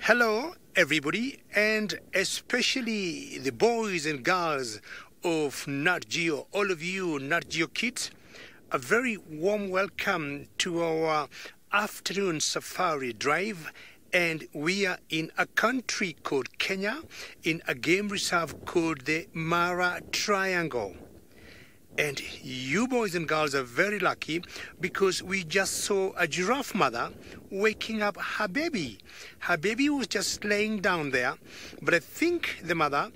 Hello, everybody, and especially the boys and girls of Nat Geo, all of you Nat Geo kids, a very warm welcome to our afternoon safari drive. And we are in a country called Kenya, in a game reserve called the Mara Triangle. And you boys and girls are very lucky because we just saw a giraffe mother waking up her baby. Her baby was just laying down there, but I think the mother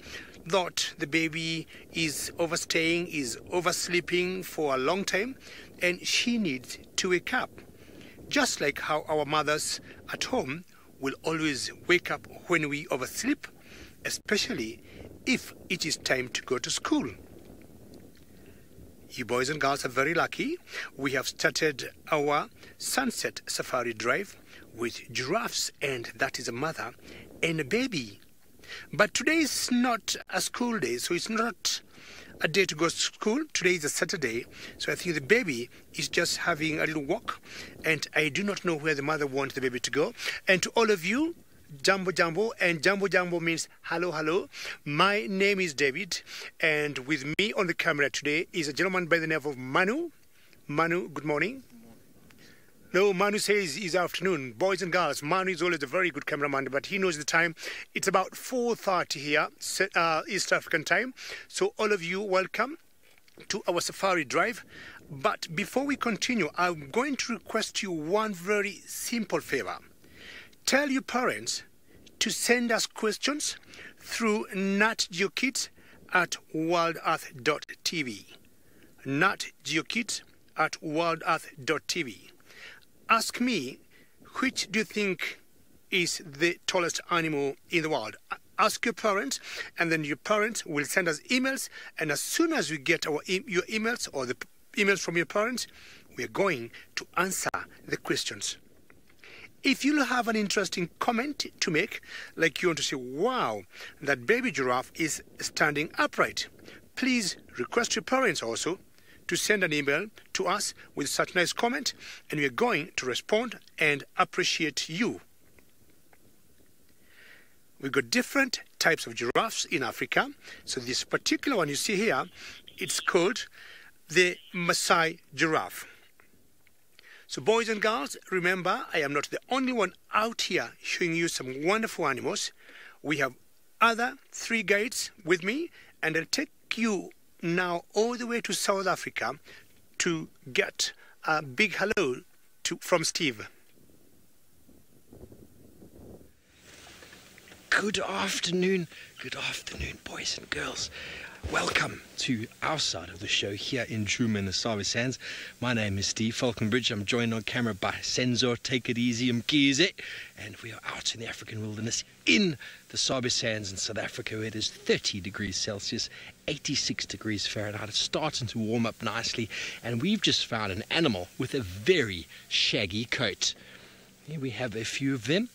thought the baby is overstaying, is oversleeping for a long time, and she needs to wake up. Just like how our mothers at home will always wake up when we oversleep, especially if it is time to go to school. You boys and girls are very lucky. We have started our sunset safari drive with giraffes, and that is a mother and a baby. But today is not a school day, so it's not a day to go to school. Today is a Saturday, so I think the baby is just having a little walk, and I do not know where the mother wants the baby to go. And to all of you, Jambo Jambo, and Jambo Jambo means hello, hello. My name is David, and with me on the camera today is a gentleman by the name of Manu. Manu, good morning. No, Manu says it's afternoon. Boys and girls, Manu is always a very good cameraman, but he knows the time. It's about 4:30 here, East African time. So all of you, welcome to our safari drive. But before we continue, I'm going to request you one very simple favor. Tell your parents to send us questions through natgeokids at worldearth.tv. natgeokids at worldearth.tv. Ask me, which do you think is the tallest animal in the world? Ask your parents, and then your parents will send us emails, and as soon as we get your emails or the emails from your parents, we are going to answer the questions. If you have an interesting comment to make, like you want to say, wow, that baby giraffe is standing upright, please request your parents also to send an email to us with such nice comment, and we are going to respond and appreciate you. We've got different types of giraffes in Africa. So this particular one you see here, it's called the Maasai giraffe. So boys and girls, remember, I am not the only one out here showing you some wonderful animals. We have other 3 guides with me, and I'll take you now all the way to South Africa to get a big hello from Steve. Good afternoon, boys and girls. Welcome to our side of the show here in Djuma in the Sabi Sands. My name is Steve Falconbridge. I'm joined on camera by Senzor, Take It Easy, Mkize, and we are out in the African wilderness in the Sabi Sands in South Africa, where it is 30 degrees Celsius, 86 degrees Fahrenheit. It's starting to warm up nicely, and we've just found an animal with a very shaggy coat. Here we have a few of them.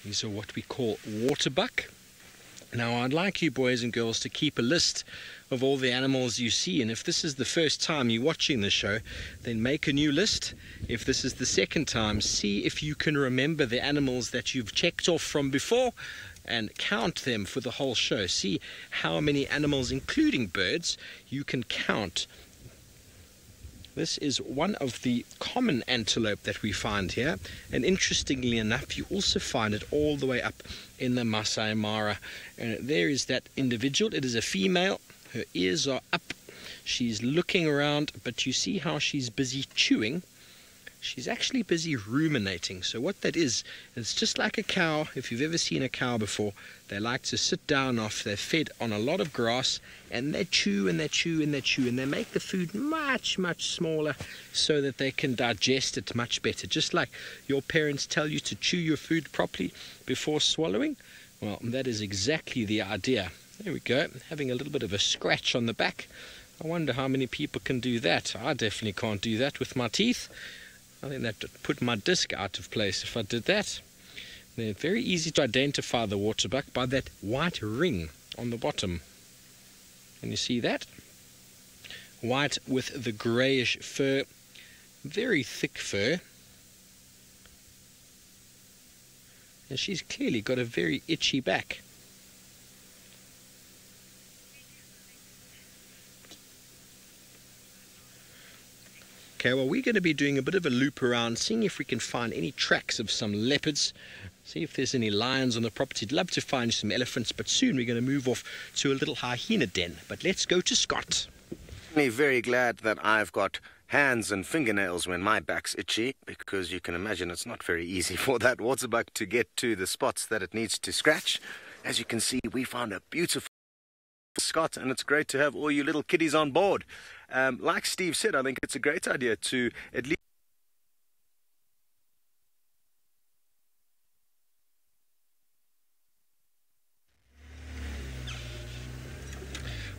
These are what we call waterbuck. Now, I'd like you boys and girls to keep a list of all the animals you see, and if this is the first time you're watching the show, then make a new list. If this is the second time, see if you can remember the animals that you've checked off from before and count them for the whole show. See how many animals, including birds, you can count. This is one of the common antelope that we find here, and interestingly enough, you also find it all the way up in the Masai Mara. And there is that individual. It is a female. Her ears are up. She's looking around, but you see how she's busy chewing. She's actually busy ruminating. So what that is, it's just like a cow. If you've ever seen a cow before, they like to sit down off. They're fed on a lot of grass, and they chew and they chew and they chew, and they make the food much, much smaller so that they can digest it much better. Just like your parents tell you to chew your food properly before swallowing. Well, that is exactly the idea. There we go, having a little bit of a scratch on the back. I wonder how many people can do that. I definitely can't do that with my teeth. I think that would put my disc out of place if I did that. They're very easy to identify the waterbuck by that white ring on the bottom. Can you see that? White with the greyish fur, very thick fur. And she's clearly got a very itchy back. Okay, well, we're going to be doing a bit of a loop around, seeing if we can find any tracks of some leopards, see if there's any lions on the property. I'd love to find some elephants, but soon we're going to move off to a little hyena den. But let's go to Scott. I'm very glad that I've got hands and fingernails when my back's itchy, because you can imagine it's not very easy for that waterbuck to get to the spots that it needs to scratch. As you can see, we found a beautiful Scott, and it's great to have all you little kiddies on board. Like Steve said, I think it's a great idea to at least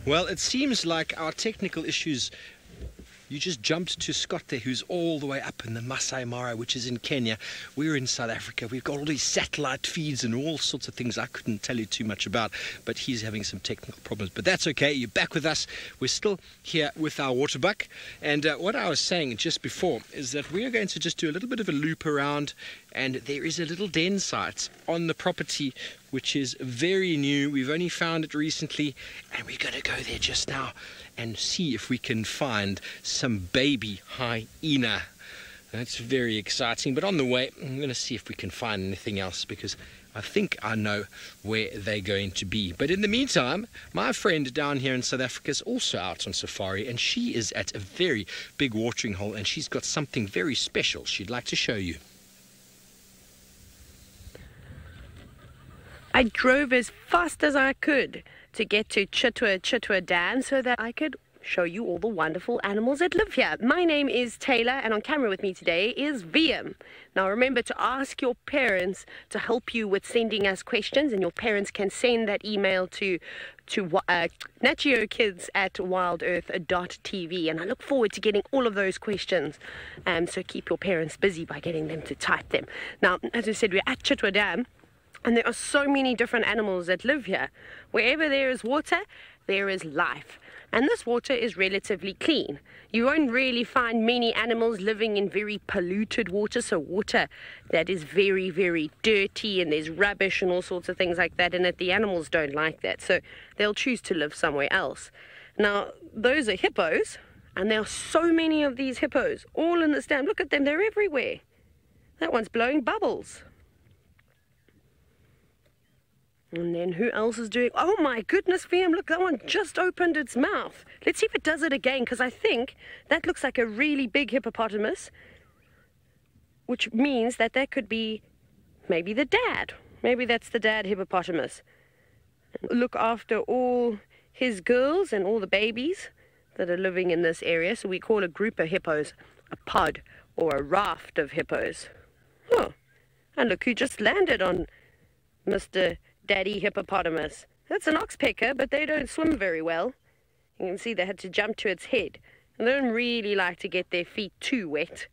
Well, it seems like our technical issues, you just jumped to Scott there, who's all the way up in the Masai Mara, which is in Kenya. We're in South Africa. We've got all these satellite feeds and all sorts of things I couldn't tell you too much about, but he's having some technical problems. But that's okay. You're back with us. We're still here with our waterbuck. And what I was saying just before is that we are going to just do a little bit of a loop around, and there is a little den site on the property which is very new. We've only found it recently, and we're going to go there just now and see if we can find some baby hyena. That's very exciting. But on the way, I'm going to see if we can find anything else, because I think I know where they're going to be. But in the meantime, my friend down here in South Africa is also out on safari, and she is at a very big watering hole, and she's got something very special she'd like to show you. I drove as fast as I could to get to Chitwa Dam so that I could show you all the wonderful animals that live here. My name is Taylor, and on camera with me today is VM. Now remember to ask your parents to help you with sending us questions, and your parents can send that email to natgeokids@wildearth.tv, and I look forward to getting all of those questions. So keep your parents busy by getting them to type them. Now, as I said, we're at Chitwa Dam, and there are so many different animals that live here. Wherever there is water, there is life. And this water is relatively clean. You won't really find many animals living in very polluted water, so water that is very, very dirty, and there's rubbish and all sorts of things like that in it. The animals don't like that, so they'll choose to live somewhere else. Now, those are hippos, and there are so many of these hippos all in this dam. Look at them, they're everywhere. That one's blowing bubbles. And then who else is doing... Oh my goodness, VM, look, that one just opened its mouth. Let's see if it does it again, because I think that looks like a really big hippopotamus, which means that that could be maybe the dad. Maybe that's the dad hippopotamus. Look after all his girls and all the babies that are living in this area. So we call a group of hippos a pod, or a raft of hippos. Oh, and look who just landed on Mr. Daddy hippopotamus. That's an oxpecker, but they don't swim very well. You can see they had to jump to its head, and they don't really like to get their feet too wet.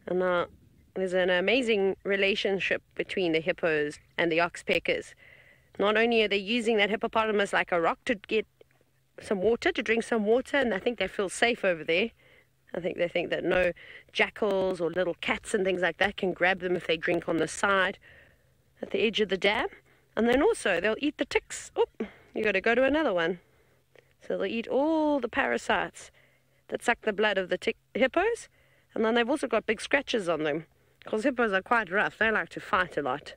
And now there's an amazing relationship between the hippos and the oxpeckers. Not only are they using that hippopotamus like a rock to get some water, to drink some water, and I think they feel safe over there. I think they think that no jackals or little cats and things like that can grab them if they drink on the side at the edge of the dam. And then also they'll eat the ticks. Oh, you got to go to another one. So they'll eat all the parasites that suck the blood of the hippos. And then they've also got big scratches on them, because hippos are quite rough. They like to fight a lot.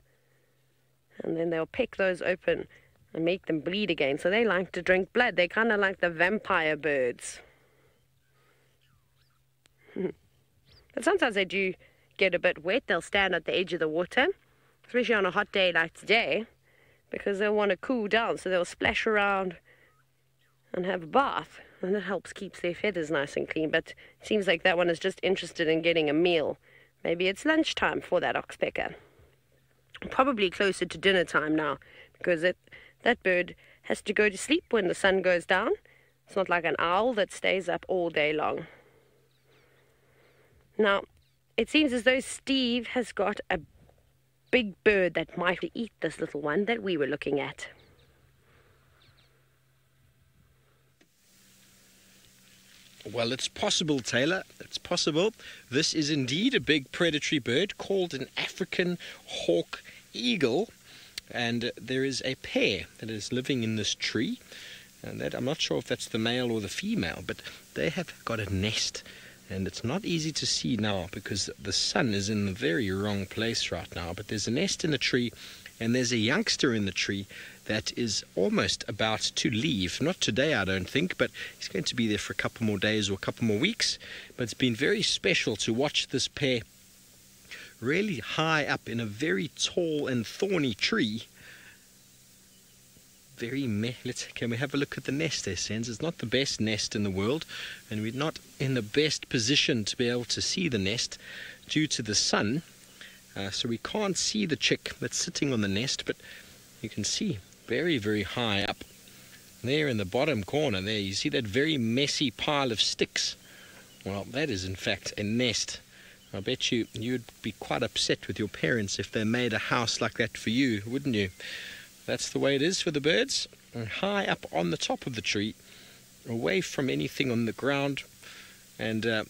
And then they'll pick those open and make them bleed again. So they like to drink blood. They're kind of like the vampire birds. But sometimes they do get a bit wet. They'll stand at the edge of the water, especially on a hot day like today, because they'll want to cool down. So they'll splash around and have a bath, and it helps keep their feathers nice and clean. But it seems like that one is just interested in getting a meal. Maybe it's lunchtime for that oxpecker. Probably closer to dinner time now, because that bird has to go to sleep when the sun goes down. It's not like an owl that stays up all day long. Now, it seems as though Steve has got a big bird that might eat this little one that we were looking at. Well, it's possible, Taylor. It's possible. This is indeed a big predatory bird called an African hawk eagle, and there is a pair that is living in this tree. And that, I'm not sure if that's the male or the female, but they have got a nest. And it's not easy to see now because the sun is in the very wrong place right now. But there's a nest in the tree, and there's a youngster in the tree that is almost about to leave. Not today, I don't think, but he's going to be there for a couple more days or a couple more weeks. But it's been very special to watch this pair really high up in a very tall and thorny tree. Can we have a look at the nest there, Sens? It's not the best nest in the world, and we're not in the best position to be able to see the nest due to the sun. So we can't see the chick that's sitting on the nest, but you can see very, very high up there in the bottom corner there. You see that very messy pile of sticks? Well, that is in fact a nest. I bet you'd be quite upset with your parents if they made a house like that for you, wouldn't you? That's the way it is for the birds. And high up on the top of the tree, away from anything on the ground. And the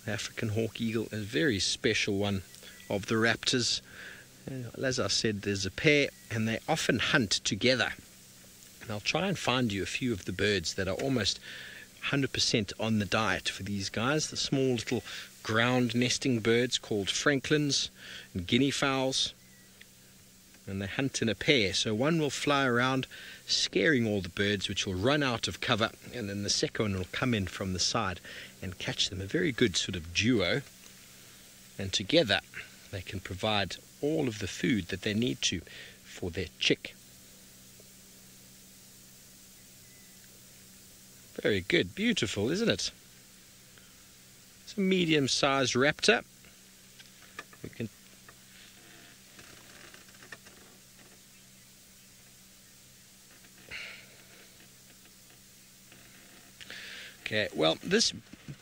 African hawk eagle is a very special one of the raptors. And as I said, there's a pair, and they often hunt together. And I'll try and find you a few of the birds that are almost 100% on the diet for these guys. The small little ground nesting birds called francolins and guinea fowls. And they hunt in a pair, so one will fly around scaring all the birds, which will run out of cover, and then the second one will come in from the side and catch them. A very good sort of duo, and together they can provide all of the food that they need to for their chick. Very good, beautiful, isn't it? It's a medium-sized raptor. We can Okay, well, this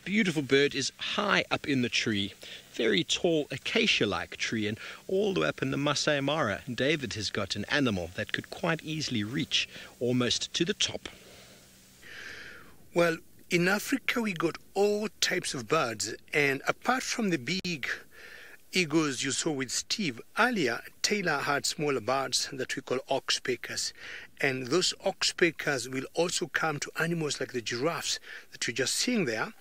beautiful bird is high up in the tree, very tall acacia-like tree, and all the way up in the Masai Mara. David has got an animal that could quite easily reach almost to the top. Well, in Africa we got all types of birds, and apart from the big eagles you saw with Steve earlier, Taylor had smaller birds that we call oxpeckers. And those oxpeckers will also come to animals like the giraffes that you're just seeing there.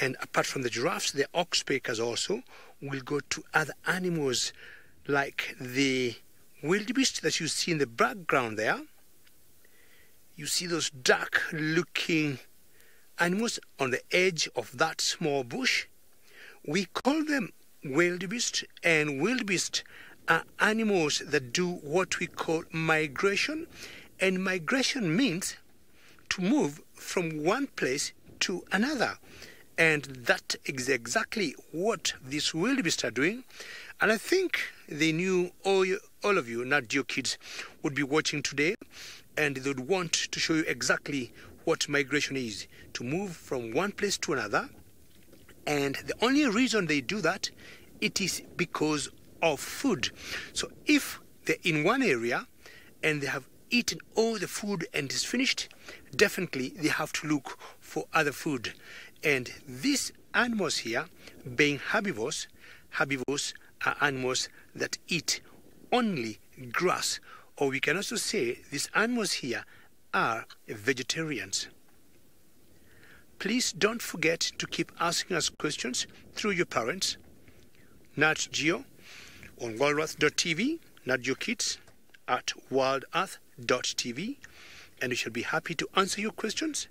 And apart from the giraffes, the oxpeckers also will go to other animals like the wildebeest that you see in the background there. You see those dark-looking animals on the edge of that small bush. We call them wildebeest, and wildebeest are animals that do what we call migration. And migration means to move from one place to another. And that is exactly what these wildebeest are doing. And I think they knew all of you, not your kids, would be watching today, and they would want to show you exactly what migration is, to move from one place to another. And the only reason they do that, it is because of food. So if they're in one area and they have eaten all the food and is finished, definitely they have to look for other food. And these animals here, being herbivores are animals that eat only grass, or we can also say these animals here are vegetarians. Please don't forget to keep asking us questions through your parents. Nat Geo on worldearth.tv, Nat Geo Kids at worldearth.tv, and we shall be happy to answer your questions.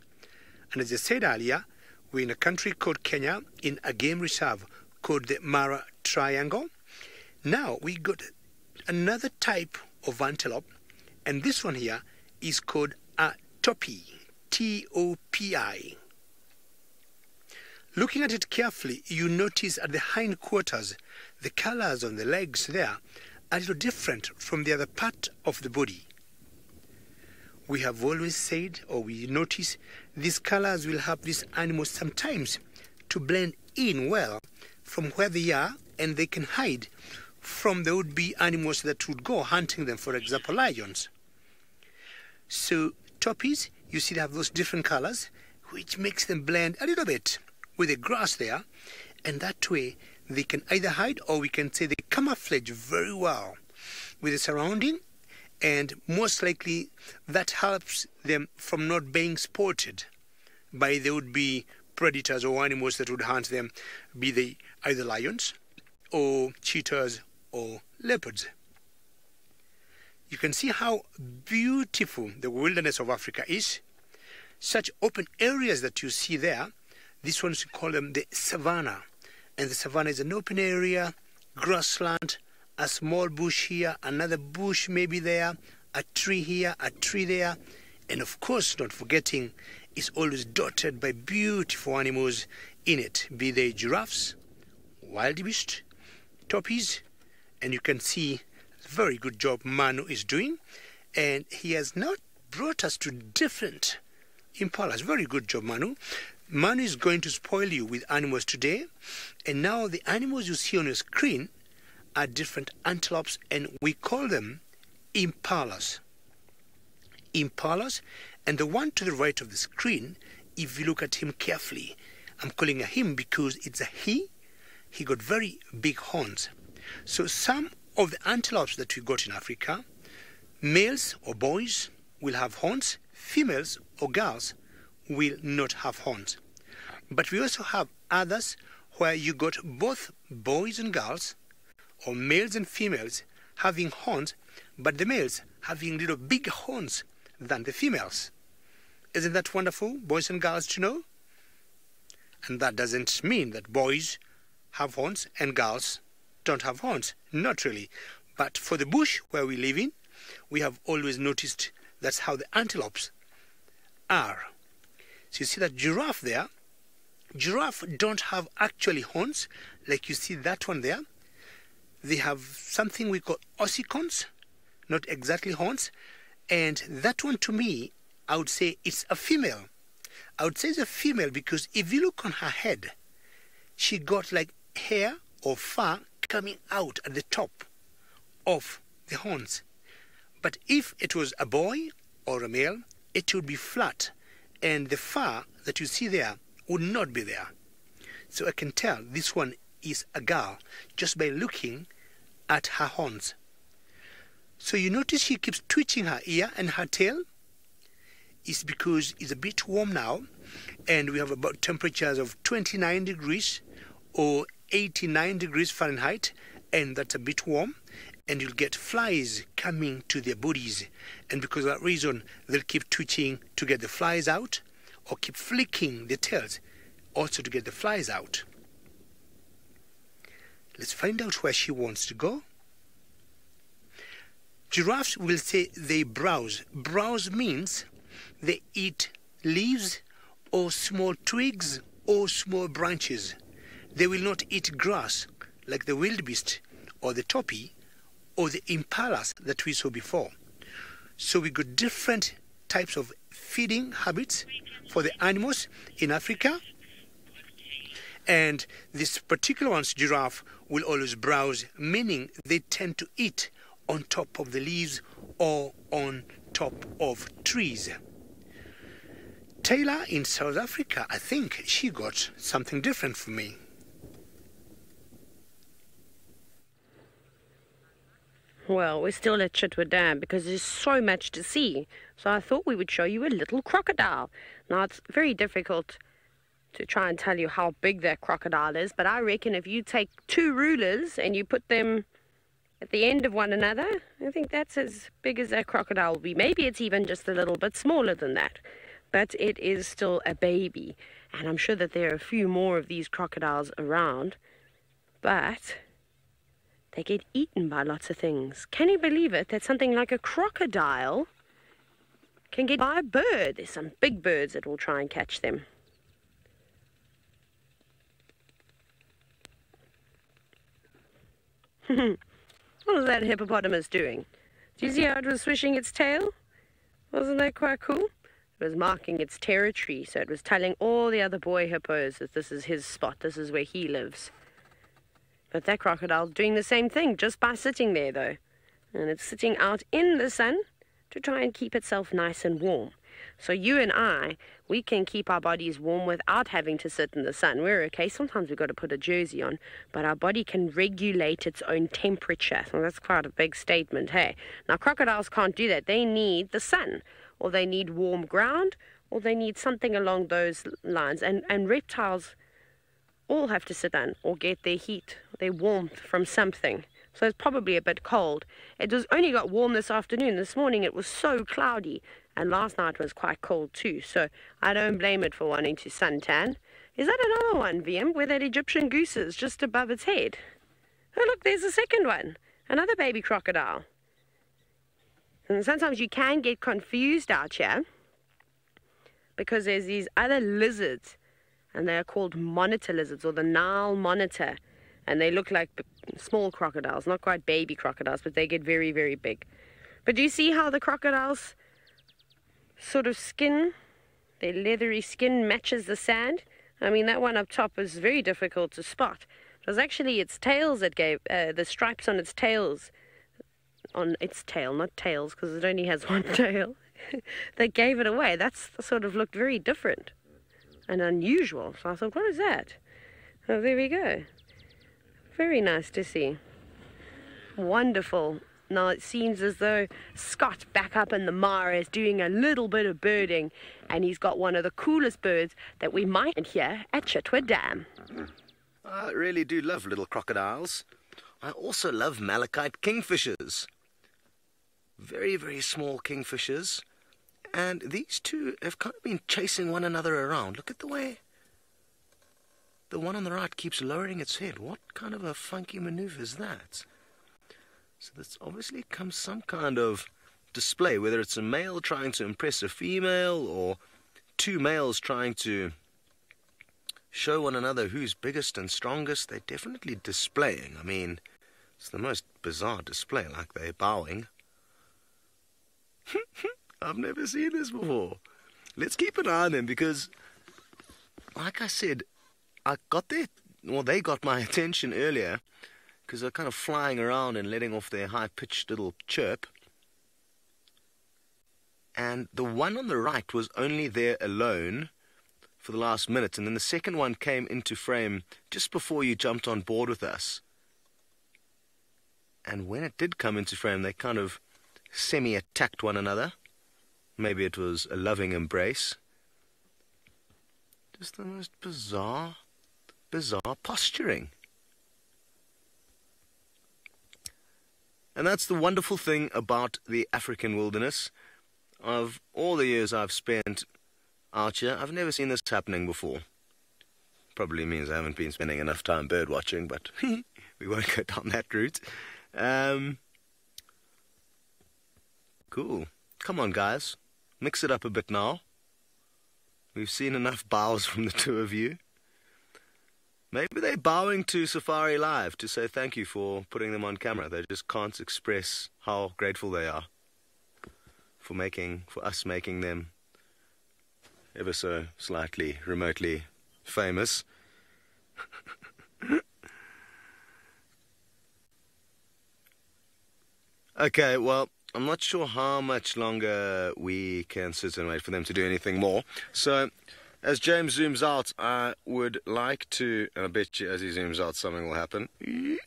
And as I said earlier, we're in a country called Kenya, in a game reserve called the Mara Triangle. Now we got another type of antelope, and this one here is called a topi, T-O-P-I. Looking at it carefully, you notice at the hindquarters, the colors on the legs there are a little different from the other part of the body. We have always said, or we notice, these colors will help these animals sometimes to blend in well from where they are, and they can hide from the would-be animals that would go hunting them, for example, lions. So toppies, you see they have those different colors, which makes them blend a little bit with the grass there, and that way they can either hide, or we can say they camouflage very well. with the surrounding, and most likely that helps them from not being spotted by there would be predators or animals that would hunt them, be they either lions or cheetahs or leopards. You can see how beautiful the wilderness of Africa is. Such open areas that you see there, this one's call them the savannah. And the savannah is an open area, grassland, a small bush here, another bush maybe there, a tree here, a tree there. And of course, not forgetting, it's always dotted by beautiful animals in it, be they giraffes, wildebeest, toppies, and you can see very good job Manu is doing. And he has now brought us to different impalas. Very good job, Manu. Manu is going to spoil you with animals today. And now the animals you see on your screen are different antelopes, and we call them impalas. Impalas, and the one to the right of the screen, if you look at him carefully, I'm calling a him because it's a he. He got very big horns. So some of the antelopes that we got in Africa, males or boys will have horns, females or girls will not have horns. But we also have others where you got both boys and girls, or males and females having horns, but the males having little bigger horns than the females. Isn't that wonderful, boys and girls, to know? And that doesn't mean that boys have horns and girls don't have horns. Not really. But for the bush where we live in, we have always noticed that's how the antelopes are. So you see that giraffe there. Giraffe don't have actually horns, like you see that one there. They have something we call ossicons, not exactly horns. And that one, to me, I would say it's a female. I would say it's a female because if you look on her head, she got like hair or fur coming out at the top of the horns. But if it was a boy or a male, it would be flat, and the fur that you see there would not be there. So I can tell this one is a girl just by looking at her horns. So you notice she keeps twitching her ear and her tail. It's because it's a bit warm now, and we have about temperatures of 29 degrees or 89 degrees Fahrenheit, and that's a bit warm, and you'll get flies coming to their bodies, and because of that reason they'll keep twitching to get the flies out, or keep flicking their tails also to get the flies out. Let's find out where she wants to go. Giraffes will say they browse. Browse means they eat leaves or small twigs or small branches. They will not eat grass like the wildebeest or the toppy or the impalas that we saw before. So we got different types of feeding habits for the animals in Africa. And this particular one's giraffe will always browse, meaning they tend to eat on top of the leaves or on top of trees. Taylor in South Africa, I think she got something different from me. Well, we're still at Chitwa Dam because there's so much to see. So I thought we would show you a little crocodile. Now, it's very difficult to try and tell you how big that crocodile is, but I reckon if you take two rulers and you put them at the end of one another, I think that's as big as that crocodile will be. Maybe it's even just a little bit smaller than that, but it is still a baby. And I'm sure that there are a few more of these crocodiles around, but they get eaten by lots of things. Can you believe it, that something like a crocodile can get by a bird? There's some big birds that will try and catch them. What was that hippopotamus doing? Do you see how it was swishing its tail? Wasn't that quite cool? It was marking its territory, so it was telling all the other boy hippos that this is his spot, this is where he lives. But that crocodile's doing the same thing, just by sitting there, though. And it's sitting out in the sun to try and keep itself nice and warm. So you and I, we can keep our bodies warm without having to sit in the sun. We're okay. Sometimes we've got to put a jersey on, but our body can regulate its own temperature. So that's quite a big statement, hey? Now, crocodiles can't do that. They need the sun, or they need warm ground, or they need something along those lines. And reptiles all have to sit down or get their heat, their warmth from something. So it's probably a bit cold. It only got warm this afternoon. This morning it was so cloudy, and last night was quite cold too. So I don't blame it for wanting to suntan. Is that another one, VM, where that Egyptian goose is just above its head? Oh, look, there's a second one. Another baby crocodile. And sometimes you can get confused out here because there's these other lizards, and they are called monitor lizards, or the Nile monitor. And they look like small crocodiles, not quite baby crocodiles, but they get very, very big. But do you see how the crocodile's sort of skin, their leathery skin, matches the sand? I mean, that one up top is very difficult to spot. It was actually its tails that gave, the stripes on its tails, not tails, because it only has one tail, that gave it away. That's sort of looked very different and unusual. So I thought, what is that? Oh, there we go. Very nice to see. Wonderful. Now it seems as though Scott back up in the Mara is doing a little bit of birding, and he's got one of the coolest birds that we might hear at Chitwa Dam. I really do love little crocodiles. I also love malachite kingfishers. Very, very small kingfishers. And these two have kind of been chasing one another around. Look at the way the one on the right keeps lowering its head. What kind of a funky maneuver is that? So that's obviously comes some kind of display, whether it's a male trying to impress a female or two males trying to show one another who's biggest and strongest. They're definitely displaying. I mean, it's the most bizarre display, like they're bowing. I've never seen this before. Let's keep an eye on them because, like I said, they got my attention earlier because they're kind of flying around and letting off their high-pitched little chirp. And the one on the right was only there alone for the last minute, and then the second one came into frame just before you jumped on board with us. And when it did come into frame, they kind of semi-attacked one another. Maybe it was a loving embrace. Just the most bizarre posturing. And that's the wonderful thing about the African wilderness. Of all the years I've spent out here, I've never seen this happening before. Probably means I haven't been spending enough time bird watching, but we won't go down that route. Cool. Come on, guys. Mix it up a bit now. We've seen enough bows from the two of you. Maybe they're bowing to SafariLive to say thank you for putting them on camera. They just can't express how grateful they are for us making them ever so slightly, remotely famous. Okay, well, I'm not sure how much longer we can sit and wait for them to do anything more. So, as James zooms out, I would like to, and I bet you as he zooms out something will happen.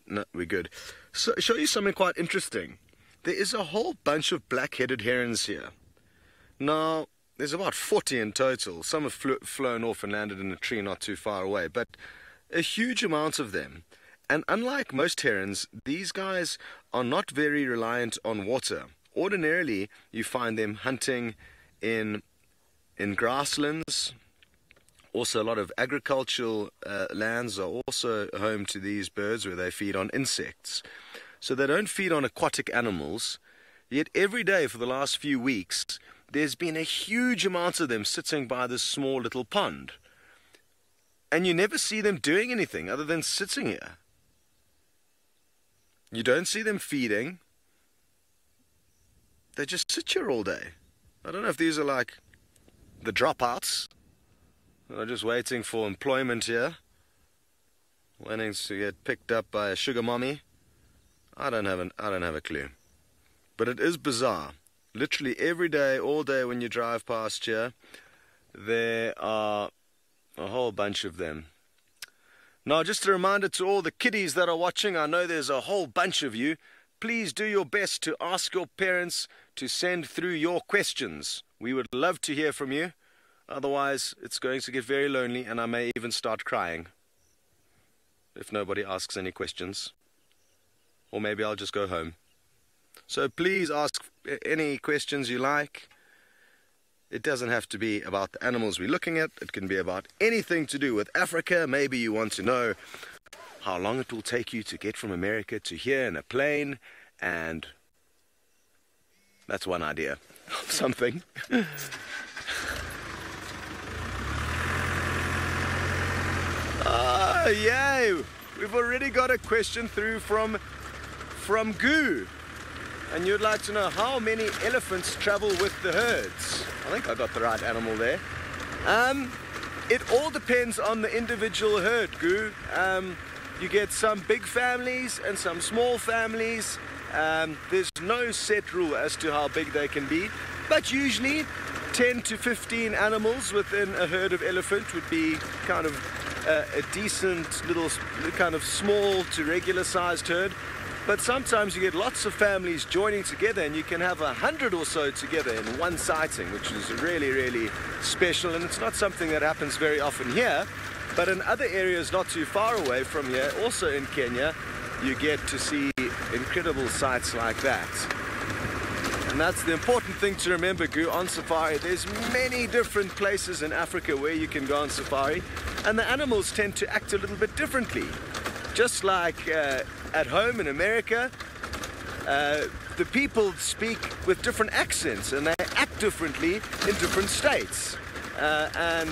No, we're good. So, show you something quite interesting. There is a whole bunch of black-headed herons here. Now, there's about 40 in total. Some have flown off and landed in a tree not too far away, but a huge amount of them. And unlike most herons, these guys are not very reliant on water. Ordinarily, you find them hunting in grasslands. Also, a lot of agricultural lands are also home to these birds where they feed on insects. So they don't feed on aquatic animals. Yet every day for the last few weeks, there's been a huge amount of them sitting by this small little pond. And you never see them doing anything other than sitting here. You don't see them feeding. They just sit here all day. I don't know if these are like the dropouts. They're just waiting for employment here. Waiting to get picked up by a sugar mommy. I don't have a clue. But it is bizarre. literally every day, all day when you drive past here, there are a whole bunch of them. Now, just a reminder to all the kiddies that are watching, I know there's a whole bunch of you. Please do your best to ask your parents to send through your questions. We would love to hear from you. Otherwise, it's going to get very lonely, and I may even start crying if nobody asks any questions. Or maybe I'll just go home. So please ask any questions you like. It doesn't have to be about the animals we're looking at. It can be about anything to do with Africa. Maybe you want to know how long it will take you to get from America to here in a plane. And that's one idea of something. Yay! We've already got a question through from Goo. And you'd like to know how many elephants travel with the herds. I think I got the right animal there. It all depends on the individual herd, Goo. You get some big families and some small families. There's no set rule as to how big they can be. But usually 10 to 15 animals within a herd of elephant would be kind of a decent little kind of small to regular sized herd. But sometimes you get lots of families joining together, and you can have 100 or so together in one sighting, which is really, really special. And it's not something that happens very often here, but in other areas not too far away from here, also in Kenya, you get to see incredible sights like that. And that's the important thing to remember, Goo, on safari. There's many different places in Africa where you can go on safari, and the animals tend to act a little bit differently. Just like at home in America, the people speak with different accents, and they act differently in different states. And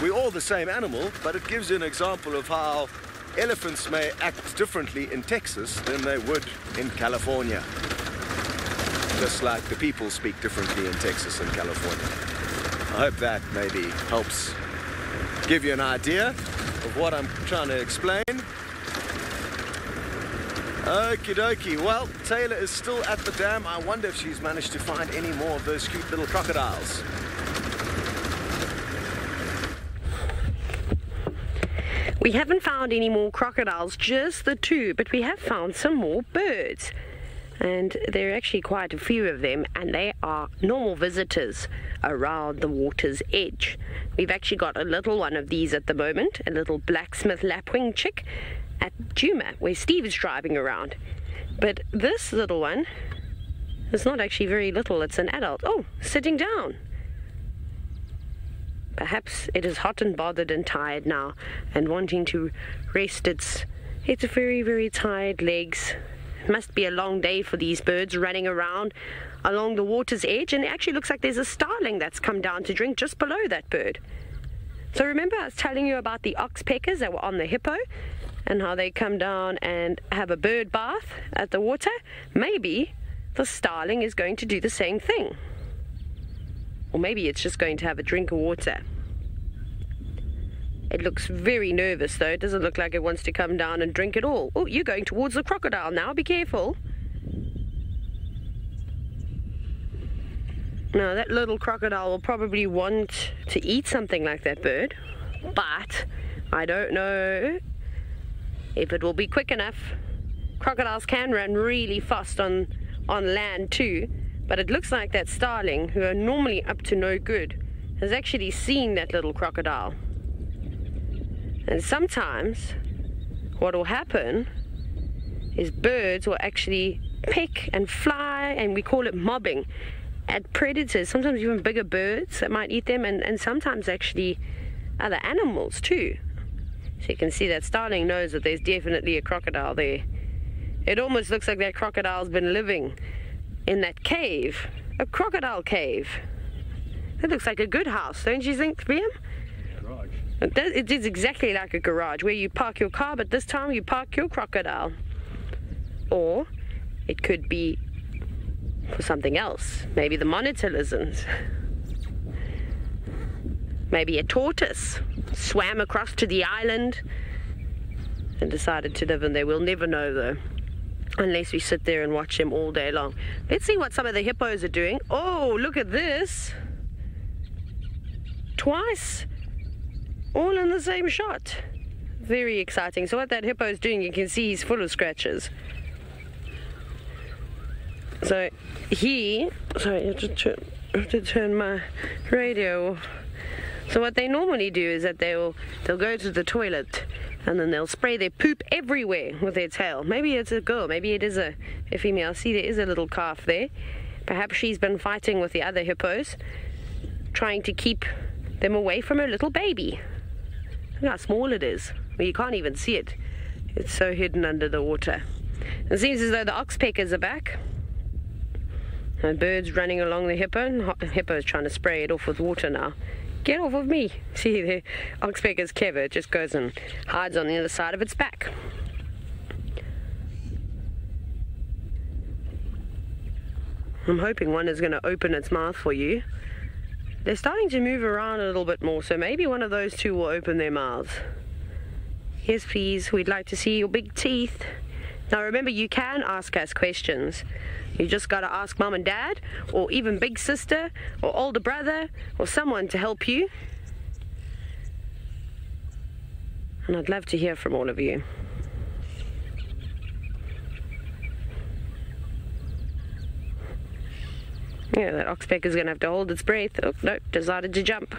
we're all the same animal, but it gives you an example of how elephants may act differently in Texas than they would in California. Just like the people speak differently in Texas and California. I hope that maybe helps give you an idea of what I'm trying to explain. Okie dokie. Well, Taylor is still at the dam. I wonder if she's managed to find any more of those cute little crocodiles. We haven't found any more crocodiles, just the two, but we have found some more birds. And there are actually quite a few of them, and they are normal visitors around the water's edge. We've actually got a little one of these at the moment, a little blacksmith lapwing chick at Djuma, where Steve is driving around. But this little one is not actually very little, it's an adult. Oh, sitting down. Perhaps it is hot and bothered and tired now and wanting to rest its very, very tired legs. It must be a long day for these birds running around along the water's edge, and it actually looks like there's a starling that's come down to drink just below that bird. So remember I was telling you about the oxpeckers that were on the hippo and how they come down and have a bird bath at the water? Maybe the starling is going to do the same thing. Or maybe it's just going to have a drink of water. It looks very nervous though. It doesn't look like it wants to come down and drink at all. Oh, you're going towards the crocodile now. Be careful. Now that little crocodile will probably want to eat something like that bird, but I don't know if it will be quick enough. Crocodiles can run really fast on land too, but it looks like that starling, who are normally up to no good, has actually seen that little crocodile. And sometimes what will happen is birds will actually peck and fly, and we call it mobbing, at predators, sometimes even bigger birds that might eat them, and sometimes actually other animals too. So you can see that starling knows that there's definitely a crocodile there. It almost looks like that crocodile's been living in that cave, a crocodile cave. That looks like a good house, don't you think, Liam? Garage. It is exactly like a garage where you park your car, but this time you park your crocodile. Or it could be for something else. Maybe the monitor lizards. Maybe a tortoise swam across to the island and decided to live in there. We'll never know though. unless we sit there and watch him all day long. Let's see what some of the hippos are doing. Oh, look at this. Twice, all in the same shot. Very exciting. So what that hippo is doing, you can see he's full of scratches. So he, sorry, I have to turn my radio off. So what they normally do is that they'll go to the toilet and then they'll spray their poop everywhere with their tail. Maybe it's a girl, maybe it is a female. See, there is a little calf there. Perhaps she's been fighting with the other hippos, trying to keep them away from her little baby. Look how small it is. Well, you can't even see it. It's so hidden under the water. It seems as though the oxpeckers are back. And birds running along the hippo. The hippo is trying to spray it off with water now. Get off of me. See, the oxpecker's clever. It just goes and hides on the other side of its back. I'm hoping one is going to open its mouth for you. They're starting to move around a little bit more, so maybe one of those two will open their mouths. Yes, please. We'd like to see your big teeth. Now remember, you can ask us questions. You just got to ask mum and dad, or even big sister, or older brother, or someone to help you. And I'd love to hear from all of you. Yeah, that oxpecker is going to have to hold its breath. Oh, no, decided to jump.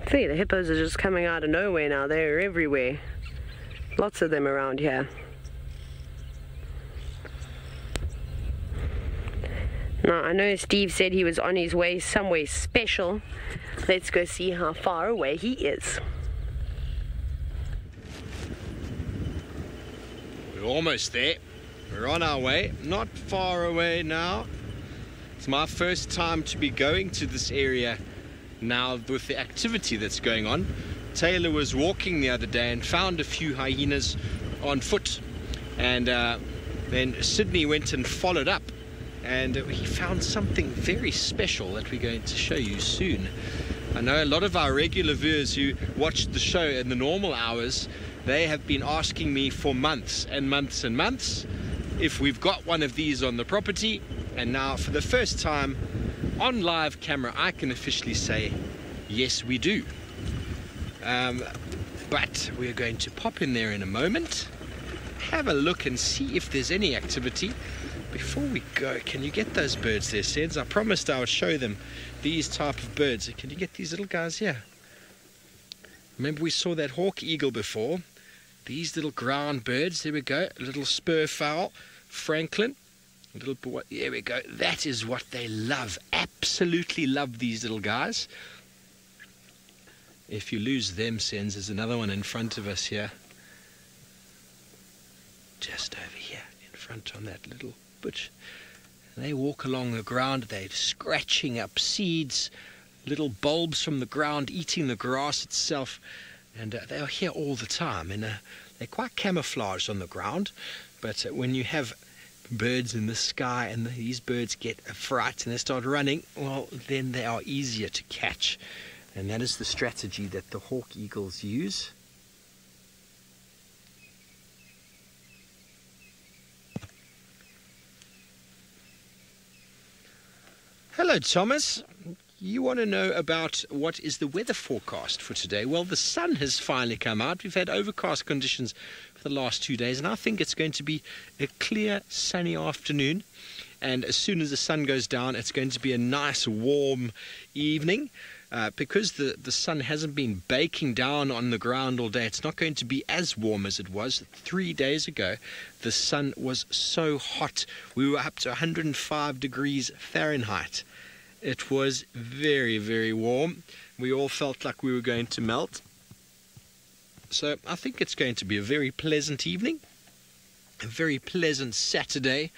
See, the hippos are just coming out of nowhere now. They're everywhere. Lots of them around here. Now, I know Steve said he was on his way somewhere special. Let's go see how far away he is. We're almost there. We're on our way. Not far away now. It's my first time to be going to this area now with the activity that's going on. Taylor was walking the other day and found a few hyenas on foot, and then Sydney went and followed up, and he found something very special that we're going to show you soon. I know a lot of our regular viewers who watched the show in the normal hours, they have been asking me for months and months and months if we've got one of these on the property, and now for the first time on live camera I can officially say yes, we do. But we're going to pop in there in a moment, have a look and see if there's any activity. Before we go, can you get those birds there, Seds? I promised I would show them these type of birds. Can you get these little guys here? Remember we saw that hawk eagle before? These little ground birds, there we go, a little spur fowl, Franklin, a little boy, there we go. That is what they love, absolutely love these little guys. If you lose them, Sens, there's another one in front of us here. Just over here, in front on that little bush. And they walk along the ground, they're scratching up seeds, little bulbs from the ground, eating the grass itself. And they are here all the time. And they're quite camouflaged on the ground. But when you have birds in the sky and these birds get a fright and they start running, well, then they are easier to catch. And that is the strategy that the hawk eagles use. Hello, Thomas. You want to know about what is the weather forecast for today? Well, the sun has finally come out. We've had overcast conditions for the last 2 days, and I think it's going to be a clear, sunny afternoon. And as soon as the sun goes down, it's going to be a nice, warm evening. Because the sun hasn't been baking down on the ground all day, it's not going to be as warm as it was 3 days ago. The sun was so hot. We were up to 105 degrees Fahrenheit. It was very, very warm. We all felt like we were going to melt. So I think it's going to be a very pleasant evening, a very pleasant Saturday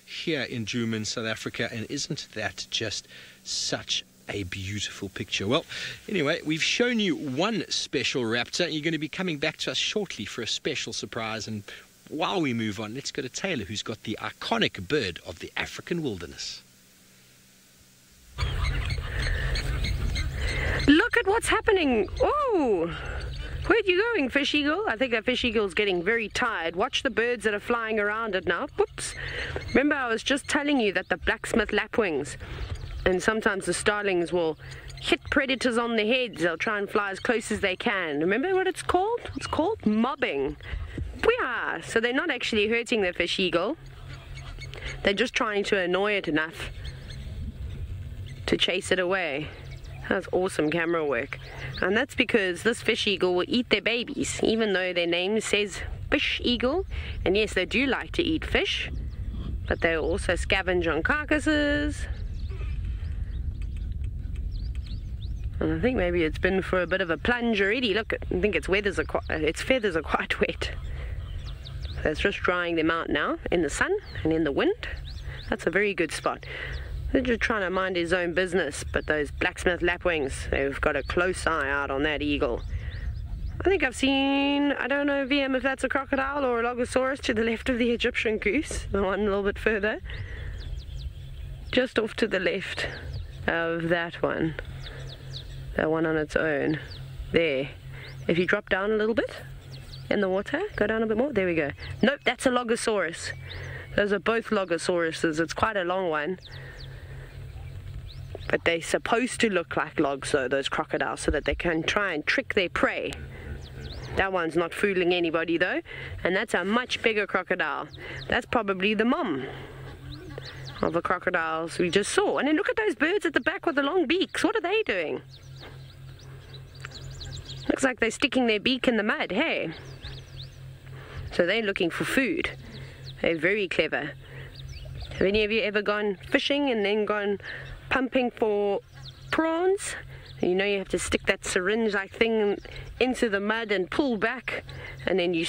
here in Djuma, South Africa. And isn't that just such a beautiful picture? Well, anyway, we've shown you one special raptor. You're going to be coming back to us shortly for a special surprise. And while we move on, let's go to Taylor, who's got the iconic bird of the African wilderness. Look at what's happening. Oh, Where are you going, fish eagle? I think that fish eagle's getting very tired. Watch the birds that are flying around it now. Whoops. Remember, I was just telling you that the blacksmith lapwings and sometimes the starlings will hit predators on the heads. They'll try and fly as close as they can. Remember what it's called? It's called mobbing. Yeah. So they're not actually hurting the fish eagle. They're just trying to annoy it enough to chase it away. That's awesome camera work. And that's because this fish eagle will eat their babies, even though their name says fish eagle. And yes, they do like to eat fish, but they also scavenge on carcasses. And I think maybe it's been for a bit of a plunge already. Look, I think its feathers are quite wet. So it's just drying them out now in the sun and in the wind. That's a very good spot. They're just trying to mind his own business, but those blacksmith lapwings, they've got a close eye out on that eagle. I think I've seen, I don't know, VM, if that's a crocodile or a logosaurus to the left of the Egyptian goose, the one a little bit further. Just off to the left of that one on its own. There. If you drop down a little bit in the water, go down a bit more, there we go. Nope, that's a logosaurus. Those are both logosauruses. It's quite a long one. But they're supposed to look like logs, though, those crocodiles, so that they can try and trick their prey. That one's not fooling anybody, though. And that's a much bigger crocodile. That's probably the mom of the crocodiles we just saw. And then look at those birds at the back with the long beaks. What are they doing? Looks like they're sticking their beak in the mud, hey? So they're looking for food. They're very clever. Have any of you ever gone fishing and then gone pumping for prawns? You know you have to stick that syringe-like thing into the mud and pull back, and then you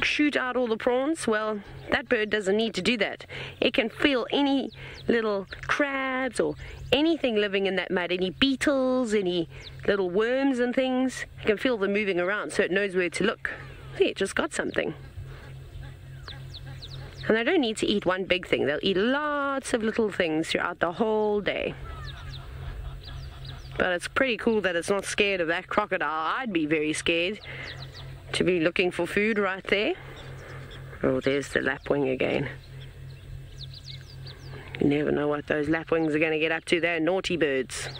shoot out all the prawns. Well, that bird doesn't need to do that. It can feel any little crabs or anything living in that mud, any beetles, any little worms and things. It can feel them moving around, so it knows where to look. See, it just got something. And they don't need to eat one big thing. They'll eat lots of little things throughout the whole day. But it's pretty cool that it's not scared of that crocodile. I'd be very scared to be looking for food right there. Oh, there's the lapwing again. You never know what those lapwings are going to get up to. They're naughty birds.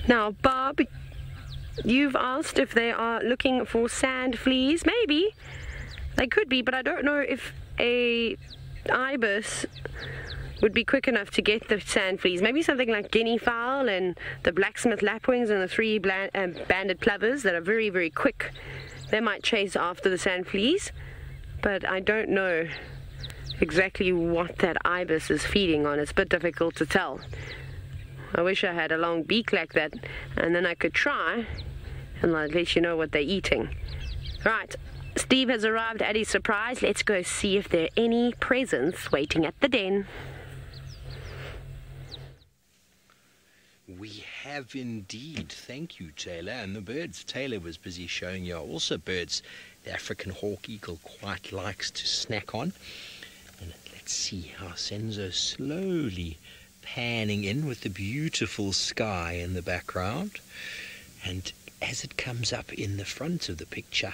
Now, Bob, you've asked if they are looking for sand fleas. Maybe. They could be, but I don't know if a ibis would be quick enough to get the sand fleas. Maybe something like guinea fowl and the blacksmith lapwings and the three banded plovers that are very, very quick. They might chase after the sand fleas, but I don't know exactly what that ibis is feeding on. It's a bit difficult to tell. I wish I had a long beak like that, and then I could try, and I'd let you know what they're eating. Right, Steve has arrived at his surprise. Let's go see if there are any presents waiting at the den. We have indeed. Thank you, Taylor. And the birds Taylor was busy showing you are also birds the African hawk eagle quite likes to snack on. And let's see how Senzo slowly panning in with the beautiful sky in the background, and as it comes up in the front of the picture,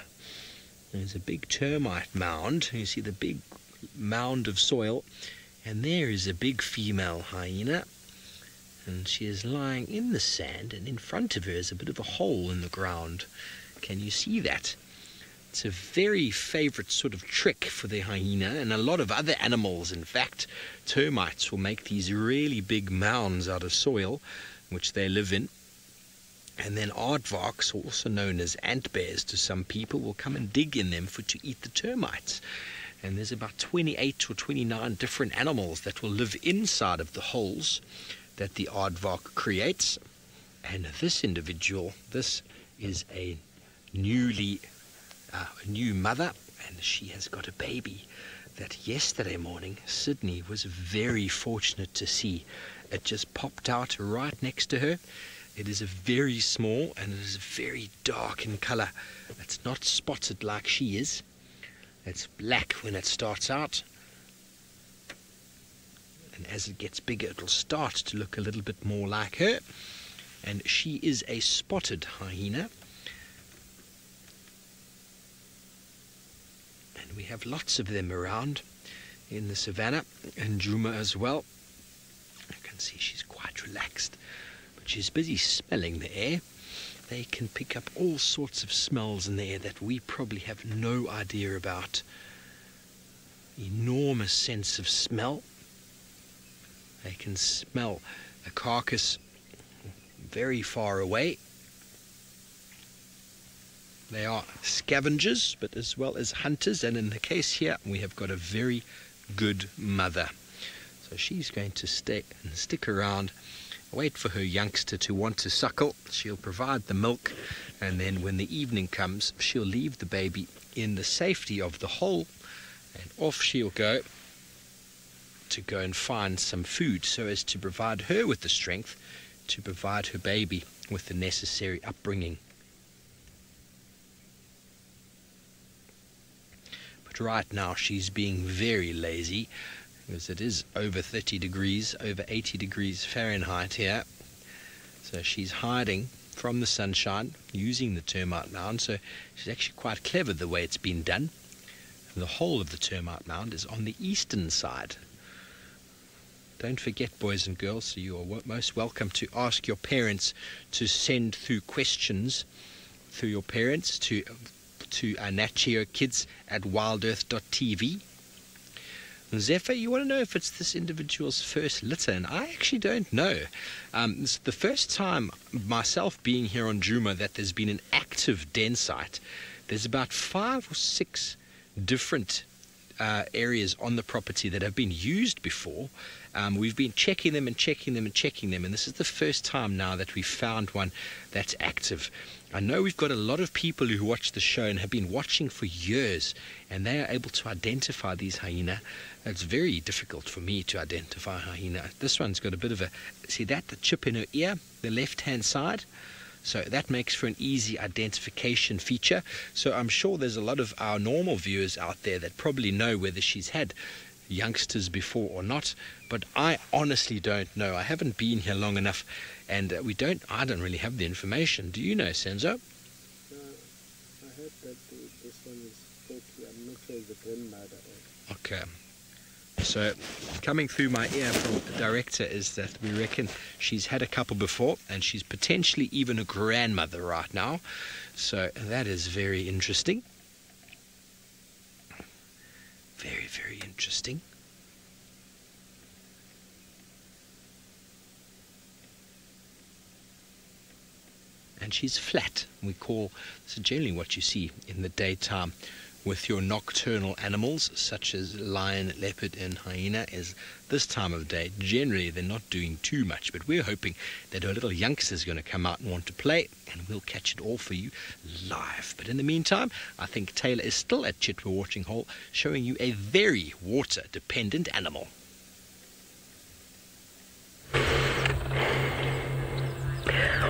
there's a big termite mound. You see the big mound of soil, and there is a big female hyena, and she is lying in the sand, and in front of her is a bit of a hole in the ground. Can you see that? It's a very favorite sort of trick for the hyena, and a lot of other animals. In fact, termites will make these really big mounds out of soil which they live in, and then aardvarks, also known as ant bears to some people, will come and dig in them to eat the termites. And there's about 28 or 29 different animals that will live inside of the holes that the aardvark creates. And this individual, this is a new mother, and she has got a baby that yesterday morning Sydney was very fortunate to see. It just popped out right next to her. It is a very small, and it is very dark in colour. It's not spotted like she is. It's black when it starts out, and as it gets bigger it'll start to look a little bit more like her. And she is a spotted hyena, and we have lots of them around in the savannah, and Djuma as well. You can see she's quite relaxed, but she's busy smelling the air. They can pick up all sorts of smells in the air that we probably have no idea about. Enormous sense of smell. They can smell a carcass very far away. They are scavengers, but as well as hunters, and in the case here we have got a very good mother. So she's going to stay and stick around, wait for her youngster to want to suckle. She'll provide the milk, and then when the evening comes she'll leave the baby in the safety of the hole, and off she'll go and find some food, so as to provide her with the strength to provide her baby with the necessary upbringing. But right now she's being very lazy, because it is over 30 degrees, over 80 degrees Fahrenheit here. So she's hiding from the sunshine using the termite mound. So she's actually quite clever the way it's been done. The whole of the termite mound is on the eastern side. Don't forget, boys and girls, so you are most welcome to ask your parents to send through questions through your parents to natgeokids@wildearth.tv. Zephyr, you want to know if it's this individual's first litter, and I actually don't know. It's the first time myself being here on Djuma that there's been an active den site. There's about 5 or 6 different areas on the property that have been used before. We've been checking them and checking them and checking them, and this is the first time now that we've found one that's active. I know we've got a lot of people who watch the show and have been watching for years, and they are able to identify these hyena. It's very difficult for me to identify hyena. This one's got a bit of a, see that, the chip in her ear, the left-hand side? So that makes for an easy identification feature. So I'm sure there's a lot of our normal viewers out there that probably know whether she's had youngsters before or not, but I honestly don't know. I haven't been here long enough, and I don't really have the information. Do you know, Senzo? I heard that this one is 40. I'm not sure if the grandmother or... Okay. So coming through my ear from the director is that we reckon she's had a couple before, and she's potentially even a grandmother right now. So that is very interesting. Very, very interesting. And she's flat. We call this generally what you see in the daytime with your nocturnal animals such as lion, leopard and hyena. Is this time of day generally they're not doing too much, but we're hoping that our little youngster's going to come out and want to play, and we'll catch it all for you live. But in the meantime, I think Taylor is still at Chitwa Watching Hole showing you a very water dependent animal.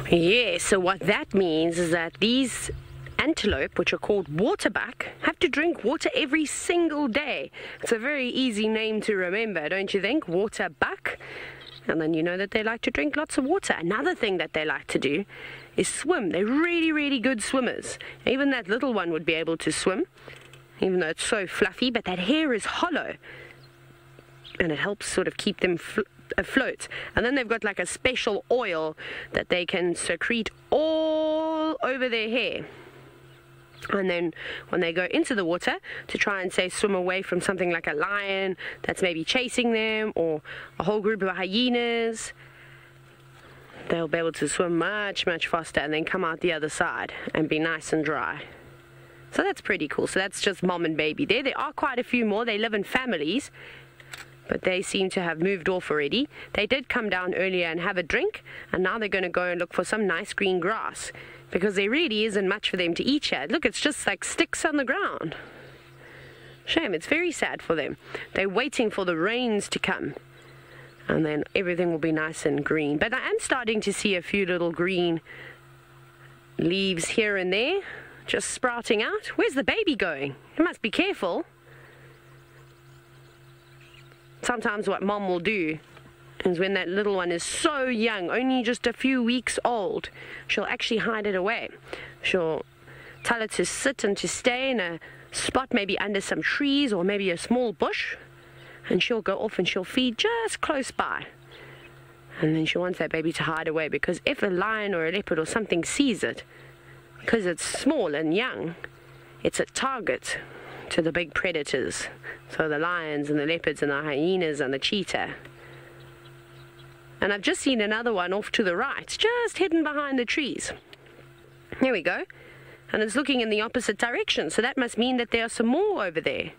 Yeah, so what that means is that these antelope, which are called waterbuck, have to drink water every single day. It's a very easy name to remember, don't you think? Waterbuck. And then you know that they like to drink lots of water. Another thing that they like to do is swim. They're really, really good swimmers. Even that little one would be able to swim, even though it's so fluffy, but that hair is hollow. And it helps sort of keep them afloat. And then they've got like a special oil that they can secrete all over their hair. And then when they go into the water to try and, say, swim away from something like a lion that's maybe chasing them, or a whole group of hyenas, they'll be able to swim much, much faster and then come out the other side and be nice and dry. So that's pretty cool. So that's just mom and baby there. There are quite a few more. They live in families, but they seem to have moved off already. They did come down earlier and have a drink, and now they're going to go and look for some nice green grass, because there really isn't much for them to eat here. Look, it's just like sticks on the ground. Shame, it's very sad for them. They're waiting for the rains to come, and then everything will be nice and green. But I am starting to see a few little green leaves here and there, just sprouting out. Where's the baby going? You must be careful. sometimes what mom will do is when that little one is so young, only just a few weeks old, she'll actually hide it away. She'll tell it to sit and to stay in a spot maybe under some trees or maybe a small bush, and she'll go off and she'll feed just close by. And then she wants that baby to hide away, because if a lion or a leopard or something sees it, because it's small and young, it's a target to the big predators. So the lions and the leopards and the hyenas and the cheetah. And I've just seen another one off to the right, just hidden behind the trees. There we go. And it's looking in the opposite direction, so that must mean that there are some more over there.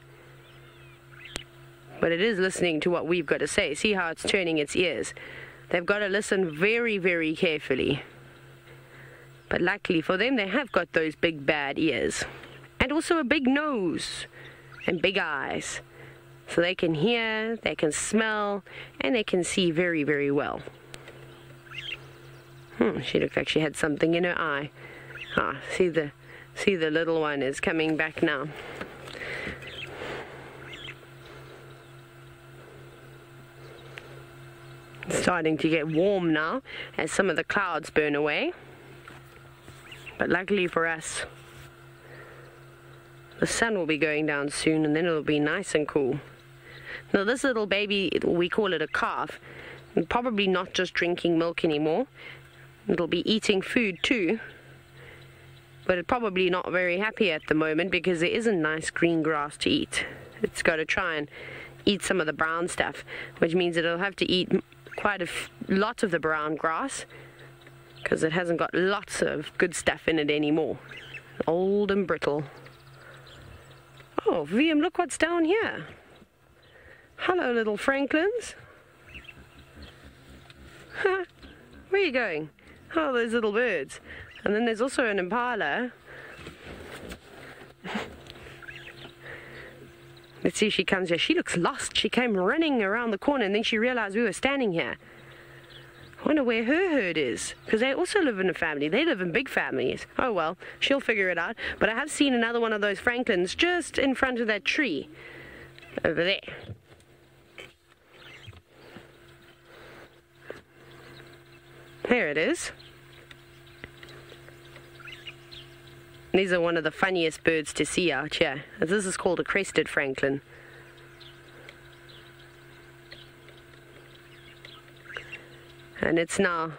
But it is listening to what we've got to say. See how it's turning its ears. They've got to listen very, very carefully. But luckily for them, they have got those big bad ears. And also a big nose and big eyes. So they can hear, they can smell, and they can see very, very well. She looked like she had something in her eye. See the little one is coming back now. It's starting to get warm now as some of the clouds burn away. But luckily for us, the sun will be going down soon, and then it'll be nice and cool. Now this little baby, we call it a calf, and probably not just drinking milk anymore. It'll be eating food too, but it's probably not very happy at the moment because there isn't nice green grass to eat. It's got to try and eat some of the brown stuff, which means it'll have to eat quite a lot of the brown grass because it hasn't got lots of good stuff in it anymore. Old and brittle. Oh, VM, look what's down here. Hello, little Franklins. Where are you going? Oh, those little birds. And then there's also an impala. Let's see if she comes here. She looks lost. She came running around the corner and then she realized we were standing here. I wonder where her herd is, because they also live in a family. They live in big families. Oh well, she'll figure it out. But I have seen another one of those Franklins just in front of that tree over there. There it is. These are one of the funniest birds to see out here. This is called a crested franklin. And it's now,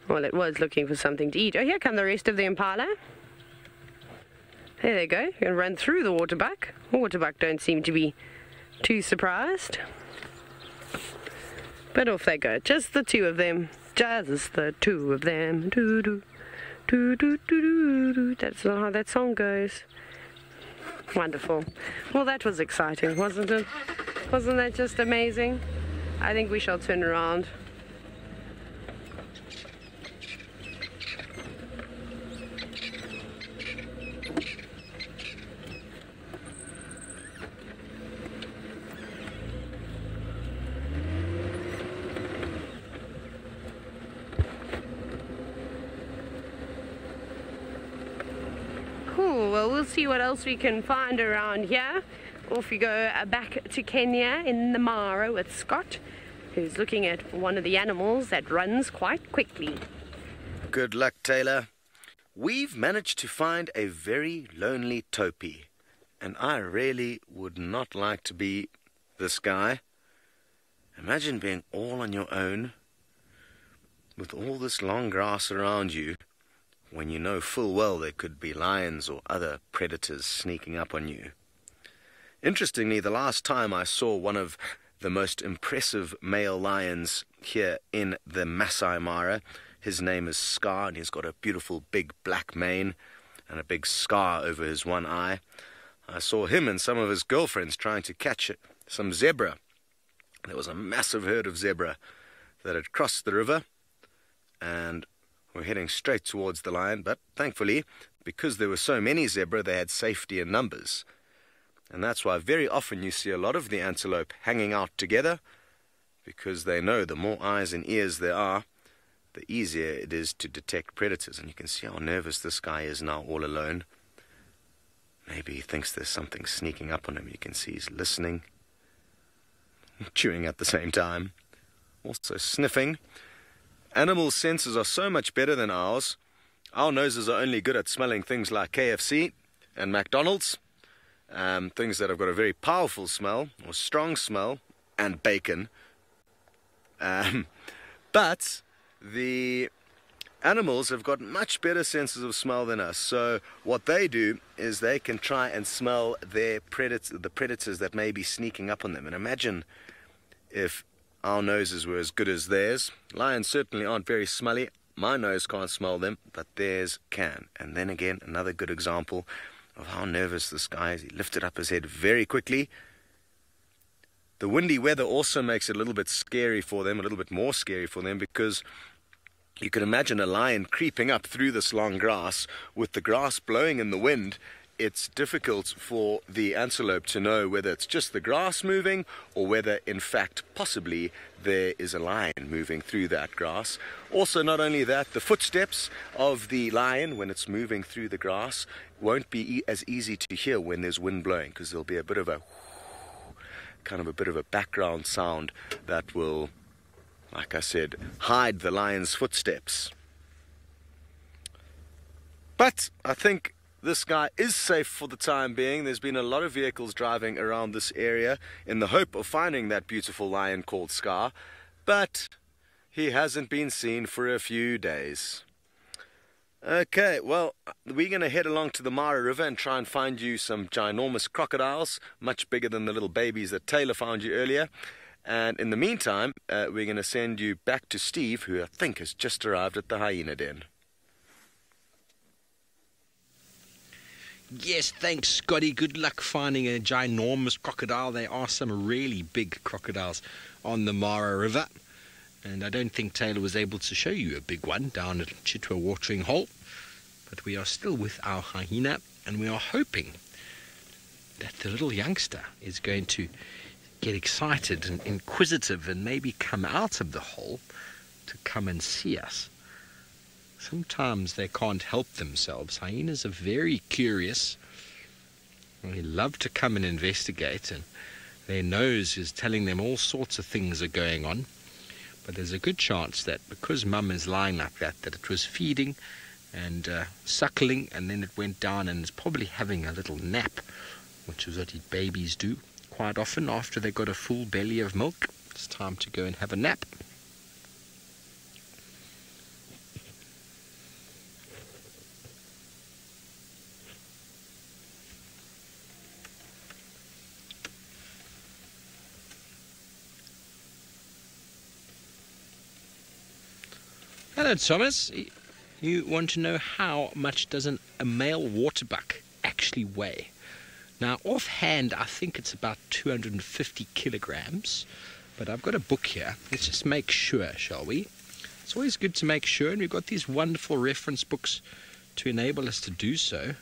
well, it was looking for something to eat. Oh, here come the rest of the impala. There they go. You can run through the waterbuck. The waterbuck don't seem to be too surprised. But off they go. Just the two of them. Just the two of them. Doo-doo. Doo-doo-doo-doo-doo. That's not how that song goes. Wonderful. Well, that was exciting, wasn't it? Wasn't that just amazing? I think we shall turn around. Cool, well, we'll see what else we can find around here. Off we go back to Kenya in the Mara with Scott, who's looking at one of the animals that runs quite quickly. Good luck, Taylor. We've managed to find a very lonely topi, and I really would not like to be this guy. Imagine being all on your own with all this long grass around you when you know full well there could be lions or other predators sneaking up on you. Interestingly, the last time I saw one of the most impressive male lions here in the Masai Mara, his name is Scar, and he's got a beautiful big black mane and a big scar over his one eye. I saw him and some of his girlfriends trying to catch some zebra. There was a massive herd of zebra that had crossed the river and were heading straight towards the lion, but thankfully, because there were so many zebra, they had safety in numbers. And that's why very often you see a lot of the antelope hanging out together, because they know the more eyes and ears there are, the easier it is to detect predators. And you can see how nervous this guy is now all alone. Maybe he thinks there's something sneaking up on him. You can see he's listening. chewing at the same time, also sniffing. Animal senses are so much better than ours. Our noses are only good at smelling things like KFC and McDonald's, things that have got a very powerful smell or strong smell, and bacon. But the animals have got much better senses of smell than us. So what they do is they can try and smell the predators that may be sneaking up on them. And imagine if our noses were as good as theirs. Lions certainly aren't very smelly. My nose can't smell them, but theirs can. And then again, another good example of how nervous this guy is. He lifted up his head very quickly. The windy weather also makes it a little bit scary for them, a little bit more scary for them, because you can imagine a lion creeping up through this long grass with the grass blowing in the wind. It's difficult for the antelope to know whether it's just the grass moving or whether, in fact, possibly there is a lion moving through that grass. Also, not only that, the footsteps of the lion when it's moving through the grass won't be as easy to hear when there's wind blowing, because there'll be a bit of a kind of a bit of a background sound that will, like I said, hide the lion's footsteps. But I think this guy is safe for the time being. There's been a lot of vehicles driving around this area in the hope of finding that beautiful lion called Scar, but he hasn't been seen for a few days. Okay, well, we're going to head along to the Mara River and try and find you some ginormous crocodiles, much bigger than the little babies that Taylor found you earlier. And in the meantime, we're going to send you back to Steve, who I think has just arrived at the hyena den. Yes, thanks, Scotty. Good luck finding a ginormous crocodile. There are some really big crocodiles on the Mara River. And I don't think Taylor was able to show you a big one down at Chitwa Watering Hole. But we are still with our hyena, and we are hoping that the little youngster is going to get excited and inquisitive and maybe come out of the hole to come and see us. Sometimes they can't help themselves. Hyenas are very curious. They love to come and investigate, and their nose is telling them all sorts of things are going on. But there's a good chance that because Mum is lying like that, that it was feeding and suckling, and then it went down and is probably having a little nap, which is what babies do quite often after they got a full belly of milk. It's time to go and have a nap. Hello, Thomas. You want to know how much does a male waterbuck actually weigh? Now, offhand, I think it's about 250 kilograms, but I've got a book here. Let's just make sure, shall we? It's always good to make sure, and we've got these wonderful reference books to enable us to do so.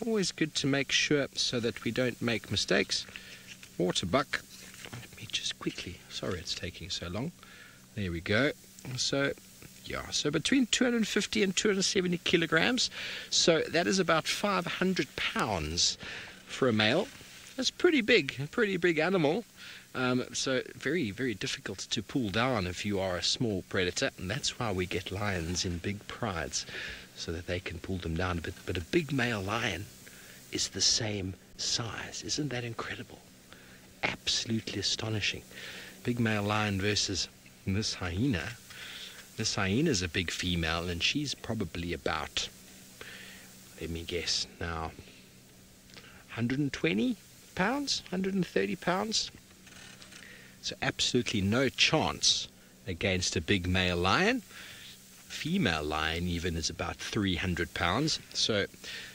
Always good to make sure so that we don't make mistakes. Waterbuck, let me just quickly, sorry it's taking so long. There we go. So between 250 and 270 kilograms. So that is about 500 pounds for a male. That's pretty big, a pretty big animal. So very, very difficult to pull down if you are a small predator. And that's why we get lions in big prides, so that they can pull them down a bit. But a big male lion is the same size. Isn't that incredible? Absolutely astonishing. Big male lion versus this hyena. This hyena is a big female, and she's probably about, let me guess now, 120 pounds, 130 pounds. So absolutely no chance against a big male lion. Female lion even is about 300 pounds. So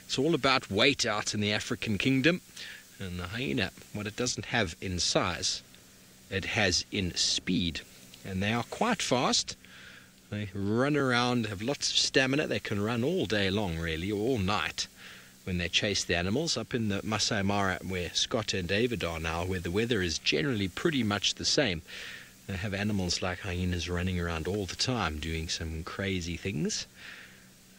it's all about weight out in the African kingdom. And the hyena, what it doesn't have in size, it has in speed. And they are quite fast. They run around, have lots of stamina. They can run all day long, really, or all night when they chase the animals. Up in the Masai Mara, where Scott and David are now, where the weather is generally pretty much the same, they have animals like hyenas running around all the time doing some crazy things.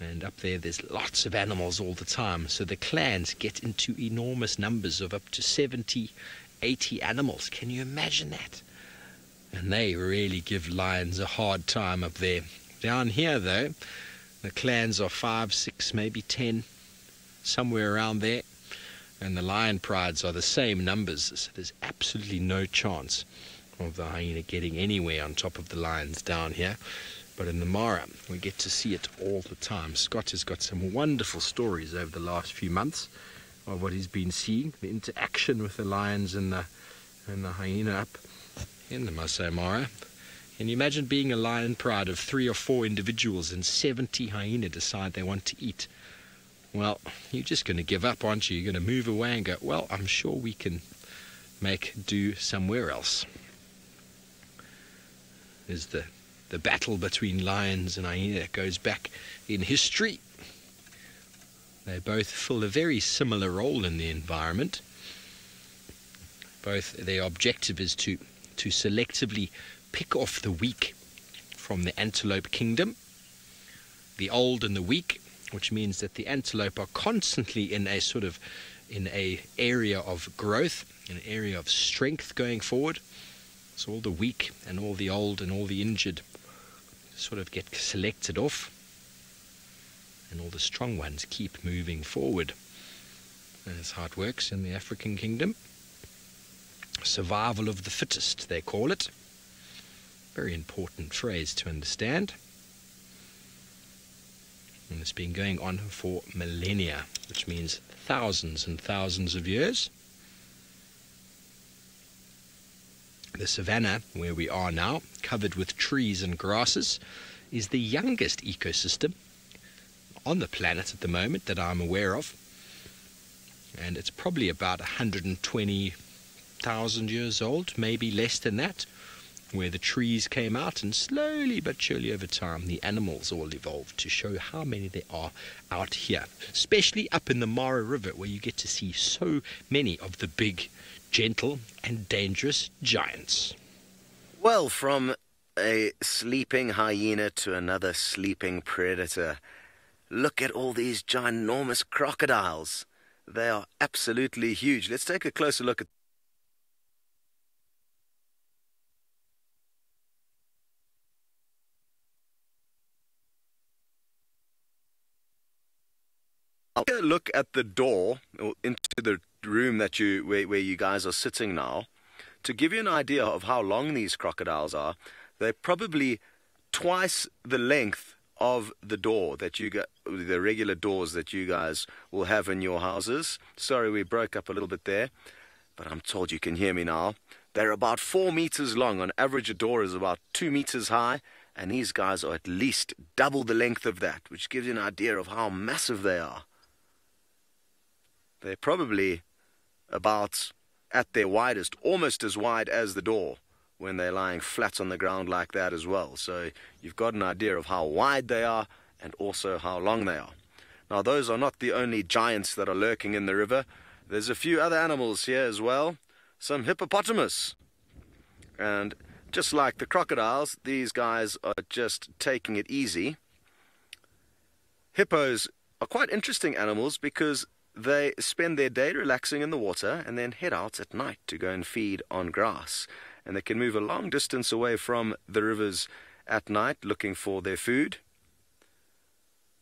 And up there's lots of animals all the time. So the clans get into enormous numbers of up to 70, 80 animals. Can you imagine that? And they really give lions a hard time up there. Down here, though, the clans are 5, 6, maybe 10, somewhere around there. And the lion prides are the same numbers, so there's absolutely no chance of the hyena getting anywhere on top of the lions down here. But in the Mara, we get to see it all the time. Scott has got some wonderful stories over the last few months of what he's been seeing, the interaction with the lions and the hyena up in the Masai Mara. Can you imagine being a lion pride of 3 or 4 individuals and 70 hyena decide they want to eat? Well, you're just going to give up, aren't you? You're going to move away and go, well, I'm sure we can make do somewhere else. There's the battle between lions and hyena that goes back in history. They both fill a very similar role in the environment. Both, their objective is to selectively pick off the weak from the antelope kingdom, the old and the weak, which means that the antelope are constantly in a area of growth, an area of strength going forward. So all the weak and all the old and all the injured sort of get selected off, and all the strong ones keep moving forward. That's how it works in the African kingdom. Survival of the fittest, they call it. Very important phrase to understand. And it's been going on for millennia, which means thousands and thousands of years. The savanna, where we are now, covered with trees and grasses, is the youngest ecosystem on the planet at the moment that I'm aware of. And it's probably about 120,000 years old, maybe less than that, where the trees came out, and slowly but surely over time the animals all evolved to show how many there are out here, especially up in the Mara River, where you get to see so many of the big, gentle and dangerous giants. Well, from a sleeping hyena to another sleeping predator, look at all these ginormous crocodiles. They are absolutely huge. Let's take a closer look at look at the door into the room that where you guys are sitting now. To give you an idea of how long these crocodiles are, they're probably twice the length of the door that you got, the regular doors that you guys will have in your houses. Sorry, we broke up a little bit there, but I'm told you can hear me now. They're about 4 meters long. On average, a door is about 2 meters high, and these guys are at least double the length of that, which gives you an idea of how massive they are. They're probably about, at their widest, almost as wide as the door when they're lying flat on the ground like that as well. So you've got an idea of how wide they are and also how long they are. Now, those are not the only giants that are lurking in the river. There's a few other animals here as well. Some hippopotamus. And just like the crocodiles, these guys are just taking it easy. Hippos are quite interesting animals because they spend their day relaxing in the water and then head out at night to go and feed on grass. And they can move a long distance away from the rivers at night looking for their food.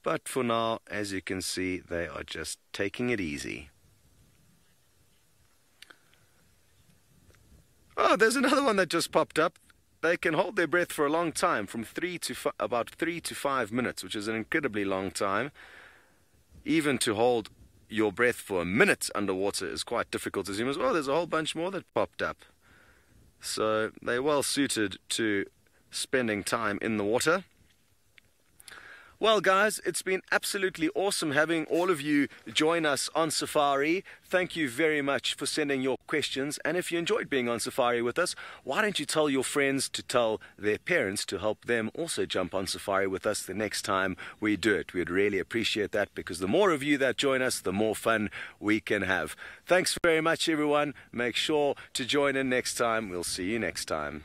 But for now, as you can see, they are just taking it easy. Oh, there's another one that just popped up. They can hold their breath for a long time, from about 3 to 5 minutes, which is an incredibly long time. Even to hold your breath for a minute underwater is quite difficult as humans. Oh, there's a whole bunch more that popped up. So they're well suited to spending time in the water. Well, guys, it's been absolutely awesome having all of you join us on Safari. Thank you very much for sending your questions. And if you enjoyed being on Safari with us, why don't you tell your friends to tell their parents to help them also jump on Safari with us the next time we do it. We'd really appreciate that, because the more of you that join us, the more fun we can have. Thanks very much, everyone. Make sure to join in next time. We'll see you next time.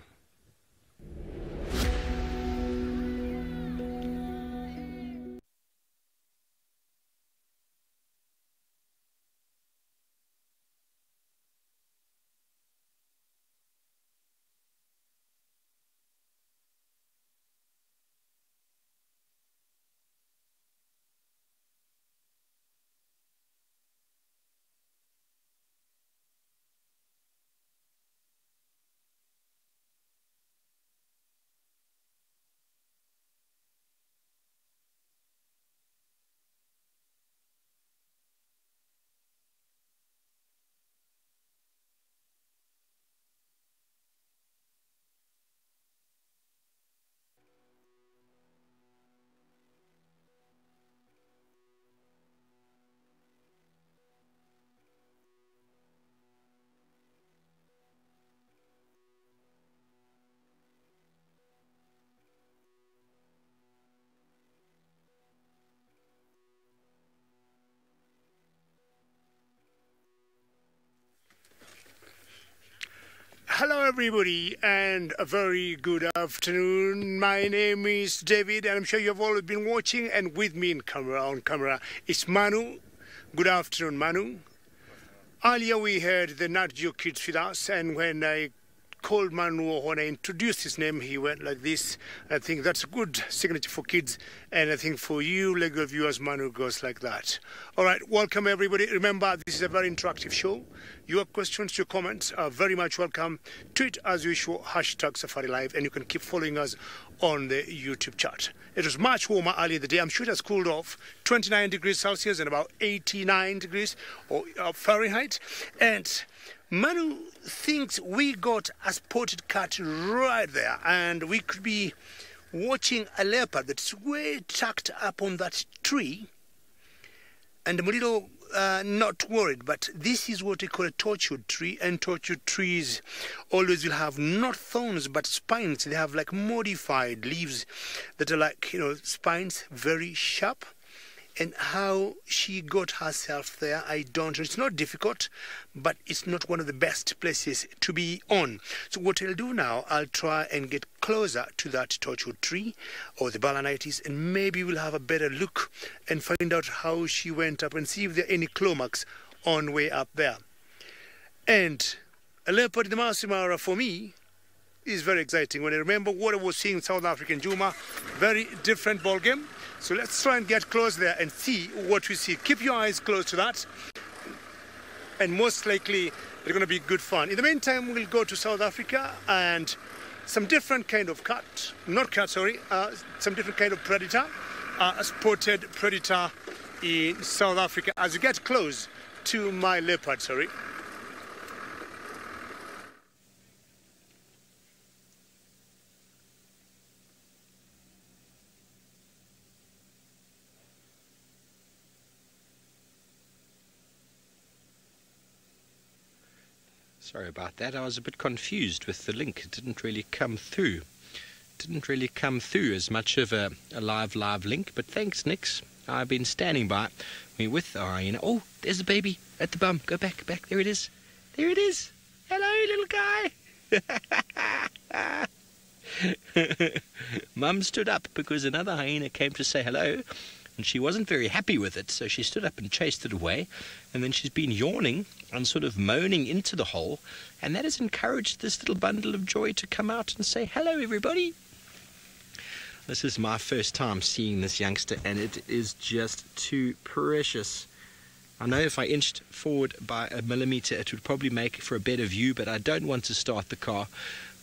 Hello everybody and a very good afternoon. My name is David and I'm sure you've all been watching, and with me on camera is Manu. Good afternoon, Manu. Earlier we had the Nat Geo kids with us, and when I called Manu, or when I introduced his name, he went like this. I think that's a good signature for kids, and I think for you regular viewers, Manu goes like that. All right, welcome everybody. Remember, this is a very interactive show. Your questions, your comments are very much welcome. Tweet as usual, #SafariLive, and you can keep following us on the YouTube chat. It was much warmer earlier in the day. I'm sure it has cooled off. 29 degrees Celsius and about 89 degrees or Fahrenheit. And Manu thinks we got a spotted cat right there, and we could be watching a leopard that's way tucked up on that tree. And I'm a little not worried, but this is what we call a tortured tree, and tortured trees always will have not thorns but spines. They have like modified leaves that are like, spines, very sharp. And how she got herself there, I don't know. It's not difficult, but it's not one of the best places to be on. So what I'll do now, I'll try and get closer to that tortured tree or the balanitis, and maybe we'll have a better look and find out how she went up and see if there are any claw marks on way up there. And a leopard in the Maasai for me is very exciting. When I remember what I was seeing in South African Juma, very different ball game. So let's try and get close there and see what we see. Keep your eyes close to that, and most likely they're going to be good fun. In the meantime, we'll go to South Africa and some different kind of some different kind of predator, a spotted predator in South Africa. As you get close to my leopard, Sorry about that. I was a bit confused with the link. It didn't really come through. As much of a live link. But thanks, Nix. I've been standing by me with the hyena. Oh, there's a baby at the bum. Go back. There it is. Hello, little guy. Mum stood up because another hyena came to say hello. And she wasn't very happy with it, so she stood up and chased it away. And then she's been yawning and sort of moaning into the hole, and that has encouraged this little bundle of joy to come out and say, hello, everybody. This is my first time seeing this youngster, and it is just too precious. I know if I inched forward by a millimeter, it would probably make for a better view, but I don't want to start the car.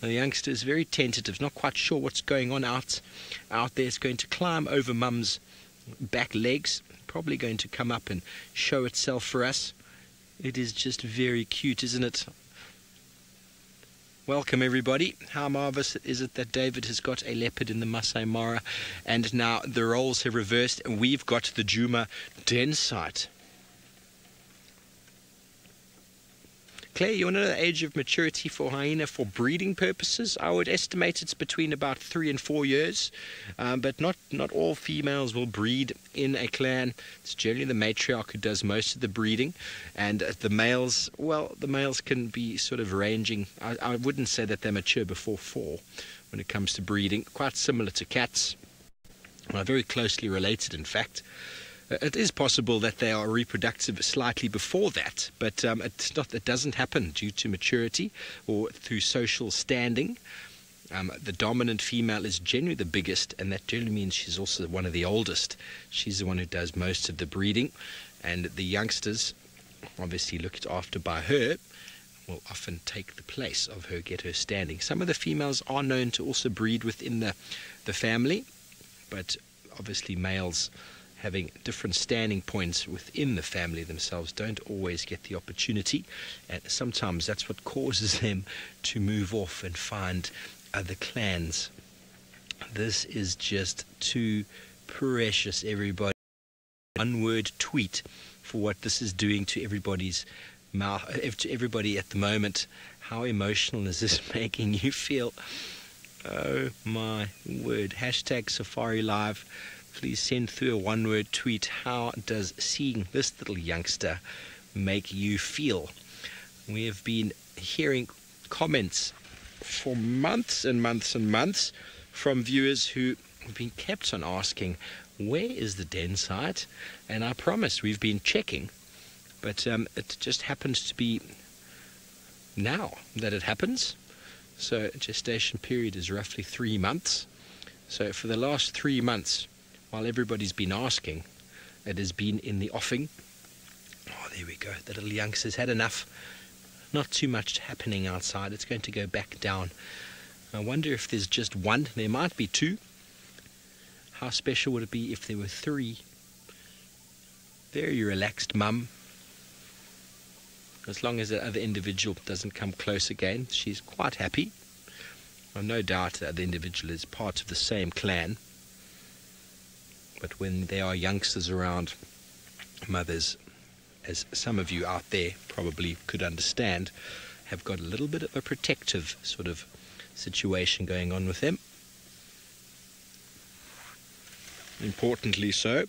The youngster is very tentative, not quite sure what's going on out there. It's going to climb over Mum's back legs, probably going to come up and show itself for us. It is just very cute, isn't it? Welcome everybody. How marvelous is it that David has got a leopard in the Masai Mara, and now the roles have reversed and we've got the Djuma den site. Claire, you want to know the age of maturity for hyena for breeding purposes? I would estimate it's between about 3 and 4 years, but not all females will breed in a clan. It's generally the matriarch who does most of the breeding, and the males, well, the males can be sort of ranging. I wouldn't say that they're mature before 4 when it comes to breeding. Quite similar to cats, very closely related, in fact. It is possible that they are reproductive slightly before that, but it doesn't happen due to maturity or through social standing. The dominant female is generally the biggest, and that generally means she's also one of the oldest. She's the one who does most of the breeding, and the youngsters, obviously looked after by her, will often take the place of her, get her standing. Some of the females are known to also breed within the family, but obviously males having different standing points within the family themselves don't always get the opportunity, and sometimes that's what causes them to move off and find other clans. This is just too precious, everybody. One word tweet for what this is doing to everybody's mouth, to everybody at the moment. How emotional is this making you feel? Oh my word. #SafariLive. Please send through a one-word tweet. How does seeing this little youngster make you feel? We have been hearing comments for months and months and months from viewers who have been kept on asking, where is the den site? And I promise we've been checking, but it just happens to be now that it happens. So gestation period is roughly 3 months. So for the last 3 months, while everybody's been asking, it has been in the offing. Oh, there we go. The little youngster's had enough. Not too much happening outside. It's going to go back down. I wonder if there's just one. There might be two. How special would it be if there were three? Very relaxed mum. As long as the other individual doesn't come close again, she's quite happy. Well, no doubt the other individual is part of the same clan. But when there are youngsters around, mothers, as some of you out there probably could understand, have got a little bit of a protective sort of situation going on with them. Importantly so.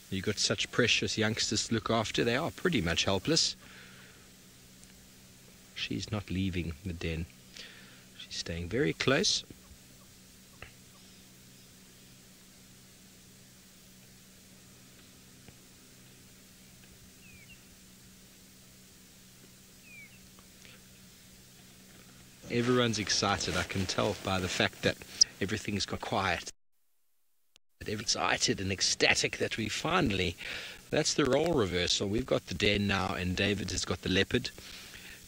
You've got such precious youngsters to look after, they are pretty much helpless. She's not leaving the den. She's staying very close. Everyone's excited. I can tell by the fact that everything's got quiet. They're excited and ecstatic that we finally, that's the role reversal. We've got the den now and David has got the leopard.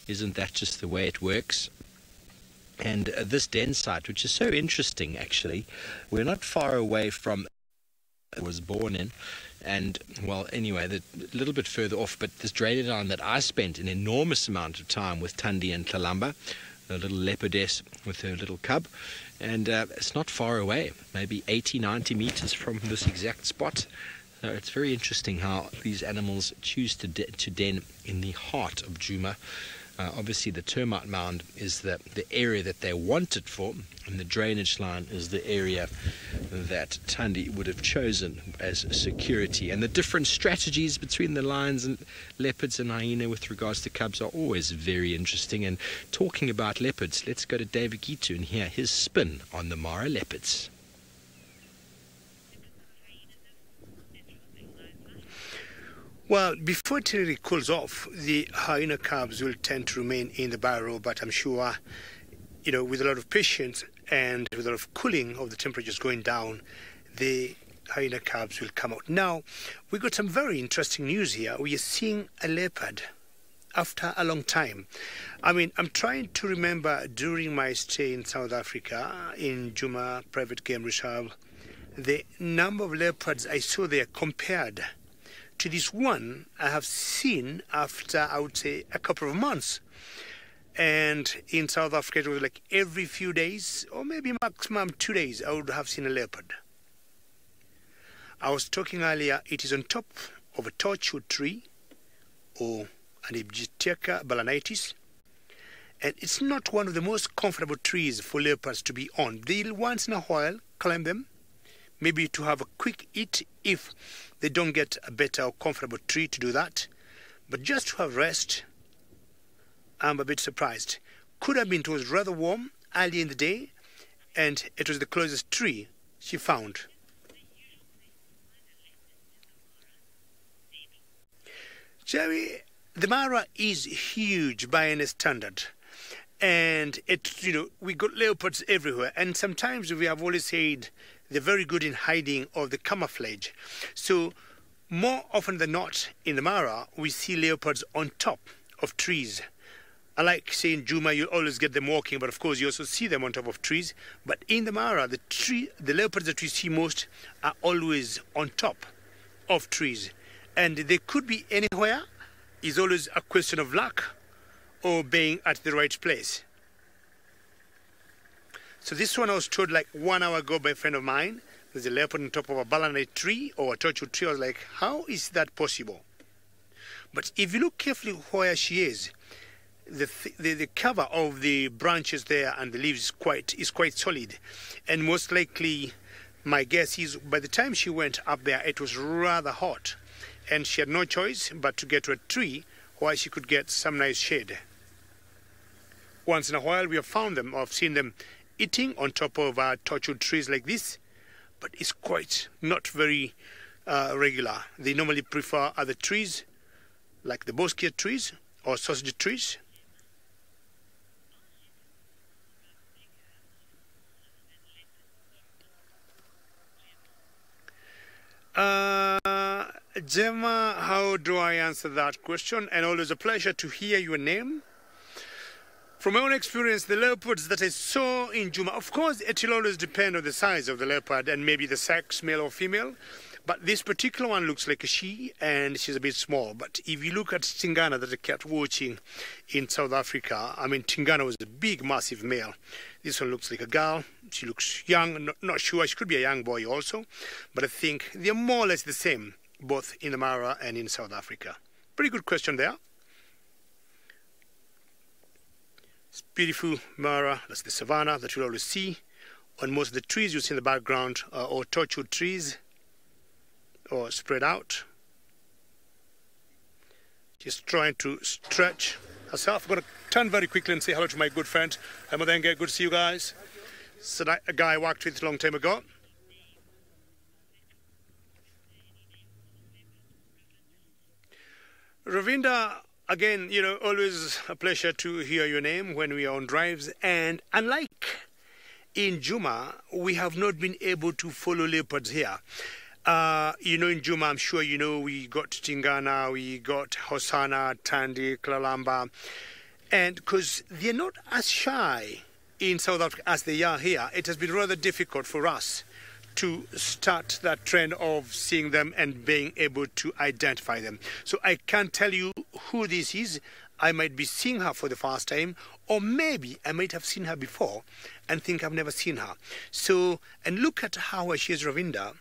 Isn't that just the way it works? And this den site, which is so interesting actually, we're not far away from it was born in. And, well, anyway, a little bit further off, but this drainage line that I spent an enormous amount of time with Thandi and Tlalamba, a little leopardess with her little cub, and it's not far away, maybe 80-90 meters from this exact spot. So it's very interesting how these animals choose to den in the heart of Djuma. Obviously the termite mound is the area that they want it for, and the drainage line is the area that Thandi would have chosen as security. And the different strategies between the lions and leopards and hyena with regards to cubs are always very interesting. And talking about leopards, let's go to David Gitu and hear his spin on the Mara leopards. Well, before it really cools off, the hyena cubs will tend to remain in the burrow, but I'm sure, with a lot of patience and with a lot of cooling of the temperatures going down, the hyena cubs will come out. Now, we got some very interesting news here. We are seeing a leopard after a long time. I mean, I'm trying to remember during my stay in South Africa, in Djuma Private Game Reserve, the number of leopards I saw there compared to this one I have seen after, I would say, a couple of months. And in South Africa, it was like every few days, or maybe maximum 2 days, I would have seen a leopard. I was talking earlier, it is on top of a torchwood tree, or an Aegyptiaca balanitis, and it's not one of the most comfortable trees for leopards to be on. They'll once in a while climb them, maybe to have a quick eat if they don't get a better or comfortable tree to do that. But just to have rest, I'm a bit surprised. Could have been it was rather warm early in the day, and it was the closest tree she found. Jerry, the Mara is huge by any standard. And we got leopards everywhere, and sometimes we have always said they're very good in hiding of the camouflage. So more often than not in the Mara, we see leopards on top of trees. I like saying Djuma, you always get them walking, but of course you also see them on top of trees. But in the Mara, the leopards that we see most are always on top of trees. And they could be anywhere. It's always a question of luck or being at the right place. So this one I was told like 1 hour ago by a friend of mine. There's a leopard on top of a balanite tree or a torchwood tree. I was like, how is that possible? But if you look carefully where she is, the cover of the branches there and the leaves is quite solid. And most likely, my guess is by the time she went up there, it was rather hot. And she had no choice but to get to a tree where she could get some nice shade. once in a while we have found them or have seen them eating on top of tortured trees like this, but it's quite not very regular. They normally prefer other trees like the boskia trees or sausage trees. Gemma, how do I answer that question? And always a pleasure to hear your name. From my own experience, the leopards that I saw in Juma, of course, it will always depend on the size of the leopard and maybe the sex, male or female. But this particular one looks like a she, and she's a bit small. But if you look at Tingana that I kept watching in South Africa, I mean, Tingana was a big, massive male. This one looks like a girl. She looks young, not sure. She could be a young boy also. But I think they're more or less the same, both in the Mara and in South Africa. Pretty good question there. It's beautiful Mara, that's the savanna that you'll always see. On most of the trees you see in the background are all tortured trees or spread out. She's trying to stretch herself. I'm going to turn very quickly and say hello to my good friend Amadenge. Good to see you guys. So that a guy I worked with a long time ago. Ravinda, again, you know, always a pleasure to hear your name when we are on drives. And unlike in Juma, we have not been able to follow leopards here. You know, in Juma, I'm sure you know, we got Tingana, we got Hosanna, Tandi, Klalamba. And because they're not as shy in South Africa as they are here, it has been rather difficult for us to start that trend of seeing them and being able to identify them. So I can't tell you who this is. I might be seeing her for the first time, or maybe I might have seen her before and think I've never seen her. So, and look at how she is, Ravinda.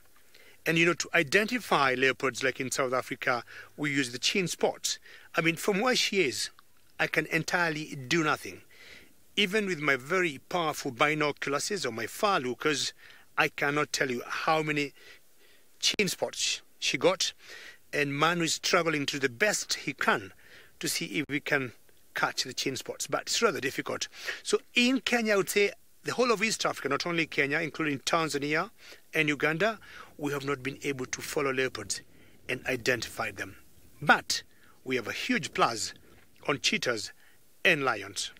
And, you know, to identify leopards like in South Africa, we use the chin spots. I mean, from where she is, I can entirely do nothing. Even with my very powerful binoculars or my far lookers, I cannot tell you how many chin spots she got. And Manu is struggling to do the best he can to see if we can catch the chin spots. But it's rather difficult. So in Kenya, I would say the whole of East Africa, not only Kenya, including Tanzania and Uganda, we have not been able to follow leopards and identify them. But we have a huge plus on cheetahs and lions.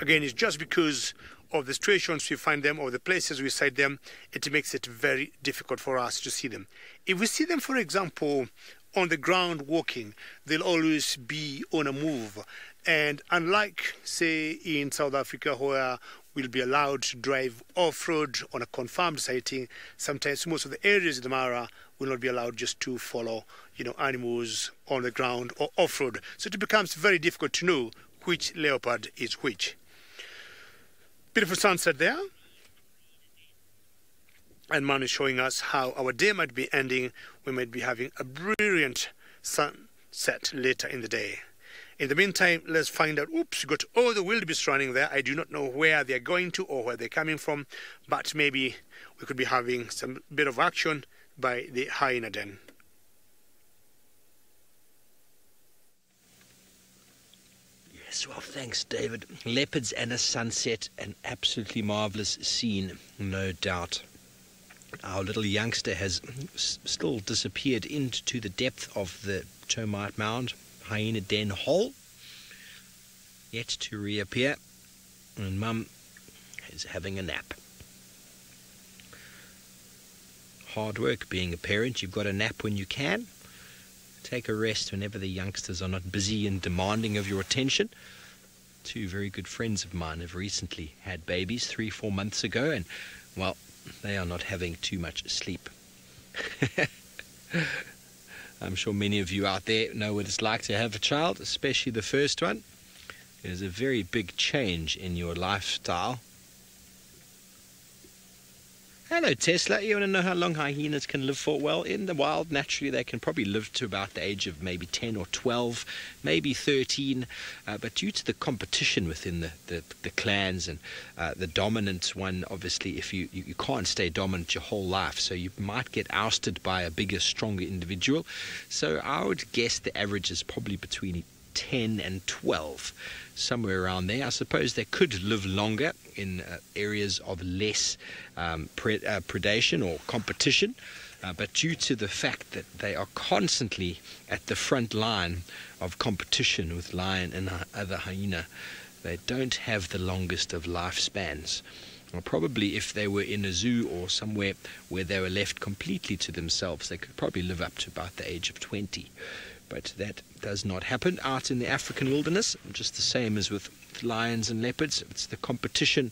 Again, it's just because of the situations we find them or the places we sight them, it makes it very difficult for us to see them. If we see them, for example, on the ground walking, they'll always be on a move. And unlike, say, in South Africa, where we'll be allowed to drive off-road on a confirmed sighting, sometimes most of the areas in the Mara will not be allowed just to follow, you know, animals on the ground or off-road. So it becomes very difficult to know which leopard is which. Beautiful sunset there. And Man is showing us how our day might be ending. We might be having a brilliant sunset later in the day. In the meantime, let's find out. Oops, you got all the wildebeest running there. I do not know where they're going to or where they're coming from, but maybe we could be having some bit of action by the hyena den. Yes, well, thanks, David. Leopards and a sunset, an absolutely marvelous scene, no doubt. Our little youngster has still disappeared into the depth of the termite mound, hyena den hole, yet to reappear, and Mum is having a nap. Hard work being a parent. You've got to nap when you can. Take a rest whenever the youngsters are not busy and demanding of your attention. Two very good friends of mine have recently had babies 3-4 months ago, and, well, they are not having too much sleep. I'm sure many of you out there know what it's like to have a child, especially the first one. It is a very big change in your lifestyle. Hello, Tesla. You want to know how long hyenas can live for? Well, in the wild, naturally, they can probably live to about the age of maybe 10 or 12, maybe 13. But due to the competition within the clans and the dominant one, obviously, if you can't stay dominant your whole life, so you might get ousted by a bigger, stronger individual. So I would guess the average is probably between 10 and 12, somewhere around there. I suppose they could live longer in areas of less predation or competition, but due to the fact that they are constantly at the front line of competition with lion and other hyena, they don't have the longest of lifespans. Well, probably if they were in a zoo or somewhere where they were left completely to themselves, they could probably live up to about the age of 20. But that does not happen out in the African wilderness, just the same as with lions and leopards. It's the competition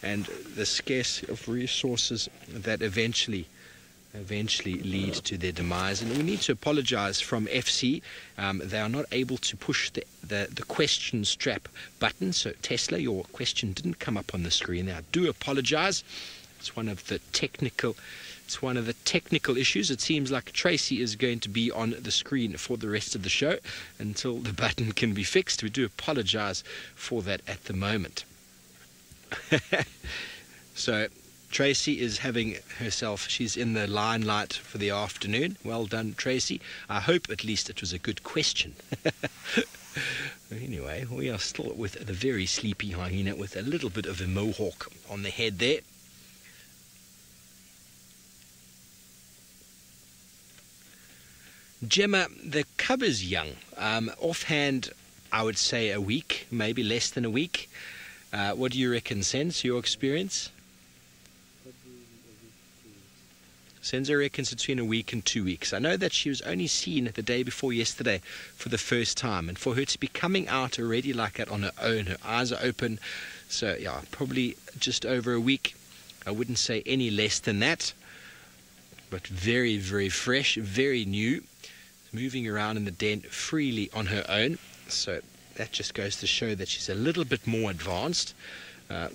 and the scarcity of resources that eventually lead to their demise. And we need to apologize from FC. They are not able to push the question strap button. So Tesla, your question didn't come up on the screen. I do apologize. It's one of the technical issues. It seems like Tracy is going to be on the screen for the rest of the show until the button can be fixed. We do apologize for that at the moment. So Tracy is having herself, she's in the limelight for the afternoon. Well done, Tracy. I hope at least it was a good question. Anyway, we are still with the very sleepy hyena with a little bit of a mohawk on the head there. Gemma, the cub is young. Offhand, I would say a week, maybe less than a week. What do you reckon, Sens, your experience? Senzo reckons between a week and 2 weeks. I know that she was only seen the day before yesterday for the first time, and for her to be coming out already like that on her own, her eyes are open, so yeah, probably just over a week. I wouldn't say any less than that, but very, very fresh, very new, moving around in the den freely on her own. So that just goes to show that she's a little bit more advanced.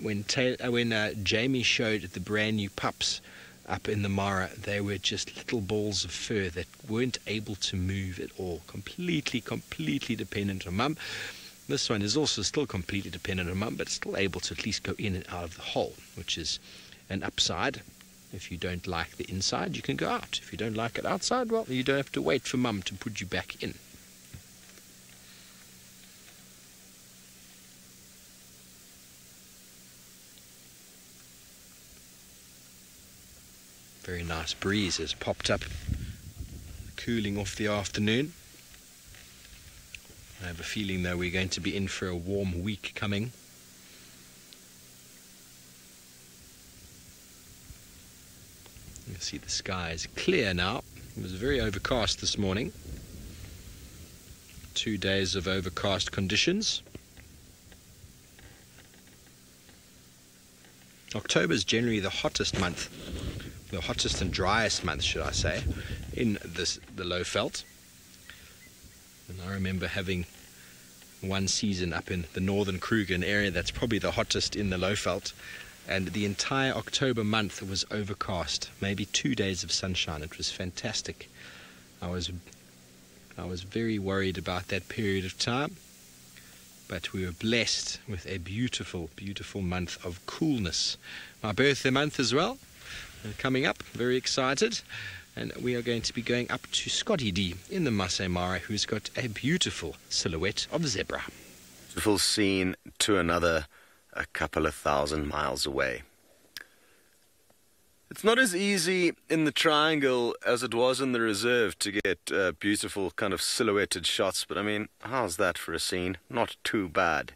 When Jamie showed the brand new pups up in the Mara, they were just little balls of fur that weren't able to move at all, completely dependent on mum. This one is also still completely dependent on mum, but still able to at least go in and out of the hole, which is an upside. If you don't like the inside, you can go out. If you don't like it outside, well, you don't have to wait for mum to put you back in. Very nice breeze has popped up, cooling off the afternoon. I have a feeling though we're going to be in for a warm week coming. You can see the sky is clear now. It was very overcast this morning. 2 days of overcast conditions. October is generally the hottest month. The hottest and driest month, should I say, in the Lowveld. And I remember having one season up in the northern Kruger, an area that's probably the hottest in the Lowveld, and the entire October month was overcast, maybe 2 days of sunshine. It was fantastic. I was very worried about that period of time, but we were blessed with a beautiful, beautiful month of coolness. My birthday month as well. Coming up, very excited, and we are going to be going up to Scotty D in the Masai Mara, who's got a beautiful silhouette of zebra. Beautiful scene to another a couple of 1,000 miles away. It's not as easy in the triangle as it was in the reserve to get beautiful kind of silhouetted shots, but I mean, how's that for a scene? Not too bad.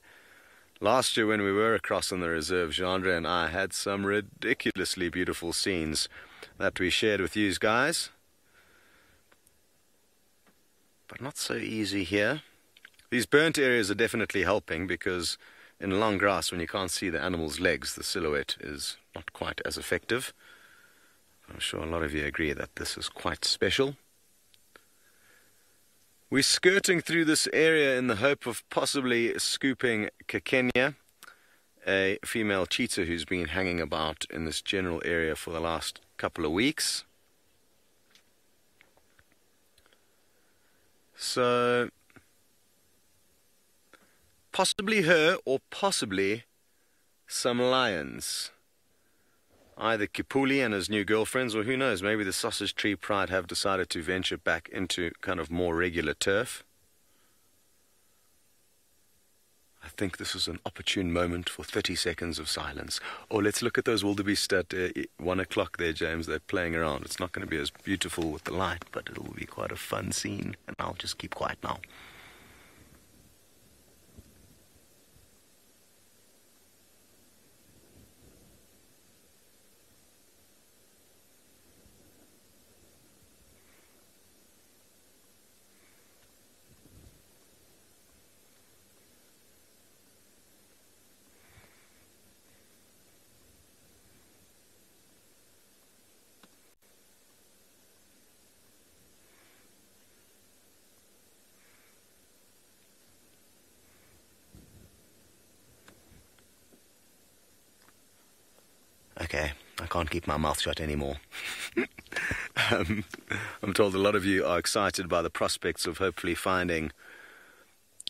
Last year when we were across in the reserve, Jeandre and I had some ridiculously beautiful scenes that we shared with you guys. But not so easy here. These burnt areas are definitely helping because in long grass, when you can't see the animal's legs, the silhouette is not quite as effective. I'm sure a lot of you agree that this is quite special. We're skirting through this area in the hope of possibly scooping Kekenya, a female cheetah who's been hanging about in this general area for the last couple of weeks. So, possibly her or possibly some lions. Either Kipuli and his new girlfriends, or who knows, maybe the Sausage Tree Pride have decided to venture back into kind of more regular turf. think this is an opportune moment for 30 seconds of silence. Or let's look at those wildebeest at 1 o'clock there, James. They're playing around. It's not going to be as beautiful with the light, but it'll be quite a fun scene. And I'll just keep quiet now. Okay, I can't keep my mouth shut anymore. I'm told a lot of you are excited by the prospects of hopefully finding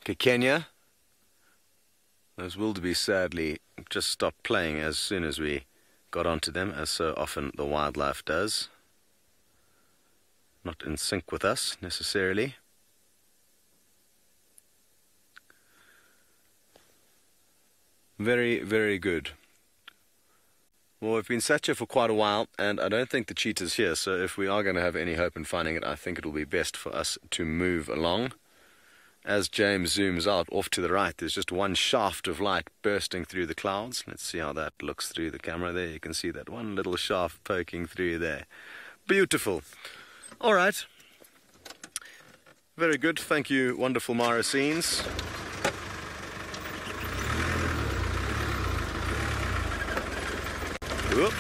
Kenya. Those wildebeest sadly just stopped playing as soon as we got onto them, as so often the wildlife does. Not in sync with us, necessarily. Very, very good. Well, we've been sat here for quite a while, and I don't think the cheetah's here, so if we are going to have any hope in finding it, I think it'll be best for us to move along. As James zooms out off to the right, there's just one shaft of light bursting through the clouds. Let's see how that looks through the camera there. You can see that one little shaft poking through there. Beautiful. All right. Very good. Thank you, wonderful Mara Scenes. Whoop.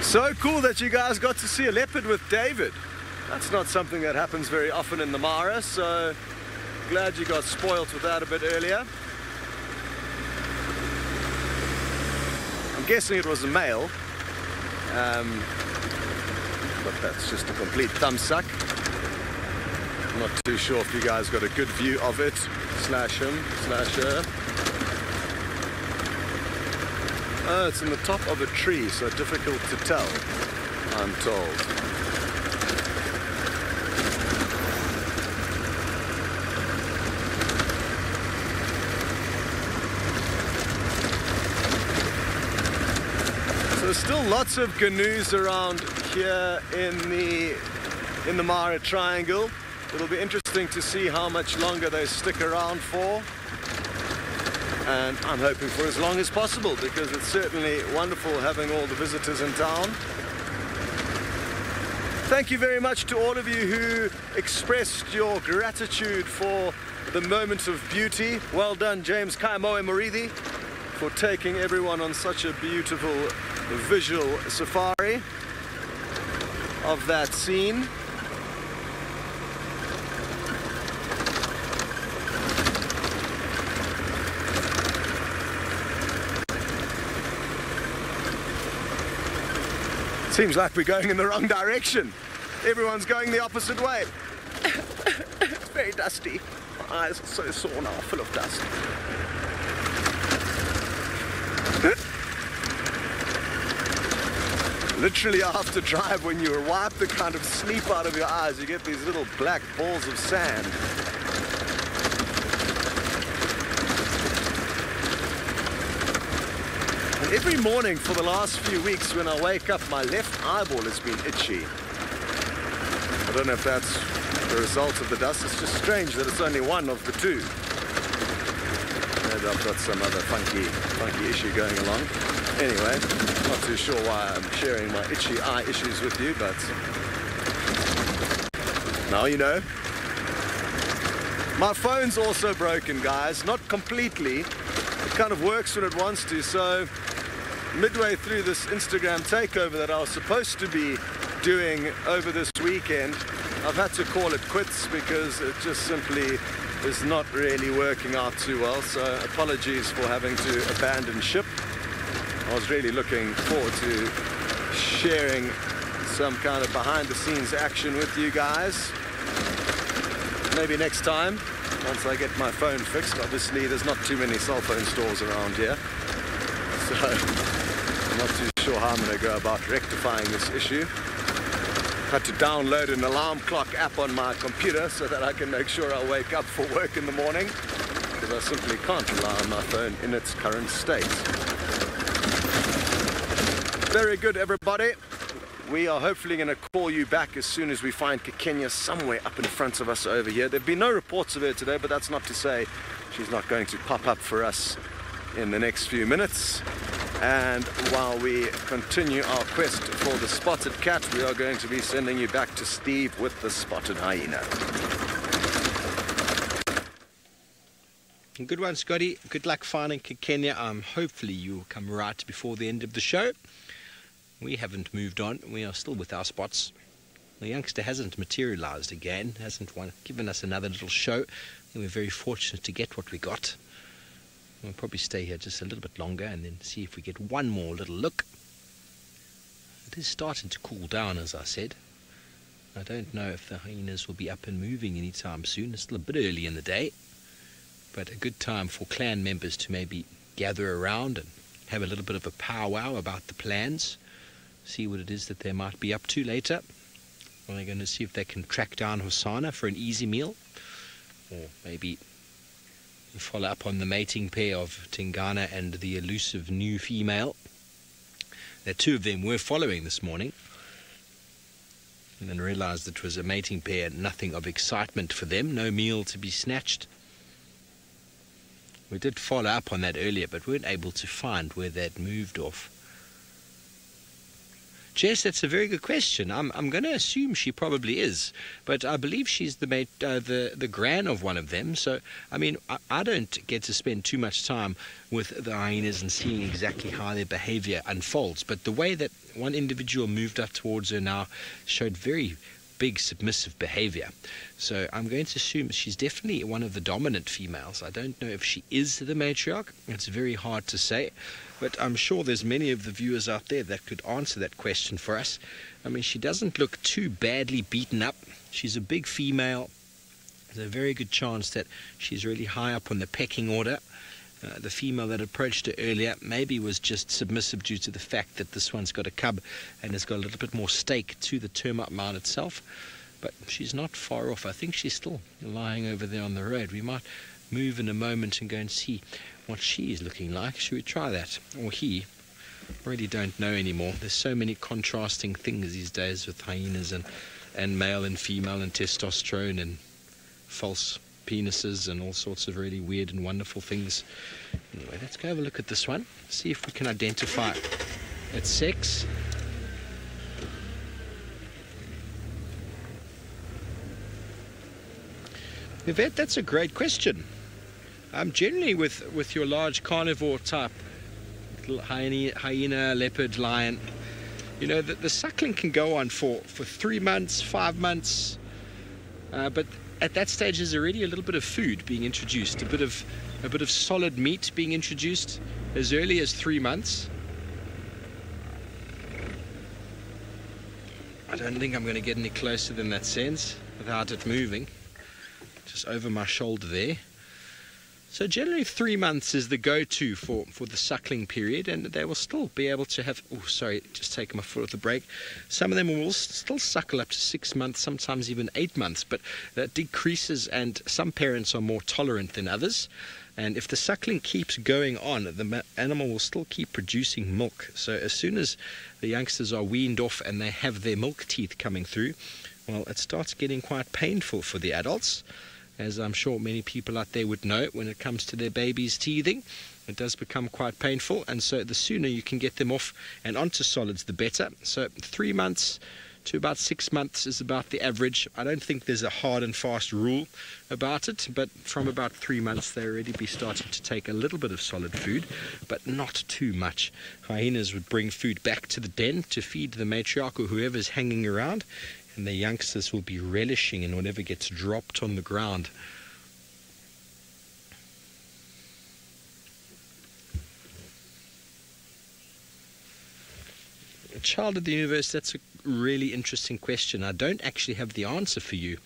So cool that you guys got to see a leopard with David. That's not something that happens very often in the Mara, so glad you got spoilt with that a bit earlier. I'm guessing it was a male, but that's just a complete thumbsuck. I'm not too sure if you guys got a good view of it. Slash him, slash her. Oh, it's in the top of a tree, so difficult to tell, I'm told. So there's still lots of canoes around here in the Mara Triangle. It'll be interesting to see how much longer they stick around for. And I'm hoping for as long as possible, because it's certainly wonderful having all the visitors in town. Thank you very much to all of you who expressed your gratitude for the moment of beauty. Well done, James Kaimoe Moridi, for taking everyone on such a beautiful visual safari of that scene. Seems like we're going in the wrong direction. Everyone's going the opposite way. It's very dusty. My eyes are so sore now, full of dust. Literally after drive, when you wipe the kind of sleep out of your eyes, you get these little black balls of sand. Every morning for the last few weeks when I wake up, my left eyeball has been itchy. I don't know if that's the result of the dust. It's just strange that it's only one of the two. Maybe I've got some other funky issue going along. Anyway, not too sure why I'm sharing my itchy eye issues with you, but now you know. My phone's also broken, guys. Not completely. It kind of works when it wants to, so midway through this Instagram takeover that I was supposed to be doing over this weekend, I've had to call it quits because it just simply is not really working out too well. So apologies for having to abandon ship. I was really looking forward to sharing some kind of behind the scenes action with you guys. Maybe next time, once I get my phone fixed. Obviously there's not too many cell phone stores around here, so I'm not too sure how I'm going to go about rectifying this issue. had to download an alarm clock app on my computer so that I can make sure I wake up for work in the morning, because I simply can't rely on my phone in its current state. Very good, everybody. We are hopefully going to call you back as soon as we find Kikenya somewhere up in front of us over here. There have been no reports of her today, but that's not to say she's not going to pop up for us in the next few minutes. And while we continue our quest for the spotted cat, we are going to be sending you back to Steve with the spotted hyena. Good one, Scotty. Good luck finding Kikenya. Hopefully you'll come right before the end of the show. We haven't moved on. We are still with our spots. The youngster hasn't materialized again, hasn't given us another little show. And we're very fortunate to get what we got. We'll probably stay here just a little bit longer and then see if we get one more little look. It is starting to cool down, as I said. I don't know if the hyenas will be up and moving anytime soon. It's still a bit early in the day, but a good time for clan members to maybe gather around and have a little bit of a powwow about the plans. See what it is that they might be up to later. Are they going to see if they can track down Hosanna for an easy meal? Or maybe follow up on the mating pair of Tingana and the elusive new female. The two of them were following this morning, and then realized it was a mating pair, nothing of excitement for them, no meal to be snatched. We did follow up on that earlier, but weren't able to find where they'd moved off. Jess, that's a very good question. I'm going to assume she probably is, but I believe she's the gran of one of them. So, I mean, I don't get to spend too much time with the hyenas and seeing exactly how their behavior unfolds. But the way that one individual moved up towards her now showed very big submissive behavior. So I'm going to assume she's definitely one of the dominant females. I don't know if she is the matriarch. It's very hard to say. But I'm sure there's many of the viewers out there that could answer that question for us. I mean, she doesn't look too badly beaten up. She's a big female. There's a very good chance that she's really high up on the pecking order. The female that approached her earlier maybe was just submissive due to the fact that this one's got a cub and has got a little bit more stake to the termite mound itself. But she's not far off. I think she's still lying over there on the road. We might move in a moment and go and see what she is looking like. Should we try that? Or he? I really don't know anymore. There's so many contrasting things these days with hyenas and male and female and testosterone and false penises and all sorts of really weird and wonderful things. Anyway, let's go have a look at this one. See if we can identify its sex. Yvette, that's a great question. Generally with your large carnivore type, little hyena, leopard, lion, you know, the suckling can go on for 3 months, 5 months, but at that stage there's already a little bit of food being introduced, a bit of solid meat being introduced as early as 3 months. I don't think I'm going to get any closer than that sense without it moving. Just over my shoulder there. So generally 3 months is the go-to for the suckling period, and they will still be able to have, oh sorry, just taking my foot off the brake. Some of them will still suckle up to 6 months, sometimes even 8 months, but that decreases, and some parents are more tolerant than others. And if the suckling keeps going on, the animal will still keep producing milk. So as soon as the youngsters are weaned off and they have their milk teeth coming through, well, it starts getting quite painful for the adults. As I'm sure many people out there would know, when it comes to their babies teething, it does become quite painful, and so the sooner you can get them off and onto solids, the better. So 3 months to about 6 months is about the average. I don't think there's a hard and fast rule about it, but from about 3 months they already be starting to take a little bit of solid food, but not too much. Hyenas would bring food back to the den to feed the matriarch or whoever's hanging around, and the youngsters will be relishing in whatever gets dropped on the ground. A child of the universe, that's really interesting question. I don't actually have the answer for you.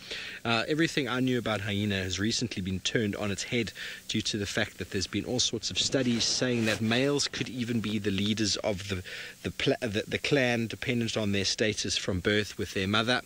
Everything I knew about hyena has recently been turned on its head due to the fact that there's been all sorts of studies saying that males could even be the leaders of the clan, dependent on their status from birth with their mother.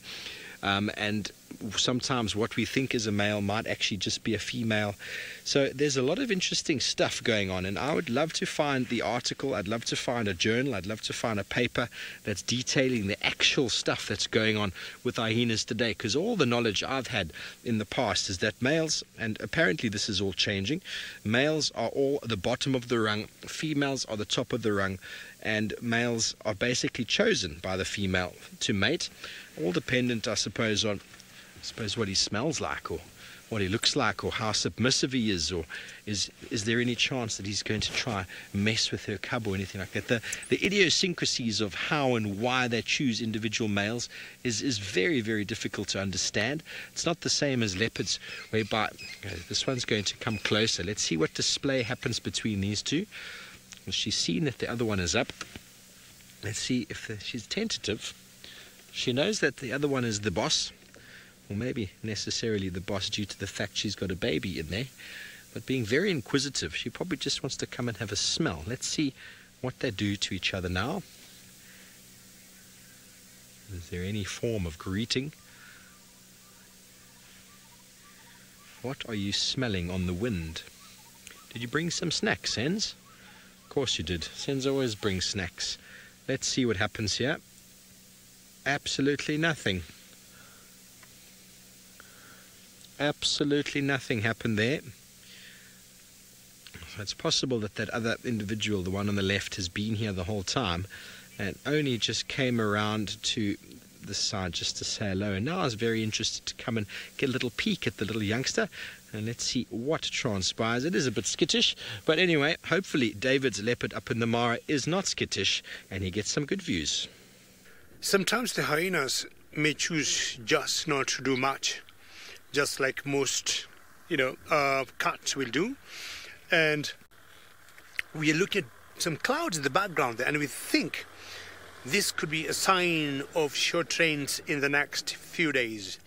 And sometimes what we think is a male might actually just be a female. So there's a lot of interesting stuff going on, and I would love to find the article. I'd love to find a journal. I'd love to find a paper that's detailing the actual stuff that's going on with hyenas today, because all the knowledge I've had in the past is that males, and apparently this is all changing, males are all the bottom of the rung, females are the top of the rung, and males are basically chosen by the female to mate, all dependent, I suppose, on what he smells like, or what he looks like, or how submissive he is, or is there any chance that he's going to try mess with her cub or anything like that. The idiosyncrasies of how and why they choose individual males is very, very difficult to understand. It's not the same as leopards, whereby this one's going to come closer. Let's see what display happens between these two. She's seen that the other one is up. Let's see if she's tentative. She knows that the other one is the boss, or maybe necessarily the boss due to the fact she's got a baby in there, but being very inquisitive, she probably just wants to come and have a smell. Let's see what they do to each other now. Is there any form of greeting? What are you smelling on the wind? Did you bring some snacks, Sens? Of course you did. Sens always brings snacks. Let's see what happens here. Absolutely nothing. Absolutely nothing happened there. So it's possible that that other individual, the one on the left, has been here the whole time and only just came around to the side just to say hello. And now I was very interested to come and get a little peek at the little youngster, and let's see what transpires. It is a bit skittish, but anyway, hopefully David's leopard up in the Mara is not skittish and he gets some good views. Sometimes the hyenas may choose just not to do much, just like most, cats will do. And we are looking at some clouds in the background there, and we think this could be a sign of short rains in the next few days.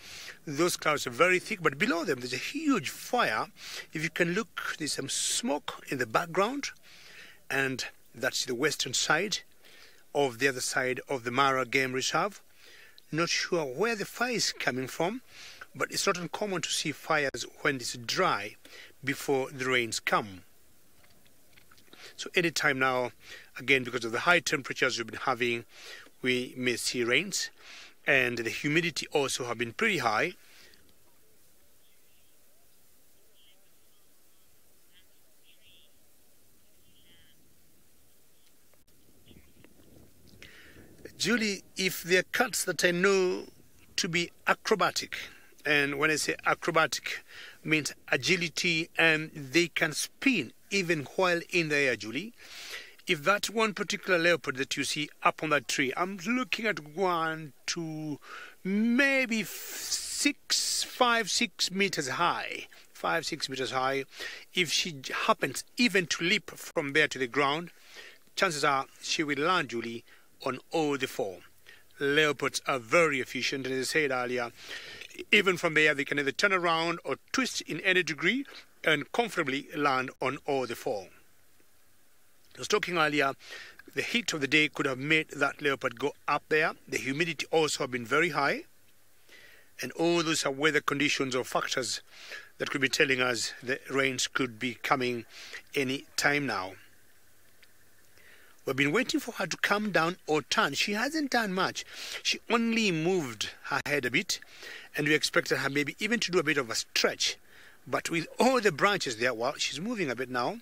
Those clouds are very thick, but below them there's a huge fire. If you can look, there's some smoke in the background, and that's the western side of the other side of the Mara Game Reserve. Not sure where the fire is coming from, but it's not uncommon to see fires when it's dry before the rains come. So anytime now, again, because of the high temperatures we've been having, we may see rains, and the humidity also have been pretty high. Julie, if there are cats that I know to be acrobatic, and when I say acrobatic, means agility, and they can spin even while in the air, Julie. If that one particular leopard that you see up on that tree, I'm looking at 1, 2, maybe 5, 6 meters high. 5, 6 meters high. If she happens even to leap from there to the ground, chances are she will land, Julie, on all the four. Leopards are very efficient, and as I said earlier, even from there they can either turn around or twist in any degree and comfortably land on all the four. I was talking earlier, the heat of the day could have made that leopard go up there. The humidity also have been very high, and all those are weather conditions or factors that could be telling us the rains could be coming any time now. We've been waiting for her to come down or turn. She hasn't done much. She only moved her head a bit, and we expected her maybe even to do a bit of a stretch. But with all the branches there, well, she's moving a bit now.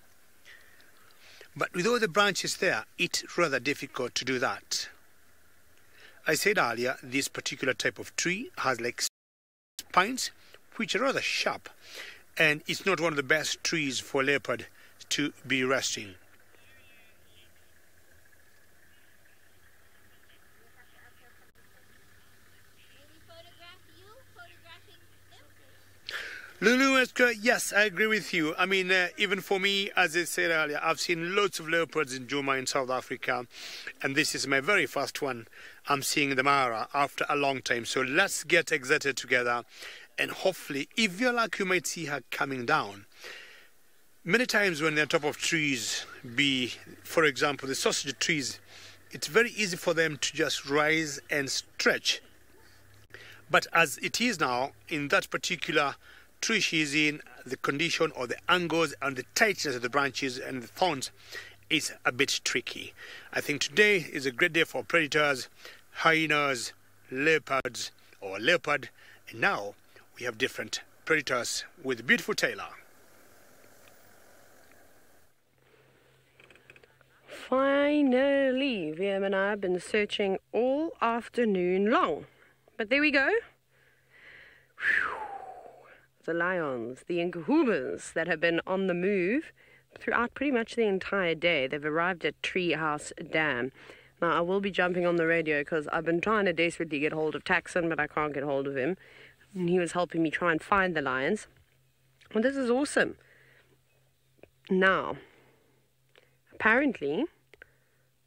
But with all the branches there, it's rather difficult to do that. I said earlier, this particular type of tree has like spines, which are rather sharp, and it's not one of the best trees for a leopard to be resting. Lulu Wesker, yes, I agree with you. I mean, even for me, as I said earlier, I've seen lots of leopards in Juma in South Africa, and this is my very first one. I'm seeing the Mara after a long time. So let's get excited together, and hopefully, if you're lucky, you might see her coming down. Many times when they're on top of trees, for example, the sausage trees, it's very easy for them to just rise and stretch. But as it is now, in that particular tree she's in, the condition or the angles and the tightness of the branches and the thorns is a bit tricky. I think today is a great day for predators, hyenas, leopards or leopard, and now we have different predators with beautiful Taylor. Finally, Liam and I have been searching all afternoon long. But there we go. Whew. The lions, the Nkuhumas that have been on the move throughout pretty much the entire day. They've arrived at Treehouse Dam. Now, I will be jumping on the radio because I've been trying to desperately get hold of Taxon, but I can't get hold of him. And he was helping me try and find the lions. Well, this is awesome. Now, apparently,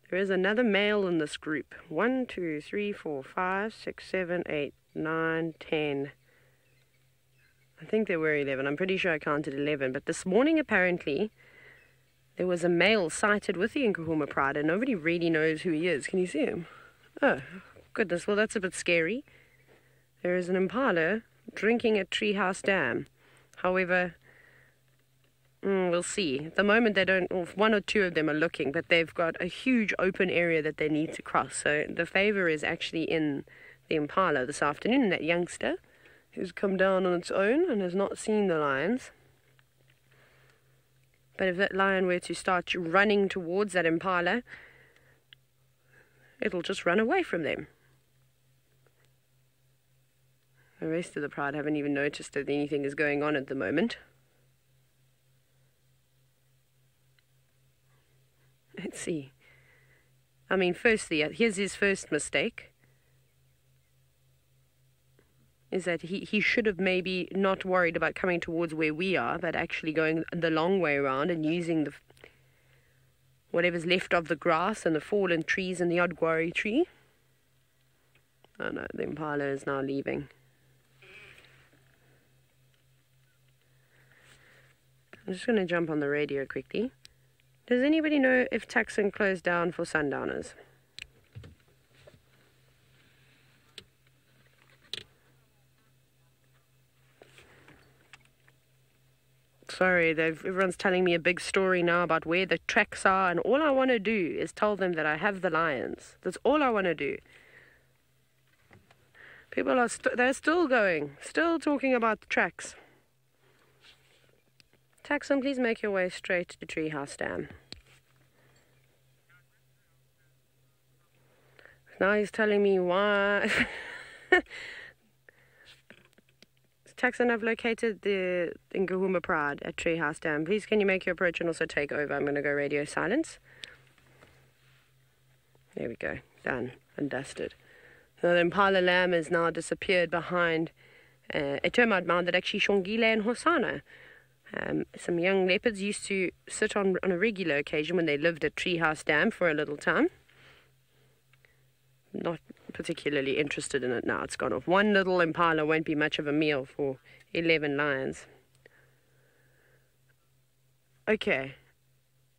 there is another male in this group. 1, 2, 3, 4, 5, 6, 7, 8, 9, 10. I think there were 11. I'm pretty sure I counted 11. But this morning, apparently, there was a male sighted with the Nkuhuma pride, and nobody really knows who he is. Can you see him? Oh, goodness. Well, that's a bit scary. There is an impala drinking at Treehouse Dam. However, we'll see. At the moment, they don't, or one or two of them are looking, but they've got a huge open area that they need to cross. So the favor is actually in the impala this afternoon, that youngster who's come down on its own and has not seen the lions. But if that lion were to start running towards that impala, it'll just run away from them. The rest of the pride haven't even noticed that anything is going on at the moment. Let's see. I mean, firstly, here's his first mistake. Is that he should have maybe not worried about coming towards where we are, but actually going the long way around and using whatever's left of the grass and the fallen trees and the odd guarri tree. Oh no, the impala is now leaving. I'm just going to jump on the radio quickly. Does anybody know if Taxon closed down for sundowners? Sorry, everyone's telling me a big story now about where the tracks are, and all I want to do is tell them that I have the lions. That's all I want to do. People are they're still going, still talking about the tracks. Taxon, please make your way straight to Treehouse Dam. Now he's telling me why. Taxon, I've located the Nkuhuma pride at Treehouse Dam. Please, can you make your approach and also take over? I'm going to go radio silence. There we go. Done and dusted. So the impala lamb has now disappeared behind a termite mound that actually Shongile and Hosana. Some young leopards used to sit on a regular occasion when they lived at Treehouse Dam for a little time. Not particularly interested in it now. It's gone off. One little impala won't be much of a meal for 11 lions. Okay.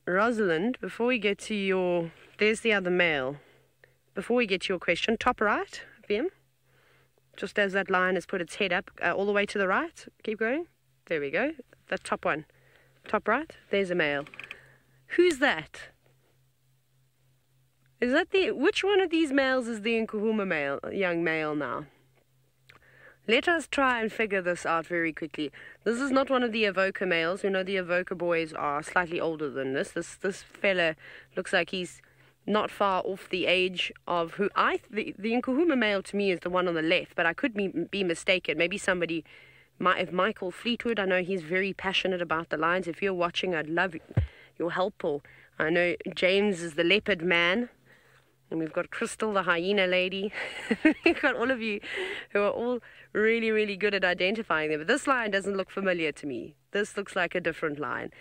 Rosalind, before we get to your... There's the other male. Before we get to your question, top right, VM. Just as that lion has put its head up, all the way to the right. Keep going. There we go. The top one. Top right. There's a male. Who's that? Is that which one of these males is the Nkuhuma male, young male now? Let us try and figure this out very quickly. This is not one of the Avoca males. We know the Avoca boys are slightly older than this. This fella looks like he's not far off the age of who the Nkuhuma male to me is the one on the left, but I could be mistaken. Maybe somebody, if Michael Fleetwood, I know he's very passionate about the lions. If you're watching, I'd love your help. Or I know James is the leopard man. And we've got Crystal, the hyena lady. We've got all of you who are all really, really good at identifying them. But this lion doesn't look familiar to me. This looks like a different lion.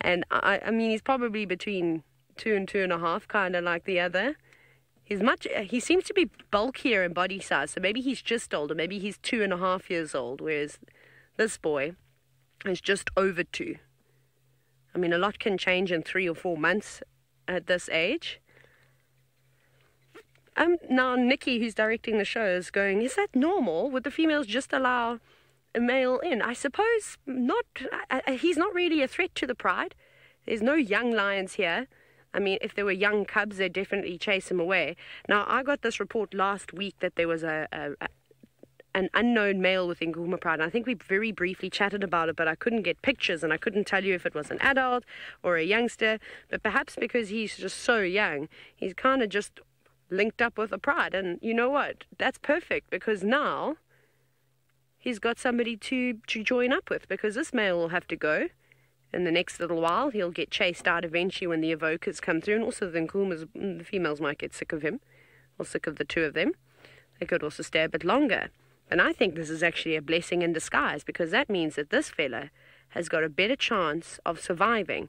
And I mean, he's probably between 2 and 2.5, kind of like the other. He seems to be bulkier in body size, so maybe he's just older. Maybe he's 2.5 years old, whereas this boy is just over 2. I mean, a lot can change in 3 or 4 months at this age. Now, Nikki, who's directing the show, is going, is that normal? Would the females just allow a male in? I suppose not. He's not really a threat to the pride. There's no young lions here. I mean, if there were young cubs, they'd definitely chase him away. Now, I got this report last week that there was an unknown male with Nkuhuma Pride. And I think we very briefly chatted about it, but I couldn't get pictures, and I couldn't tell you if it was an adult or a youngster. But perhaps because he's just so young, he's kind of just linked up with a pride. And you know what? That's perfect, because now he's got somebody to join up with, because this male will have to go in the next little while. He'll get chased out eventually when the evokers come through, and also the females might get sick of him, or sick of the two of them. They could also stay a bit longer. And I think this is actually a blessing in disguise, because that means that this fella has got a better chance of surviving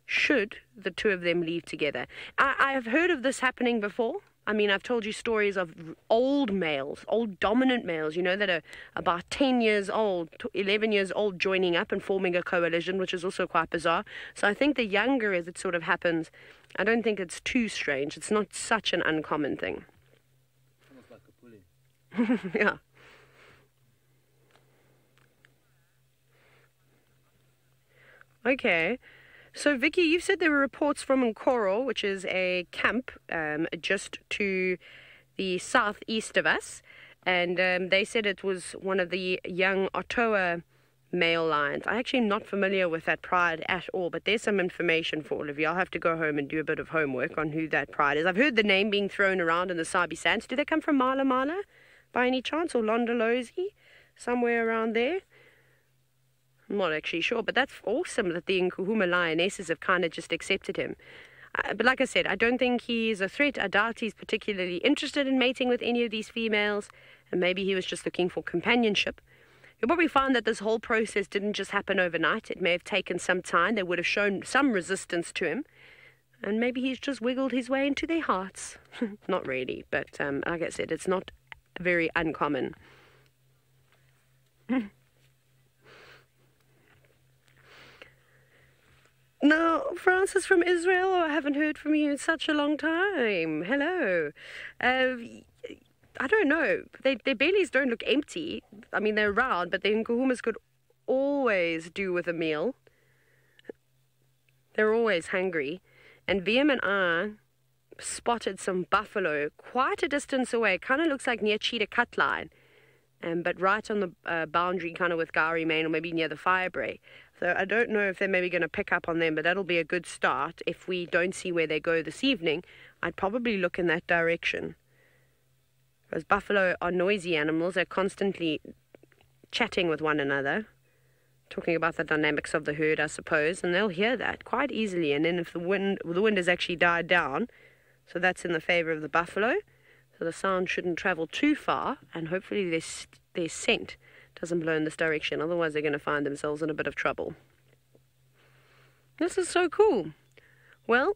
should the two of them leave together. I have heard of this happening before. I mean, I've told you stories of old males, old dominant males, you know, that are about 10 years old, 11 years old, joining up and forming a coalition, which is also quite bizarre. So I think the younger as it sort of happens, I don't think it's too strange. It's not such an uncommon thing. Almost like a pulley. Yeah. Okay. So, Vicky, you've said there were reports from Nkoro, which is a camp just to the southeast of us, and they said it was one of the young Ottawa male lions. I actually am not familiar with that pride at all, but there's some information for all of you. I'll have to go home and do a bit of homework on who that pride is. I've heard the name being thrown around in the Sabi Sands. Do they come from Mala Mala by any chance, or Londolozi, somewhere around there? I'm not actually sure, but that's awesome that the Nkuhuma lionesses have kind of just accepted him. But like I said, I don't think he's a threat. I doubt he's particularly interested in mating with any of these females, and maybe he was just looking for companionship. You'll probably find that this whole process didn't just happen overnight. It may have taken some time. They would have shown some resistance to him, and maybe he's just wiggled his way into their hearts. Not really, but like I said, it's not very uncommon. Now, Francis from Israel, I haven't heard from you in such a long time. Hello. I don't know. Their bellies don't look empty. I mean, they're round, but the Nkuhumas could always do with a meal. They're always hungry. And VM and I spotted some buffalo quite a distance away. Kind of looks like near Cheetah Cut Line, but right on the boundary, kind of with Gowrie Main, or maybe near the Firebrae. So I don't know if they're maybe going to pick up on them, but that'll be a good start. If we don't see where they go this evening, I'd probably look in that direction. Because buffalo are noisy animals. They're constantly chatting with one another, talking about the dynamics of the herd, I suppose, and they'll hear that quite easily. And then if the wind has actually died down, so that's in the favor of the buffalo, so the sound shouldn't travel too far, and hopefully their scent doesn't blow in this direction. Otherwise, they're going to find themselves in a bit of trouble. This is so cool. Well,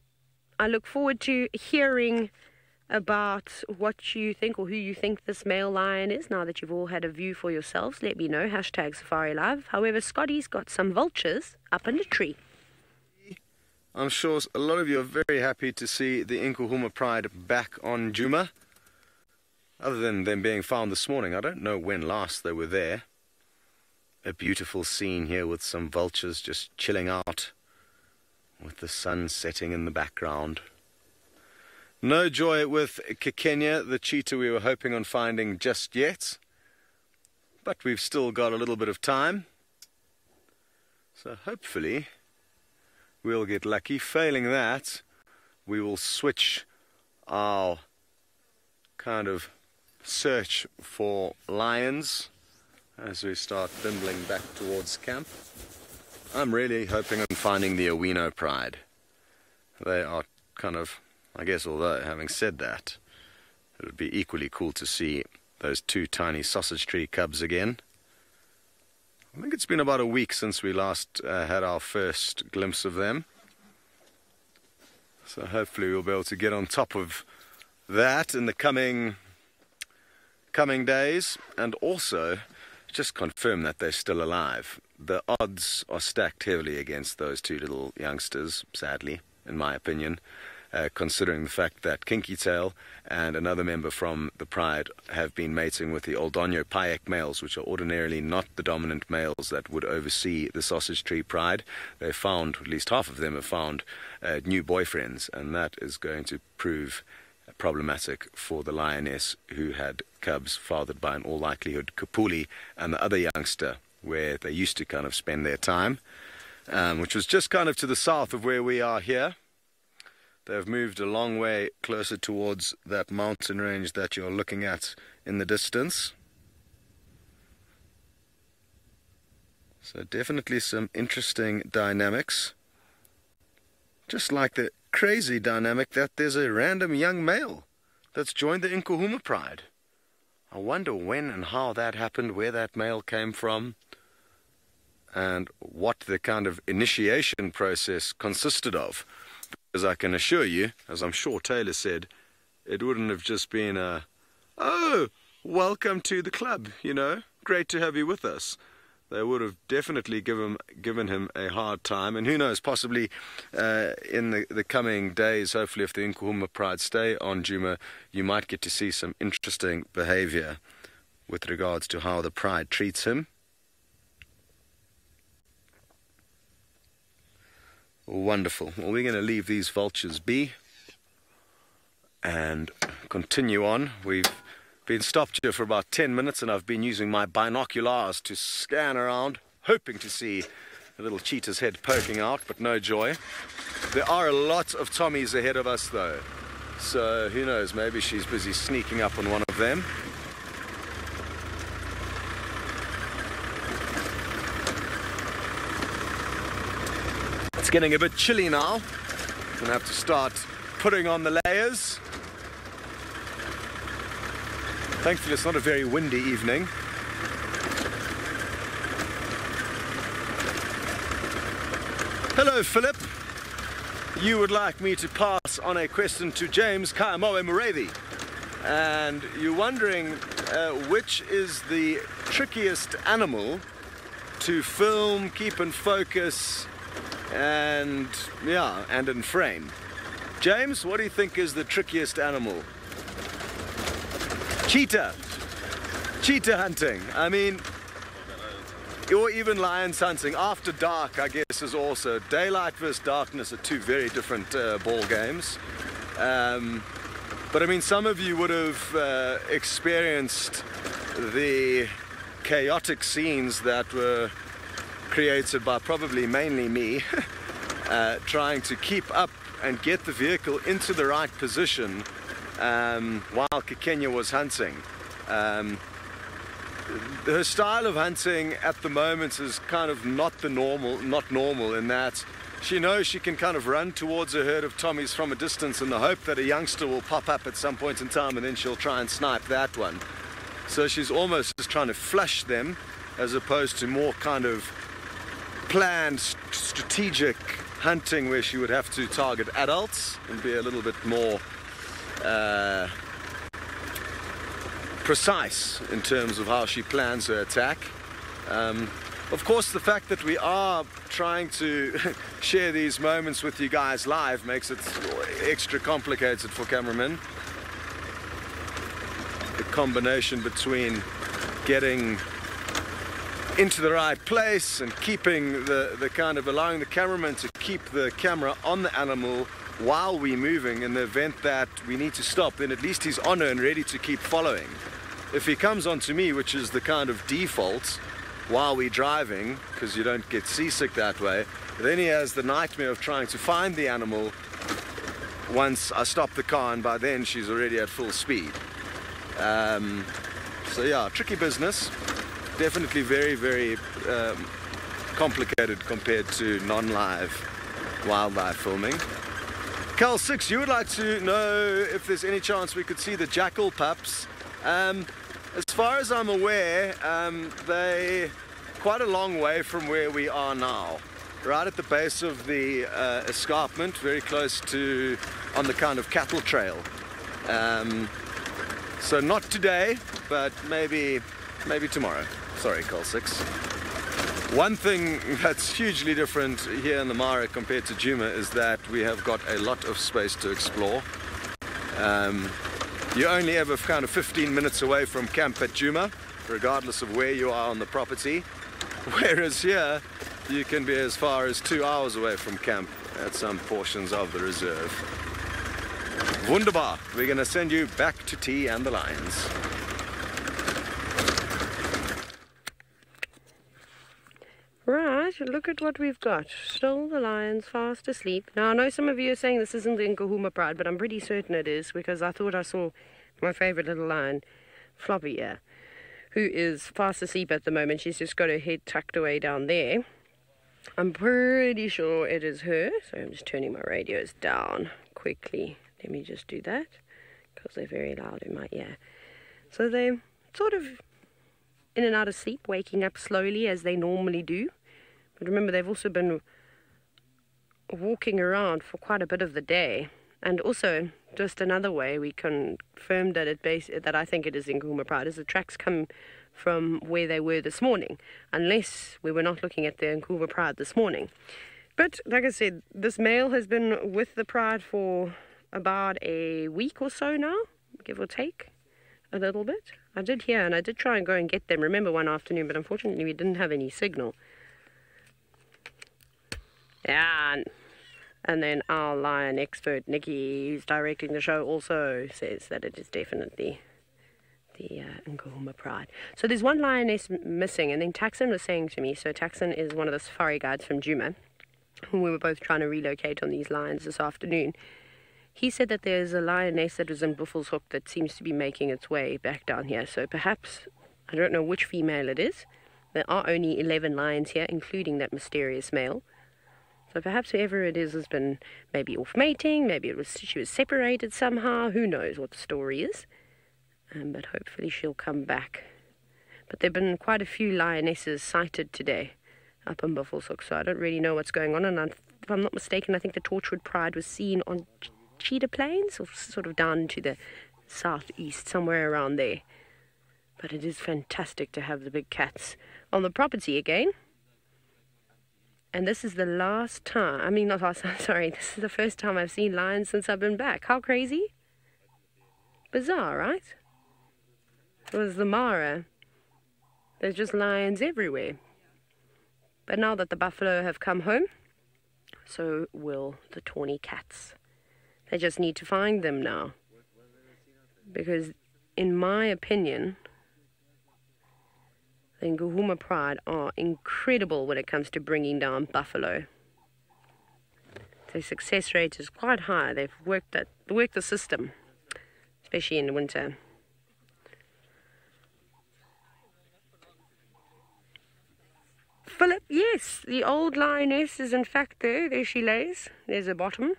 I look forward to hearing about what you think, or who you think this male lion is, now that you've all had a view for yourselves. Let me know, #SafariLive. However, Scotty's got some vultures up in the tree. I'm sure a lot of you are very happy to see the Nkuhuma Pride back on Djuma. Other than them being found this morning, I don't know when last they were there. A beautiful scene here with some vultures just chilling out, with the sun setting in the background. No joy with Kikenya, the cheetah we were hoping on finding just yet, but we've still got a little bit of time. So hopefully we'll get lucky. Failing that, we will switch our kind of search for lions as we start bimbling back towards camp. I'm really hoping on finding the Owino Pride. They are kind of I guess, although, having said that, it would be equally cool to see those two tiny sausage tree cubs again. I think it's been about a week since we last had our first glimpse of them. So hopefully we'll be able to get on top of that in the coming days, and also just confirm that they're still alive. The odds are stacked heavily against those two little youngsters, sadly, in my opinion, considering the fact that Kinky Tail and another member from the Pride have been mating with the Oldonyo Payek males, which are ordinarily not the dominant males that would oversee the Sausage Tree Pride. They've found, at least half of them have found, new boyfriends, and that is going to prove problematic for the lioness who had cubs fathered by, in all likelihood, Kapuli and the other youngster, where they used to kind of spend their time, which was just kind of to the south of where we are here. They've moved a long way closer towards that mountain range that you're looking at in the distance. So definitely some interesting dynamics. Just like the crazy dynamic that there's a random young male that's joined the Nkuhuma Pride. I wonder when and how that happened, where that male came from, and what the kind of initiation process consisted of. Because I can assure you, as I'm sure Taylor said, it wouldn't have just been a, "Oh, welcome to the club, you know, great to have you with us." They would have definitely given him a hard time, and who knows, possibly in the coming days, hopefully if the Nkuhuma Pride stay on Djuma, you might get to see some interesting behavior with regards to how the Pride treats him. Wonderful. Well, we're going to leave these vultures be and continue on. We've been stopped here for about 10 minutes, and I've been using my binoculars to scan around, hoping to see a little cheetah's head poking out, but no joy. There are a lot of Tommies ahead of us, though, so who knows, maybe she's busy sneaking up on one of them. It's getting a bit chilly now. Gonna have to start putting on the layers. Thankfully it's not a very windy evening. Hello Philip. You would like me to pass on a question to James Kaimoe Murevi. And you're wondering which is the trickiest animal to film, keep in focus, and in frame. James, what do you think is the trickiest animal? Cheetah hunting. I mean, or even lions hunting. After dark, I guess, is also. Daylight versus darkness are two very different ball games. But I mean, some of you would have experienced the chaotic scenes that were created by probably mainly me, trying to keep up and get the vehicle into the right position while Kikenya was hunting. Her style of hunting at the moment is kind of not normal in that she knows she can kind of run towards a herd of Tommies from a distance in the hope that a youngster will pop up at some point in time, and then she'll try and snipe that one. So she's almost just trying to flush them, as opposed to more kind of planned, strategic hunting where she would have to target adults and be a little bit more precise in terms of how she plans her attack. Of course, the fact that we are trying to share these moments with you guys live makes it extra complicated for cameramen. The combination between getting into the right place and keeping the kind of allowing the cameraman to keep the camera on the animal while we're moving. In the event that we need to stop, then at least he's on her and ready to keep following. If he comes onto me, which is the kind of default while we're driving, because you don't get seasick that way, then he has the nightmare of trying to find the animal once I stop the car, and by then she's already at full speed. So yeah, tricky business. Definitely very, very complicated compared to non-live wildlife filming. Cal 6, you would like to know if there's any chance we could see the jackal pups. As far as I'm aware, they're quite a long way from where we are now. Right at the base of the escarpment, very close to, on the kind of cattle trail. So not today, but maybe tomorrow. Sorry, Cal 6. One thing that's hugely different here in the Mara compared to Djuma is that we have got a lot of space to explore. You're only ever kind of 15 minutes away from camp at Djuma, regardless of where you are on the property. Whereas here, you can be as far as 2 hours away from camp at some portions of the reserve. Wunderbar. We're going to send you back to tea and the lions. Right, look at what we've got. Still the lions fast asleep. Now, I know some of you are saying this isn't the Nkuhuma Pride, but I'm pretty certain it is, because I thought I saw my favourite little lion, Floppy here, who is fast asleep at the moment. She's just got her head tucked away down there. I'm pretty sure it is her, so I'm just turning my radios down quickly. Let me just do that, because they're very loud in my ear. So they're sort of in and out of sleep, waking up slowly as they normally do. But remember, they've also been walking around for quite a bit of the day. And also, just another way we confirmed that I think it is Nkuhuma Pride is the tracks come from where they were this morning, unless we were not looking at the Nkuhuma Pride this morning. But like I said, this male has been with the Pride for about a week or so now, give or take a little bit. I did hear, and I did try and go and get them, remember, one afternoon, but unfortunately we didn't have any signal. Yeah, and then our lion expert, Nikki, who's directing the show, also says that it is definitely the Nkuhuma Pride. So there's one lioness missing, and then Taxon was saying to me, so Taxon is one of the safari guides from Djuma, whom we were both trying to relocate on these lions this afternoon. He said that there's a lioness that was in Buffelshoek that seems to be making its way back down here. So perhaps, I don't know which female it is. There are only 11 lions here, including that mysterious male. So perhaps whoever it is has been maybe off mating, maybe she was separated somehow. Who knows what the story is. But hopefully she'll come back. But there have been quite a few lionesses sighted today up in Buffelshoek, so I don't really know what's going on. And if I'm not mistaken, I think the Torchwood Pride was seen on Cheetah Plains, or sort of down to the southeast, somewhere around there. But it is fantastic to have the big cats on the property again. And this is the last time, I mean not last time, sorry, this is the first time I've seen lions since I've been back. How crazy? Bizarre, right? It was the Mara. There's just lions everywhere. But now that the buffalo have come home, so will the tawny cats. They just need to find them now. Because, in my opinion, the Nkuhuma Pride are incredible when it comes to bringing down buffalo. Their success rate is quite high. They've worked the system, especially in the winter. Philip, yes, the old lioness is in fact there. There she lays. There's her bottom.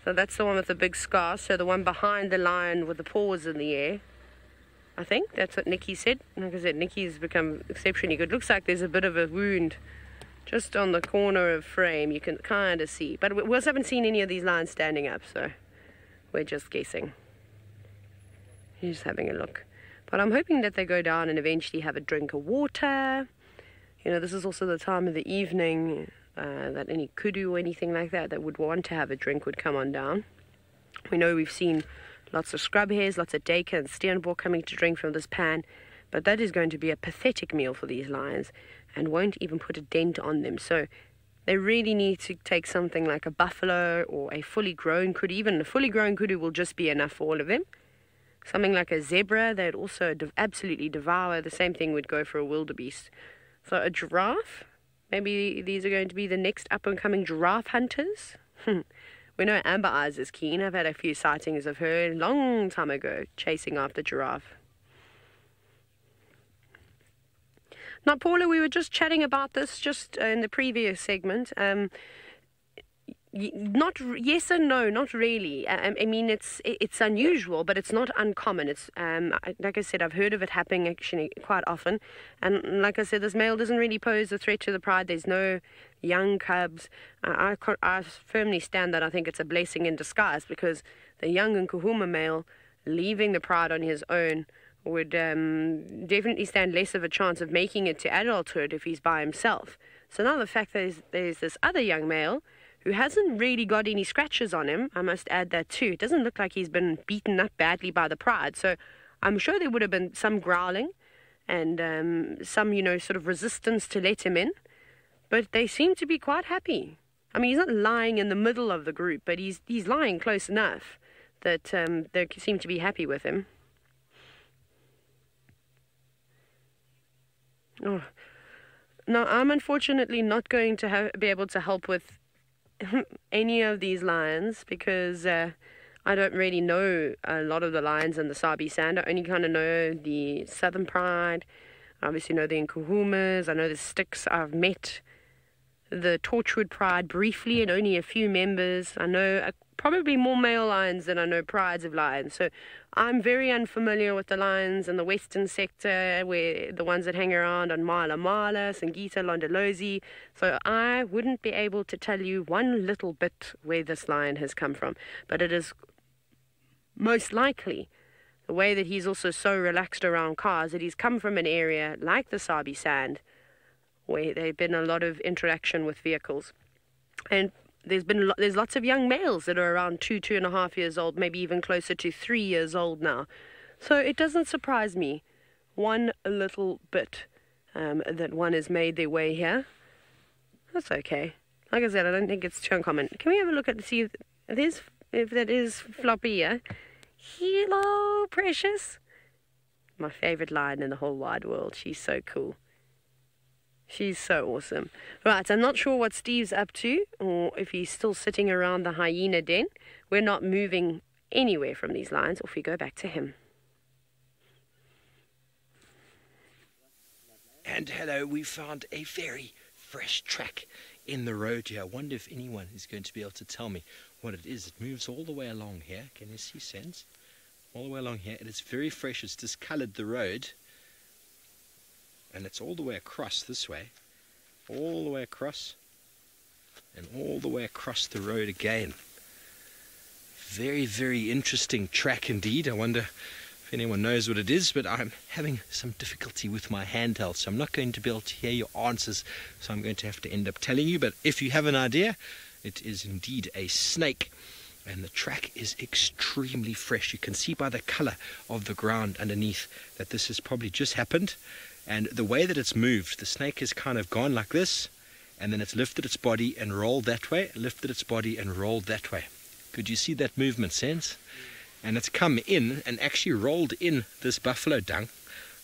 So that's the one with the big scar. So the one behind the lion with the paws in the air. I think that's what Nikki said. Like I said, Nikki's become exceptionally good. Looks like there's a bit of a wound just on the corner of frame. You can kind of see. But we also haven't seen any of these lions standing up, so we're just guessing. He's having a look. But I'm hoping that they go down and eventually have a drink of water. You know, this is also the time of the evening that any kudu or anything like that would want to have a drink would come on down. We know we've seen lots of scrub hares, lots of deka and steenbok coming to drink from this pan, but that is going to be a pathetic meal for these lions and won't even put a dent on them. So they really need to take something like a buffalo or a fully grown kudu. Even a fully grown kudu will just be enough for all of them. Something like a zebra, they'd also absolutely devour. The same thing would go for a wildebeest. So a giraffe, maybe these are going to be the next up-and-coming giraffe hunters. We know Amber Eyes is keen. I've had a few sightings of her a long time ago, chasing after giraffe. Now, Paula, we were just chatting about this just in the previous segment. Yes and no, not really. I mean, it's unusual, but it's not uncommon. It's like I said, I've heard of it happening actually quite often, and like I said, this male doesn't really pose a threat to the pride. There's no young cubs. I firmly stand that I think it's a blessing in disguise, because the young Nkuhuma male leaving the pride on his own would definitely stand less of a chance of making it to adulthood if he's by himself. So now the fact that there's this other young male who hasn't really got any scratches on him, I must add that too. It doesn't look like he's been beaten up badly by the pride. So I'm sure there would have been some growling and some, sort of resistance to let him in. But they seem to be quite happy. I mean, he's not lying in the middle of the group, but he's lying close enough that they seem to be happy with him. Oh. Now, I'm unfortunately not going to be able to help with any of these lions, because I don't really know a lot of the lions in the Sabi Sand. I only kind of know the Southern Pride. I obviously know the Nkuhumas. I know the Sticks. I've met the Torchwood Pride briefly and only a few members. I know probably more male lions than I know prides of lions. So I'm very unfamiliar with the lions in the western sector, where the ones that hang around on Mala Mala, Singita, Londolozi. So I wouldn't be able to tell you one little bit where this lion has come from. But it is most likely the way that he's also so relaxed around cars, that he's come from an area like the Sabi Sand, where there's been a lot of interaction with vehicles. And there's lots of young males that are around 2.5 years old, maybe even closer to 3 years old now. So it doesn't surprise me one little bit that one has made their way here. That's okay. Like I said, I don't think it's too uncommon. Can we have a look at see if that is Floppy here? Hello, precious. My favorite lion in the whole wide world. She's so cool. She's so awesome. Right, I'm not sure what Steve's up to, or if he's still sitting around the hyena den. We're not moving anywhere from these lions, or if we go back to him. And hello, we found a very fresh track in the road here. I wonder if anyone is going to be able to tell me what it is. It moves all the way along here. Can you see Sense? All the way along here, and it's very fresh. It's discolored the road. And it's all the way across this way, all the way across, and all the way across the road again. Very, very interesting track indeed. I wonder if anyone knows what it is, but I'm having some difficulty with my handheld, so I'm not going to be able to hear your answers, so I'm going to have to end up telling you. But if you have an idea, it is indeed a snake, and the track is extremely fresh. You can see by the color of the ground underneath that this has probably just happened. And the way that it's moved, the snake has kind of gone like this, and then it's lifted its body and rolled that way, lifted its body and rolled that way. Could you see that movement, Sense? And it's come in and actually rolled in this buffalo dung.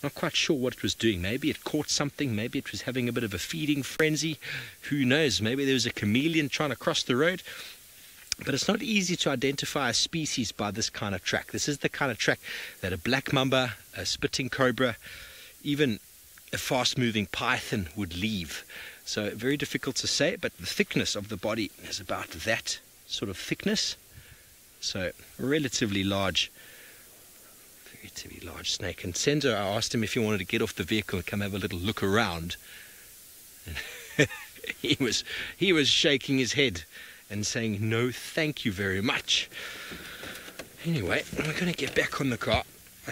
Not quite sure what it was doing. Maybe it caught something, maybe it was having a bit of a feeding frenzy. Who knows? Maybe there was a chameleon trying to cross the road. But it's not easy to identify a species by this kind of track. This is the kind of track that a black mamba, a spitting cobra, even a fast-moving python would leave. So very difficult to say, but the thickness of the body is about that sort of thickness. So relatively large snake. And Senzo, I asked him if he wanted to get off the vehicle and come have a little look around. And he was shaking his head and saying, no, thank you very much. Anyway, we're going to get back on the car.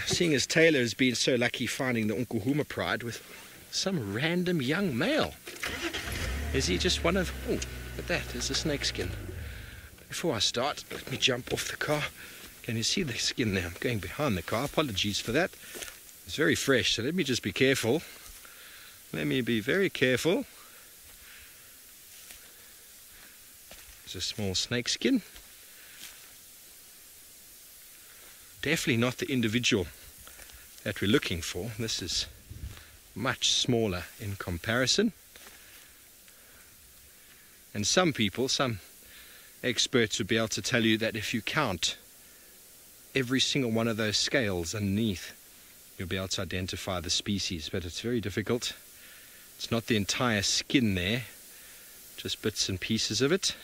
Seeing as Taylor has been so lucky finding the Nkuhuma pride with some random young male. Is he just one of... Oh, look at that, there's a snake skin. Before I start, let me jump off the car. Can you see the skin there? I'm going behind the car. Apologies for that. It's very fresh, so let me just be careful. Let me be very careful. There's a small snake skin. Definitely not the individual that we're looking for. This is much smaller in comparison. And some people, some experts would be able to tell you that if you count every single one of those scales underneath, you'll be able to identify the species, but it's very difficult. It's not the entire skin there, just bits and pieces of it.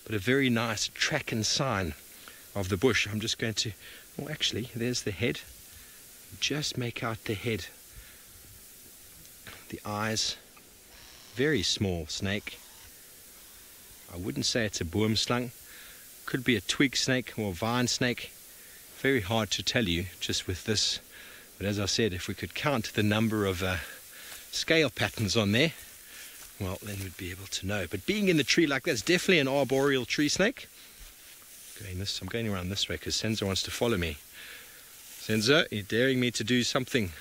but a very nice track and sign of the bush. I'm just going to, well actually there's the head. Just make out the head, the eyes, very small snake. I wouldn't say it's a boomslang, could be a twig snake or a vine snake, very hard to tell you just with this, but as I said, if we could count the number of scale patterns on there, well then we'd be able to know. But being in the tree like that, it's definitely an arboreal tree snake. I'm going around this way because Senzo wants to follow me. Senzo, you're daring me to do something.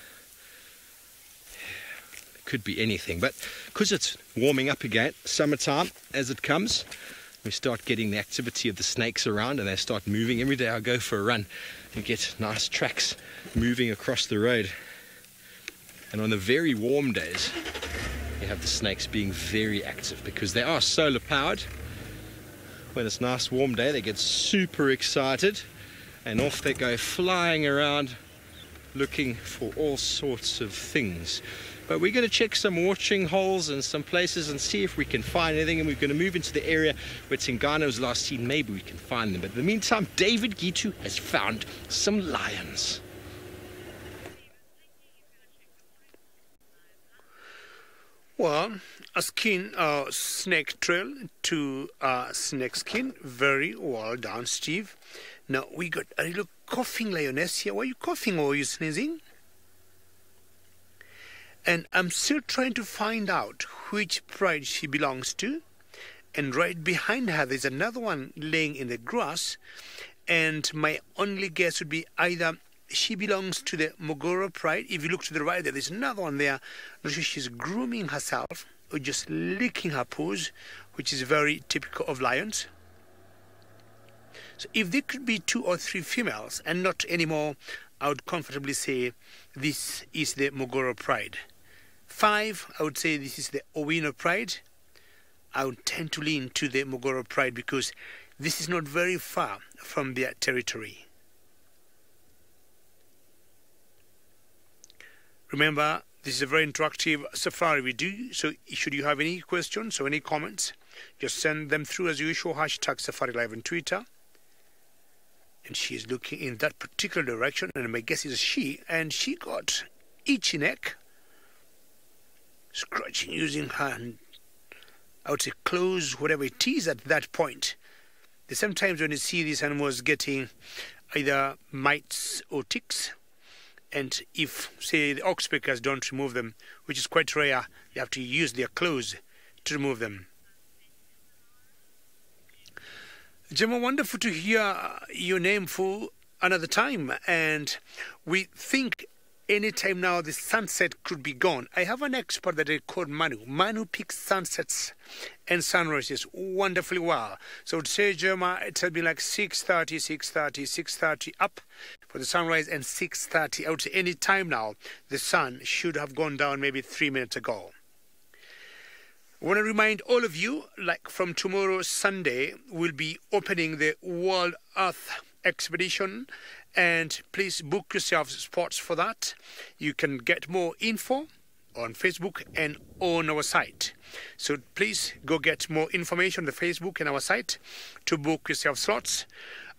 It could be anything, but because it's warming up again, summertime as it comes, we start getting the activity of the snakes around and they start moving. Every day I go for a run and get nice tracks moving across the road. And on the very warm days, you have the snakes being very active because they are solar powered. When it's a nice warm day, they get super excited and off they go flying around looking for all sorts of things. But we're going to check some watching holes and some places and see if we can find anything, and we're going to move into the area where Tsingano was last seen. Maybe we can find them. But in the meantime, David Gitu has found some lions. Well, a snake trail to snake skin. Very well done, Steve. Now we got a little coughing lioness here. Were you coughing or were you sneezing? And I'm still trying to find out which pride she belongs to. And right behind her there's another one laying in the grass. And my only guess would be either she belongs to the Mogoro pride. If you look to the right there's another one there. Not sure she's grooming herself or just licking her paws, which is very typical of lions. So if there could be 2 or 3 females and not anymore, I would comfortably say this is the Mogoro pride. 5, I would say this is the Owino pride. I would tend to lean to the Mogoro pride because this is not very far from their territory. Remember, this is a very interactive safari we do, so should you have any questions or any comments, just send them through as usual, hashtag SafariLive on Twitter. And she is looking in that particular direction, and my guess is she, and she got itchy neck, scratching using her, I would say, claws, whatever it is at that point. There's sometimes when you see these animals getting either mites or ticks, and if, say, the oxpeckers don't remove them, which is quite rare, they have to use their claws to remove them. Gemma, wonderful to hear your name for another time, and we think anytime now the sunset could be gone. I have an expert that I call Manu. Manu picks sunsets and sunrises wonderfully well. So I would say, Gemma, it'll be like 6:30, 6:30, 6:30 up for the sunrise, and 6:30. I would say any time now the sun should have gone down maybe 3 minutes ago. I want to remind all of you, like from tomorrow, Sunday, we'll be opening the World Earth Expedition, and please book yourself spots for that. You can get more info on Facebook and on our site. So please go get more information on the Facebook and our site to book yourself slots,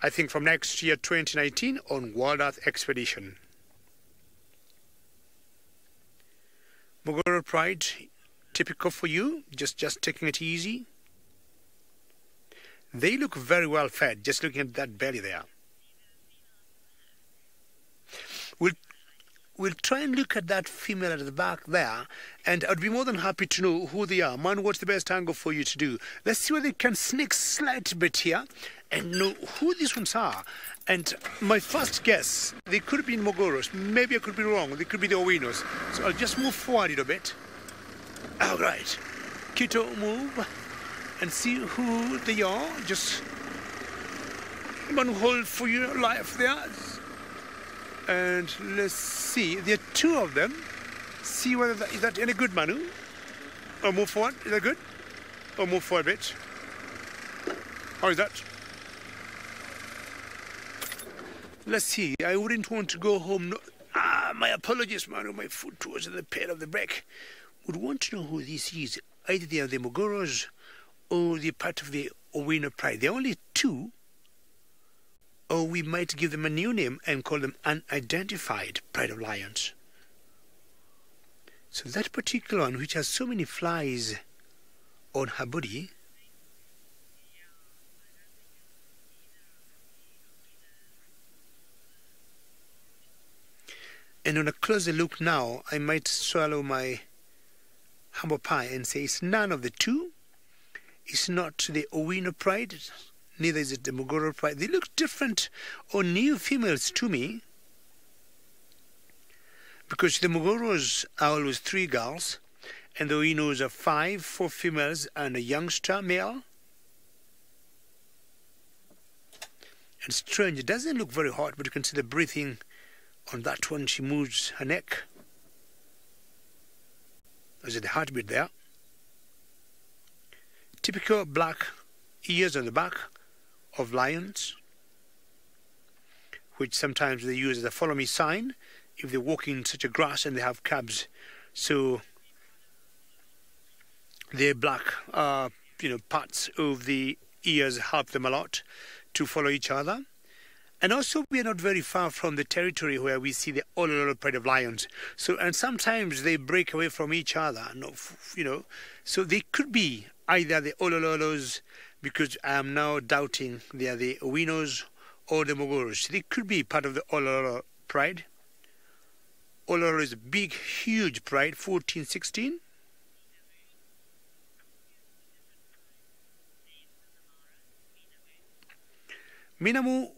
I think from next year, 2019, on World Earth Expedition. Mogoro Pride, typical for you, just taking it easy. They look very well fed, just looking at that belly there. We'll try and look at that female at the back there, and I'd be more than happy to know who they are. Man, what's the best angle for you to do? Let's see whether they can sneak slight bit here and know who these ones are. And my first guess, they could have been Mogoros. Maybe I could be wrong. They could be the Owinos. So I'll just move forward a little bit. All right. Kito, move and see who they are. Just one hold for your life there. And let's see. There are 2 of them. See whether is that any good, Manu? Or move forward. Is that good? Or move forward a bit. How is that? Let's see. I wouldn't want to go home. No. My apologies, Manu. My foot was in the pedal of the brake. Would want to know who this is. Either they are the Mogoros or the part of the Owino pride. There are only two, or we might give them a new name and call them unidentified pride of lions. So that particular one, which has so many flies on her body, and on a closer look now, I might swallow my humble pie and say it's none of the two. It's not the Owino pride, neither is it the Mogoro pride. They look different or new females to me, because the Mogoros are always 3 girls, and the Owinos are 5, 4 females and a youngster male. And strange, it doesn't look very hot, but you can see the breathing on that one. She moves her neck. There's the heartbeat there. Typical black ears on the back of lions, which sometimes they use as a follow me sign if they walk in such a grass and they have cubs. So the black parts of the ears help them a lot to follow each other. And also, we are not very far from the territory where we see the Olololo pride of lions. So, and sometimes they break away from each other, So they could be either the Olololos, because I am now doubting they are the Owinos, or the Mogoros. They could be part of the Olololo pride. Olololo is a big, huge pride, 14, 16. Minamu,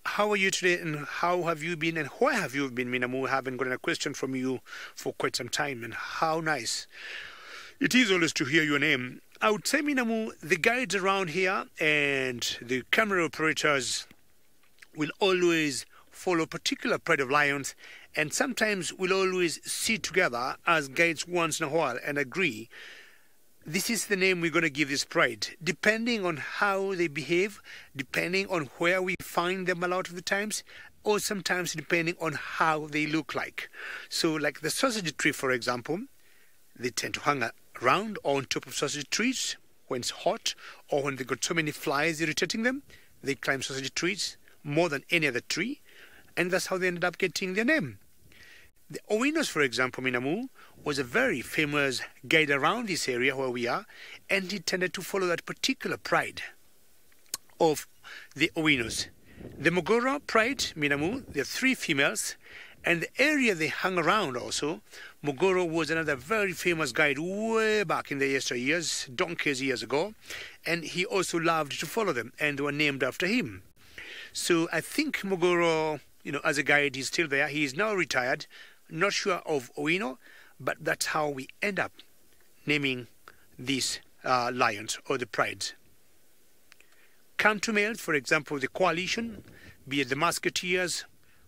how are you today, and how have you been, and where have you been, Minamu? I haven't gotten a question from you for quite some time, and how nice it is always to hear your name. I would say, Minamu, the guides around here and the camera operators will always follow particular pride of lions, and sometimes will always sit together as guides once in a while and agree this is the name we're going to give this pride, depending on how they behave, depending on where we find them a lot of the times, or sometimes depending on how they look like. So like the sausage tree, for example, they tend to hang around on top of sausage trees when it's hot, or when they've got so many flies irritating them, they climb sausage trees more than any other tree, and that's how they ended up getting their name. The Owinos, for example, Minamu, was a very famous guide around this area where we are, and he tended to follow that particular pride of the Owinos. The Mogoro pride, Minamu, there are 3 females, and the area they hung around also, Mogoro was another very famous guide way back in the yesteryears, donkeys years ago, and he also loved to follow them, and they were named after him. So I think Mogoro, as a guide, he's still there. He is now retired. Not sure of Owino, but that's how we end up naming these lions or the prides. Canto males, for example, the coalition, be it the Musketeers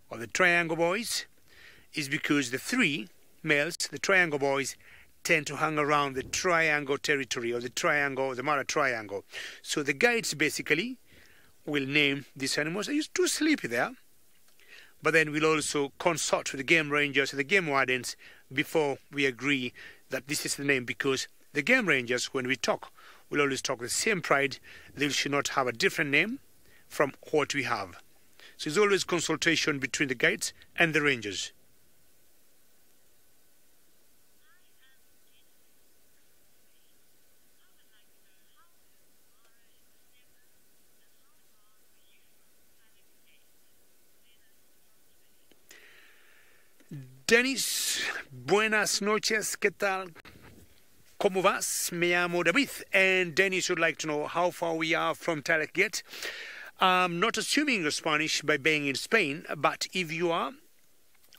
or the Triangle Boys, is because the 3 males, the Triangle Boys, tend to hang around the Triangle territory, or the Triangle, the Mara Triangle. So the guides basically will name these animals. They're too sleepy there. But then we'll also consult with the game rangers and the game wardens before we agree that this is the name, because the game rangers, when we talk, will always talk the same pride. They should not have a different name from what we have. So it's always consultation between the guides and the rangers. Dennis, buenas noches, ¿qué tal? ¿Cómo vas? Me llamo David, and Dennis would like to know how far we are from Talaquet. I'm not assuming you're Spanish by being in Spain, but if you are,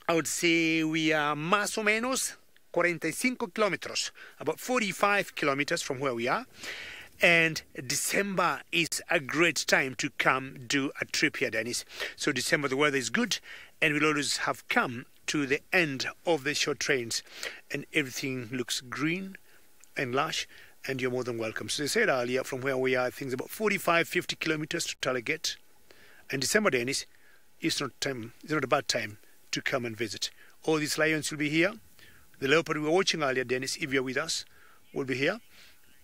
I would say we are más o menos 45 kilometers, about 45 kilometers from where we are. And December is a great time to come do a trip here, Dennis. So December, the weather is good, and we'll always have come to the end of the short trains, and everything looks green and lush, and you're more than welcome. So I said earlier, from where we are, I think it's about 45-50 kilometers to Talaquet. And December, Dennis, it's not a bad time to come and visit. All these lions will be here. The leopard we were watching earlier, Dennis, if you're with us, will be here.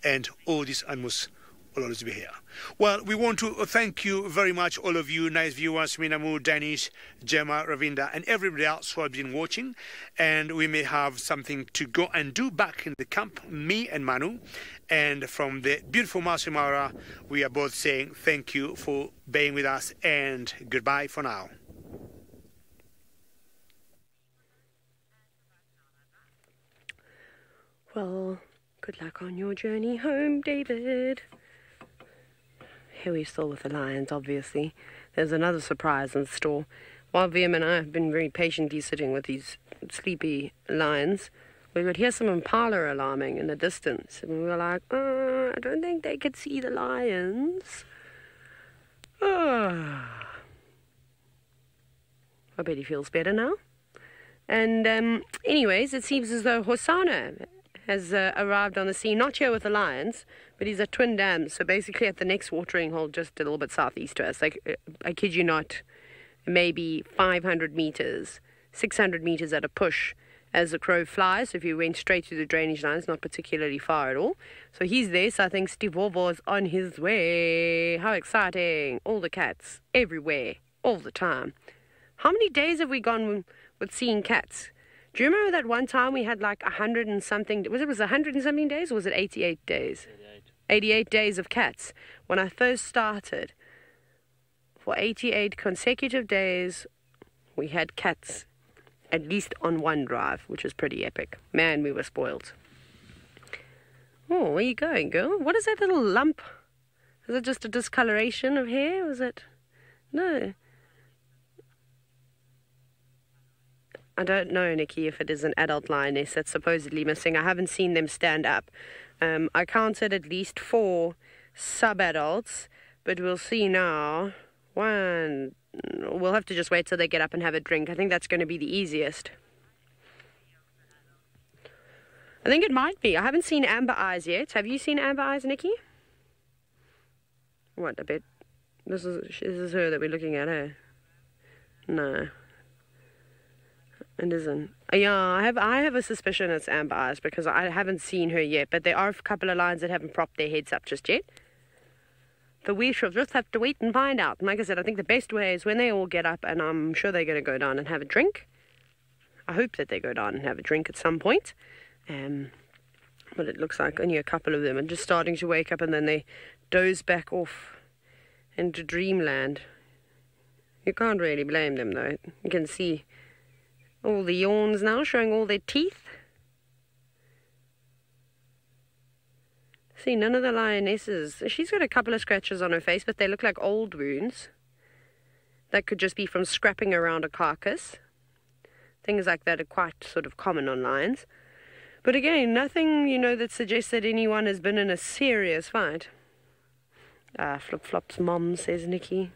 And all these animals will always be here. Well, we want to thank you very much, all of you nice viewers, Minamu, Danish, Gemma, Ravinda, and everybody else who have been watching. And we may have something to go and do back in the camp, me and Manu. And from the beautiful Masimara, we are both saying thank you for being with us and goodbye for now. Well, good luck on your journey home, David. Here we're still with the lions, obviously. There's another surprise in store. While VM and I have been very patiently sitting with these sleepy lions, we could hear some impala alarming in the distance. And we were like, I don't think they could see the lions. I bet he feels better now. And anyways, it seems as though Hosanna has arrived on the scene, not here with the lions, but he's at Twin Dams, so basically at the next watering hole just a little bit southeast to us. Like, I kid you not, maybe 500 meters, 600 meters at a push as the crow flies. So if you went straight to the drainage lines, not particularly far at all. So he's there, so I think Steve Vovo is on his way. How exciting. All the cats, everywhere, all the time. How many days have we gone with seeing cats? Do you remember that one time we had like 100 and something, was it 100 and something days, or was it 88 days? 88 days of cats. When I first started, for 88 consecutive days, we had cats at least on one drive, which was pretty epic. Man, we were spoiled. Oh, where are you going, girl? What is that little lump? Is it just a discoloration of hair? Was it? No. I don't know, Nikki, if it is an adult lioness that's supposedly missing. I haven't seen them stand up. I counted at least 4 sub-adults, but we'll see now. One. We'll have to just wait till they get up and have a drink. I think that's going to be the easiest. I think it might be. I haven't seen Amber Eyes yet. Have you seen Amber Eyes, Nikki? What, a bit? This is her that we're looking at, eh? No. It isn't. Yeah, I have a suspicion it's Amber Eyes because I haven't seen her yet, but there are a couple of lions that haven't propped their heads up just yet. So we shall just have to wait and find out. And like I said, I think the best way is when they all get up, and I'm sure they're going to go down and have a drink. I hope that they go down and have a drink at some point. But it looks like only a couple of them are just starting to wake up, and then they doze back off into dreamland. You can't really blame them, though. You can see all the yawns now, showing all their teeth. See, none of the lionesses. She's got a couple of scratches on her face, but they look like old wounds. That could just be from scrapping around a carcass. Things like that are quite sort of common on lions. But again, nothing, that suggests that anyone has been in a serious fight. Flip-Flop's mom, says Nikki.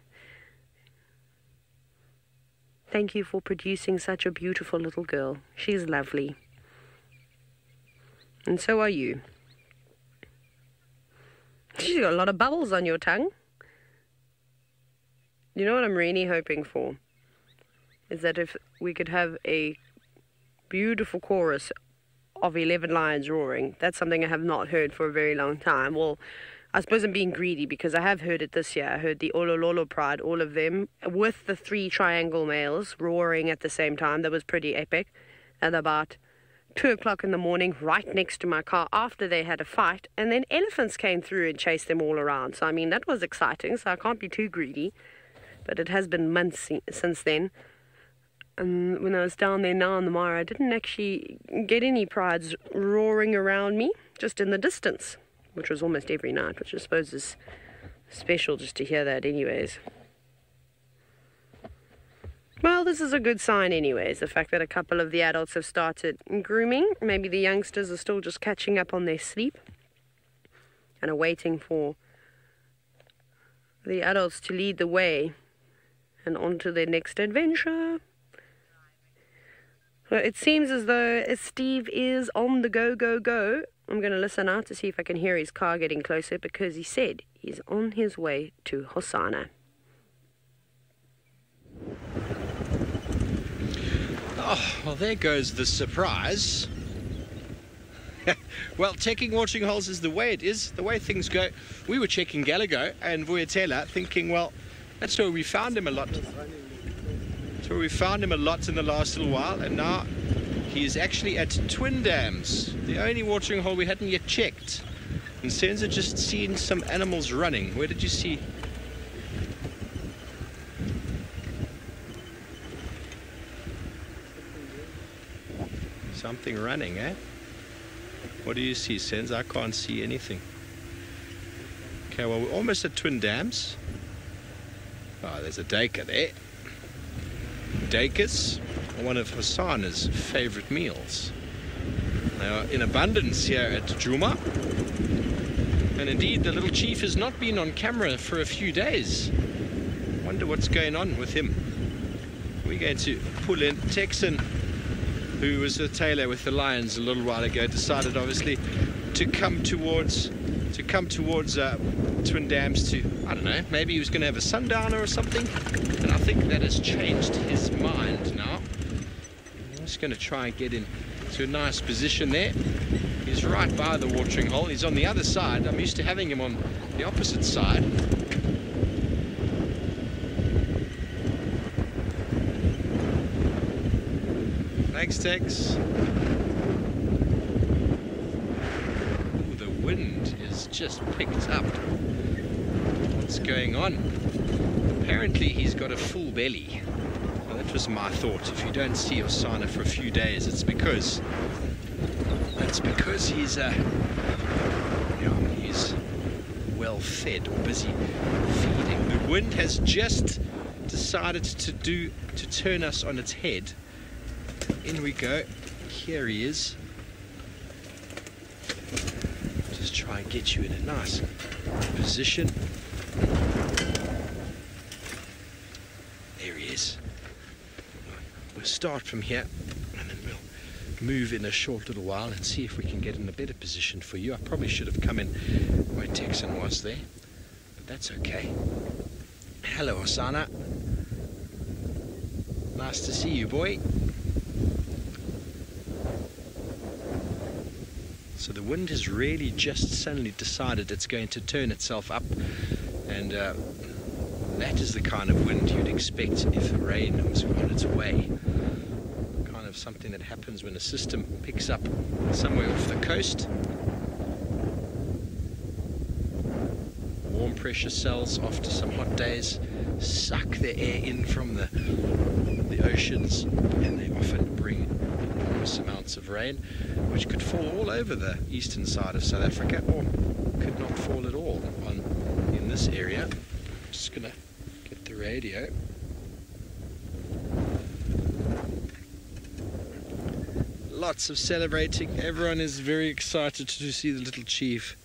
Thank you for producing such a beautiful little girl. She's lovely. And so are you. She's got a lot of bubbles on your tongue. You know what I'm really hoping for? Is that if we could have a beautiful chorus of 11 lions roaring. That's something I have not heard for a very long time. Well, I suppose I'm being greedy because I have heard it this year. I heard the Olololo Pride, all of them, with the 3 triangle males roaring at the same time. That was pretty epic. At about 2 o'clock in the morning, right next to my car, after they had a fight, and then elephants came through and chased them all around. So, I mean, that was exciting, so I can't be too greedy. But it has been months since then. And when I was down there now in the mire, I didn't actually get any prides roaring around me, just in the distance, which was almost every night, which I suppose is special just to hear that anyways. Well, this is a good sign anyways, the fact that a couple of the adults have started grooming. Maybe the youngsters are still just catching up on their sleep and are waiting for the adults to lead the way and on to their next adventure. Well, it seems as though Steve is on the go, go, go. I'm going to listen out to see if I can hear his car getting closer because he said he's on his way to Hosanna. Oh, well, there goes the surprise. Well, checking watering holes is the way it is, the way things go. We were checking Gallagher and Vuyatela, thinking, well, that's where we found him a lot. That's where we found him a lot in the last little while, and now he is actually at Twin Dams, the only watering hole we hadn't yet checked. And Senzo just seen some animals running. Where did you see? Something running, eh? What do you see, Senzo? I can't see anything. Okay, well, we're almost at Twin Dams. Oh, there's a duiker there. Duikers are one of Hasana's favorite meals. They are in abundance here at Djuma. And indeed, the little chief has not been on camera for a few days. Wonder what's going on with him. We're going to pull in Texan, who was a tailor with the lions a little while ago, decided obviously to come towards Twin Dams to, I don't know, maybe he was going to have a sundowner or something, and I think that has changed his mind now. I'm just going to try and get into a nice position there. He's right by the watering hole. He's on the other side. I'm used to having him on the opposite side. Thanks, Tex. Ooh, the wind is just picked up. What's going on? Apparently he's got a full belly. Well, that was my thought. If you don't see Osana for a few days, it's because he's well fed or busy feeding. The wind has just decided to turn us on its head. In we go. Here he is. Just try and get you in a nice position. There he is. We'll start from here and then we'll move in a short little while and see if we can get in a better position for you. I probably should have come in where Texan was there, but that's okay. Hello, Osana. Nice to see you, boy. So the wind has really just suddenly decided it's going to turn itself up, and that is the kind of wind you'd expect if rain was on its way. Kind of something that happens when a system picks up somewhere off the coast. Warm pressure cells after some hot days suck the air in from the oceans, and they often bring enormous amounts of rain, which could fall all over the eastern side of South Africa, or could not fall at all in this area. I'm just gonna get the radio. Lots of celebrating. Everyone is very excited to see the little chief,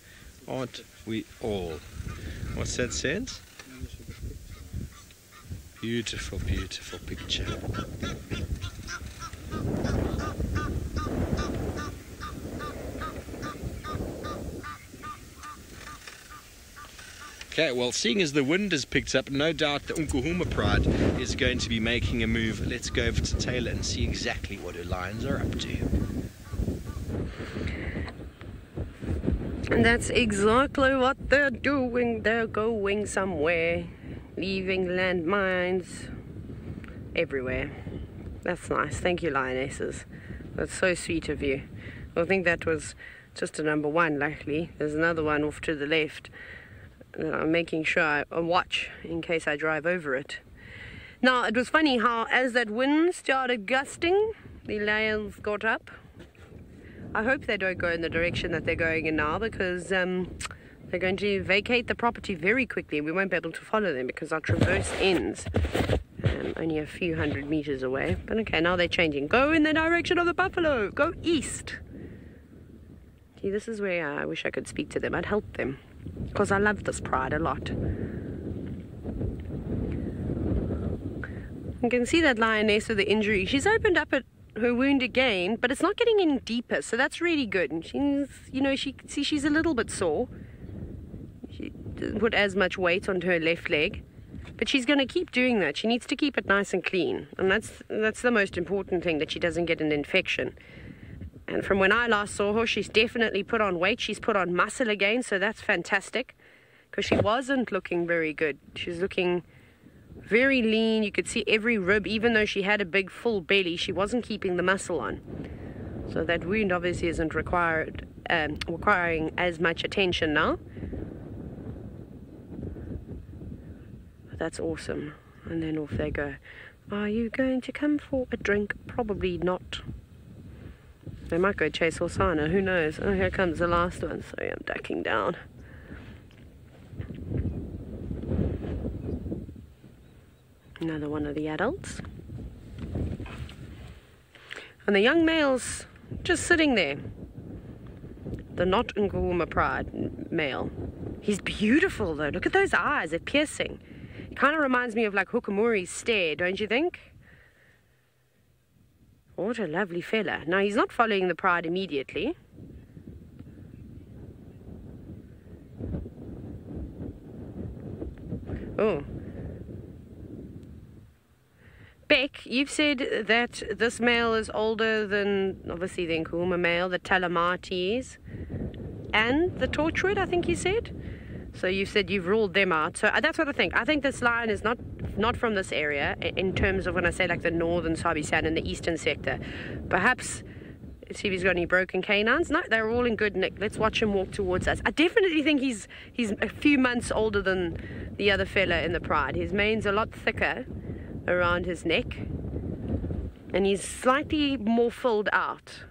aren't we all? What's that sense? Beautiful, beautiful picture. Okay, well, seeing as the wind has picked up, no doubt the Nkuhuma Pride is going to be making a move. Let's go over to Taylor and see exactly what her lions are up to. And that's exactly what they're doing. They're going somewhere, leaving landmines everywhere. That's nice. Thank you, lionesses. That's so sweet of you. I think that was just a number one, luckily. There's another one off to the left. I'm making sure I watch in case I drive over it. Now, it was funny how as that wind started gusting, the lions got up. I hope they don't go in the direction that they're going in now, because they're going to vacate the property very quickly. We won't be able to follow them because our traverse ends only a few hundred meters away. But okay, now they're changing. Go in the direction of the buffalo. Go east. See, this is where I wish I could speak to them. I'd help them, because I love this pride a lot. You can see that lioness with the injury. She's opened up her wound again, but it's not getting any deeper, so that's really good. And she's, you know, she's a little bit sore. She didn't put as much weight onto her left leg, but she's going to keep doing that. She needs to keep it nice and clean, and that's the most important thing, that she doesn't get an infection. And from when I last saw her, she's definitely put on weight. She's put on muscle again, so that's fantastic. Because she wasn't looking very good. She was looking very lean. You could see every rib, even though she had a big full belly, she wasn't keeping the muscle on. So that wound obviously isn't requiring as much attention now. But that's awesome. And then off they go. Are you going to come for a drink? Probably not. They might go chase Hosanna, who knows? Oh, here comes the last one. Sorry, I'm ducking down. Another one of the adults. And the young male's just sitting there. The not Nkuma Pride male. He's beautiful though. Look at those eyes, they're piercing. It kind of reminds me of like Hukamuri's stare, don't you think? What a lovely fella. Now he's not following the pride immediately. Oh. Beck, you've said that this male is older than, obviously, the Nkuma male, the Talamatis, and the Torchwood, I think you said. So you said you've ruled them out. So that's what I think. I think this lion is not from this area in terms of when I say like the northern Sabi-San and the eastern sector. Perhaps, let's see if he's got any broken canines. No, they're all in good nick. Let's watch him walk towards us. I definitely think he's a few months older than the other fella in the pride. His mane's a lot thicker around his neck, and he's slightly more filled out.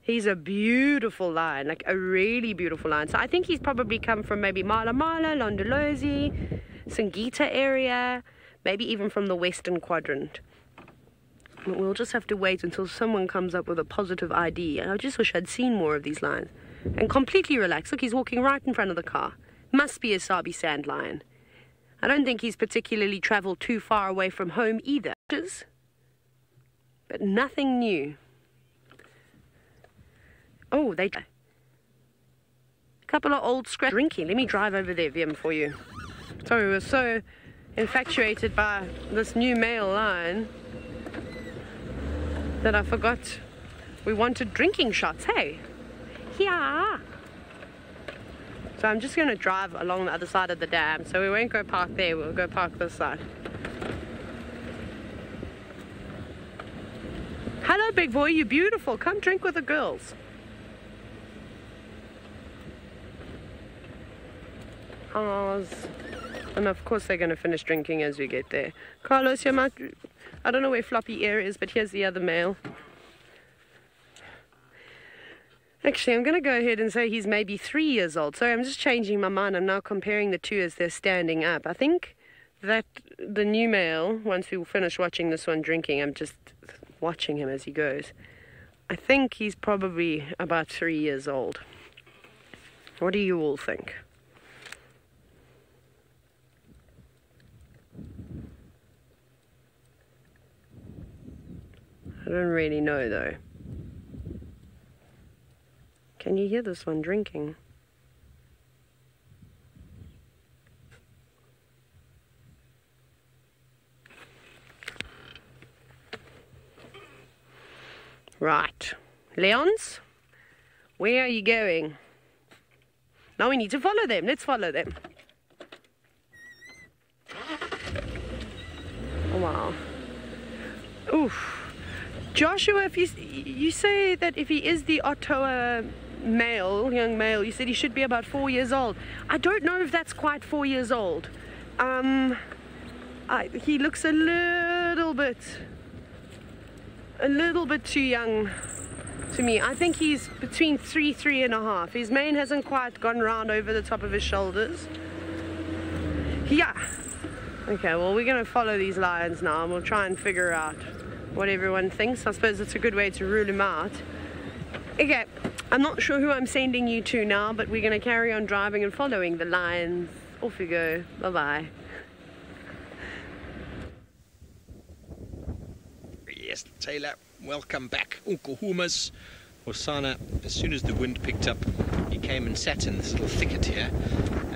He's a beautiful lion, like a really beautiful lion. So I think he's probably come from maybe Mala Mala, Londolozi, Singita area, maybe even from the western quadrant. But we'll just have to wait until someone comes up with a positive ID. And I just wish I'd seen more of these lions. And completely relaxed. Look, he's walking right in front of the car. Must be a Sabi Sand lion. I don't think he's particularly traveled too far away from home either. But nothing new. Oh, a couple of old scratch drinking. Let me drive over there, Vim, for you. Sorry, we were so infatuated by this new male lion that I forgot we wanted drinking shots, hey? Yeah. So I'm just going to drive along the other side of the dam. So we won't go park there, we'll go park this side. Hello, big boy, you're beautiful. Come drink with the girls. And of course they're going to finish drinking as we get there. Carlos, I don't know where Floppy Air is, but here's the other male. Actually, I'm going to go ahead and say he's maybe 3 years old. Sorry, I'm just changing my mind. I'm now comparing the two as they're standing up. I think that the new male, once we finish watching this one drinking, I'm just watching him as he goes. I think he's probably about 3 years old. What do you all think? I don't really know though. Can you hear this one drinking? Right. Leons, where are you going? Now we need to follow them. Let's follow them. Oh, wow. Oof. Joshua, if you say that if he is the Ottawa male, young male, you said he should be about 4 years old. I don't know if that's quite 4 years old. He looks a little bit too young to me. I think he's between 3 and a half. His mane hasn't quite gone round over the top of his shoulders. Yeah. Okay, well, we're going to follow these lions now and we'll try and figure out what everyone thinks. I suppose it's a good way to rule him out. Okay, I'm not sure who I'm sending you to now, but we're going to carry on driving and following the lions. Off we go. Bye-bye. Yes, Taylor, welcome back. Unkuhumas. Hosanna, as soon as the wind picked up, he came and sat in this little thicket here,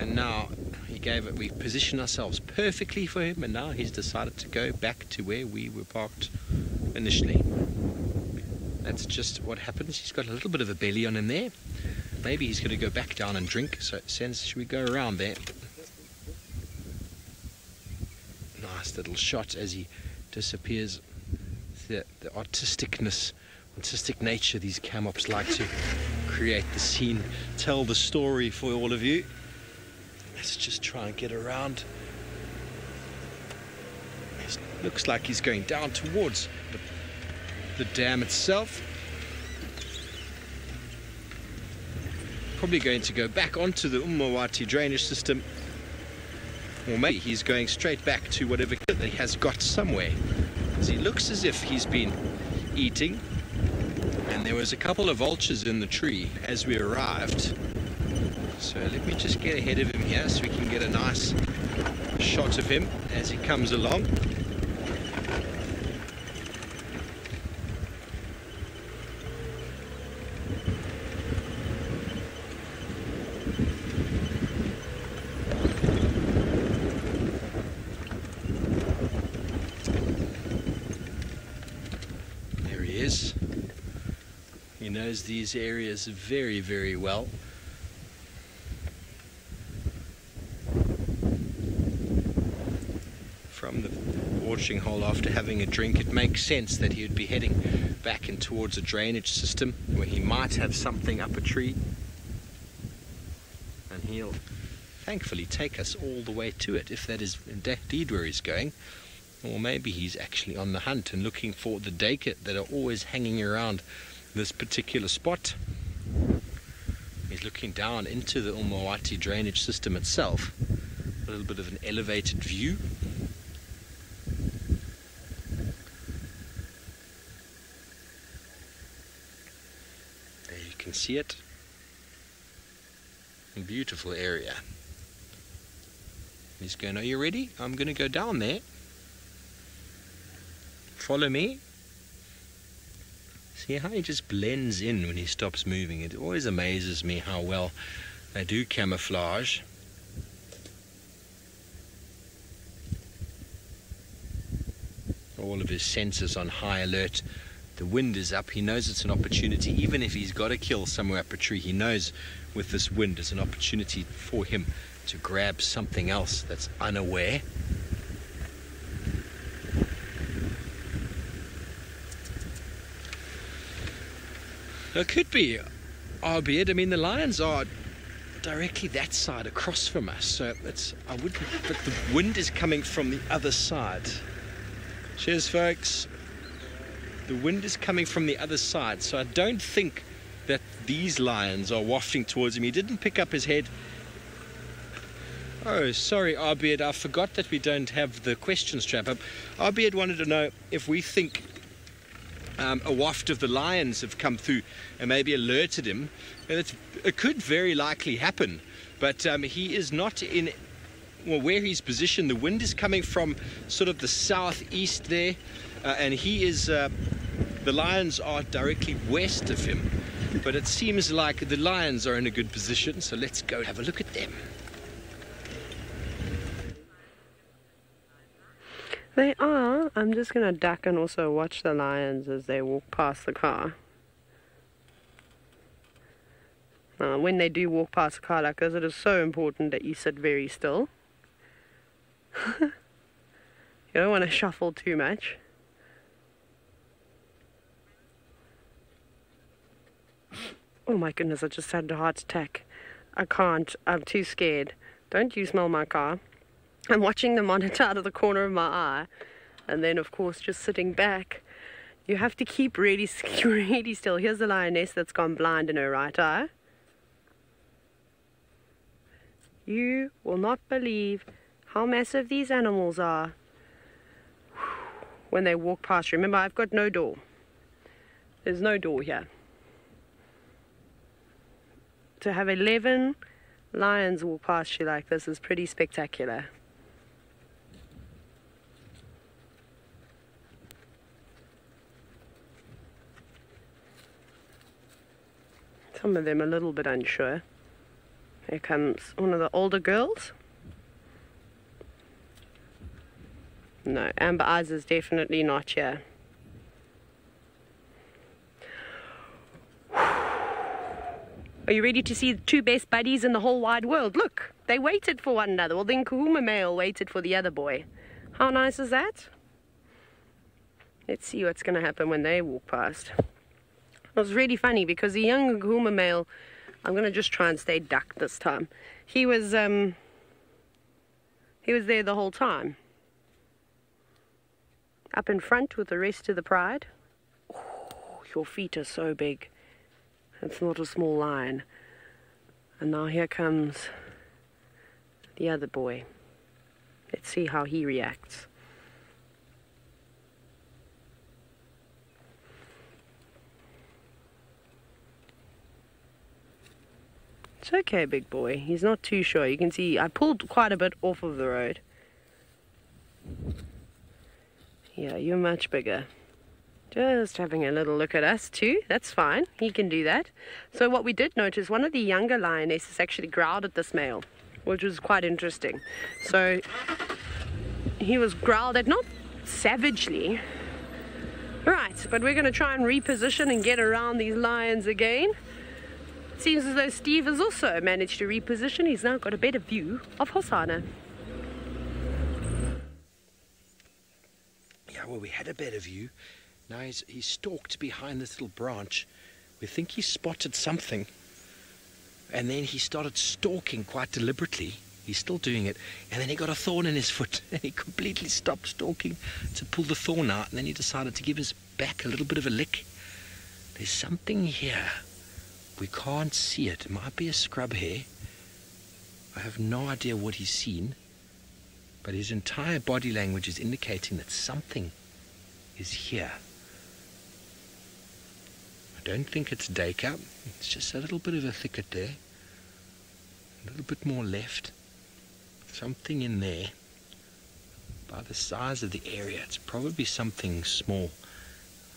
and now we've positioned ourselves perfectly for him, and now he's decided to go back to where we were parked initially. That's just what happens. He's got a little bit of a belly on him there. Maybe he's going to go back down and drink. So, Sense, should we go around there? Nice little shot as he disappears. The artistic nature these camops like to create the scene, tell the story for all of you. Let's just try and get around. It looks like he's going down towards the dam itself. Probably going to go back onto the Umawati drainage system, or maybe he's going straight back to whatever that he has got somewhere, because he looks as if he's been eating. And there was a couple of vultures in the tree as we arrived, so let me just get ahead of him here so we can get a nice shot of him as he comes along. There he is. He knows these areas very, very well. From the watering hole after having a drink, it makes sense that he would be heading back in towards a drainage system where he might have something up a tree. And he'll thankfully take us all the way to it, if that is indeed where he's going. Or maybe he's actually on the hunt and looking for the daket that are always hanging around this particular spot. He's looking down into the Umawati drainage system itself. A little bit of an elevated view. There you can see it. A beautiful area. He's going, are you ready? I'm going to go down there. Follow me. See how he just blends in when he stops moving. It always amazes me how well they do camouflage. All of his senses on high alert. The wind is up. He knows it's an opportunity. Even if he's got to kill somewhere up a tree, he knows with this wind it's an opportunity for him to grab something else that's unaware. It could be, albeit, I mean, the lions are directly that side across from us, so I wouldn't, but the wind is coming from the other side. Cheers, folks. The wind is coming from the other side, so I don't think that these lions are wafting towards him. He didn't pick up his head. Oh, sorry, Arbeid, I forgot that we don't have the question strap up. Arbeid wanted to know if we think a waft of the lions have come through and maybe alerted him. And it could very likely happen, but he is not in, well, where he's positioned. The wind is coming from sort of the southeast there, and he is, the lions are directly west of him. But it seems like the lions are in a good position, so let's go have a look at them. They are. I'm just going to duck and also watch the lions as they walk past the car. When they do walk past the car like this, it is so important that you sit very still. You don't want to shuffle too much. Oh my goodness, I just had a heart attack. I can't. I'm too scared. Don't you smell my car? I'm watching the monitor out of the corner of my eye, and then of course just sitting back. You have to keep really still. Here's the lioness that's gone blind in her right eye. You will not believe how massive these animals are when they walk past. Remember, I've got no door. There's no door here. To have 11 lions walk past you like this is pretty spectacular. Some of them a little bit unsure. Here comes one of the older girls. No, Amber Eyes is definitely not here. Are you ready to see the two best buddies in the whole wide world? Look, they waited for one another. Well, the Niconico male waited for the other boy. How nice is that? Let's see what's going to happen when they walk past. It was really funny because the young Niconico male, I'm going to just try and stay ducked this time. He was there the whole time. Up in front with the rest of the pride. Oh, your feet are so big. It's not a small lion. And now here comes the other boy. Let's see how he reacts. It's okay, big boy. He's not too sure. You can see I pulled quite a bit off of the road. Yeah, you're much bigger. Just having a little look at us too. That's fine. He can do that. So what we did notice, one of the younger lionesses actually growled at this male, which was quite interesting. So he was growled at, not savagely. Right, but we're going to try and reposition and get around these lions again. It seems as though Steve has also managed to reposition. He's now got a better view of Hosanna. Yeah, well, we had a better view. Now he's stalked behind this little branch. We think he spotted something. And then he started stalking quite deliberately. He's still doing it. And then he got a thorn in his foot. And he completely stopped stalking to pull the thorn out. And then he decided to give his back a little bit of a lick. There's something here. We can't see it. It might be a scrub hare. I have no idea what he's seen. But his entire body language is indicating that something is here. I don't think it's Dacre. It's just a little bit of a thicket there. A little bit more left. Something in there. By the size of the area, it's probably something small.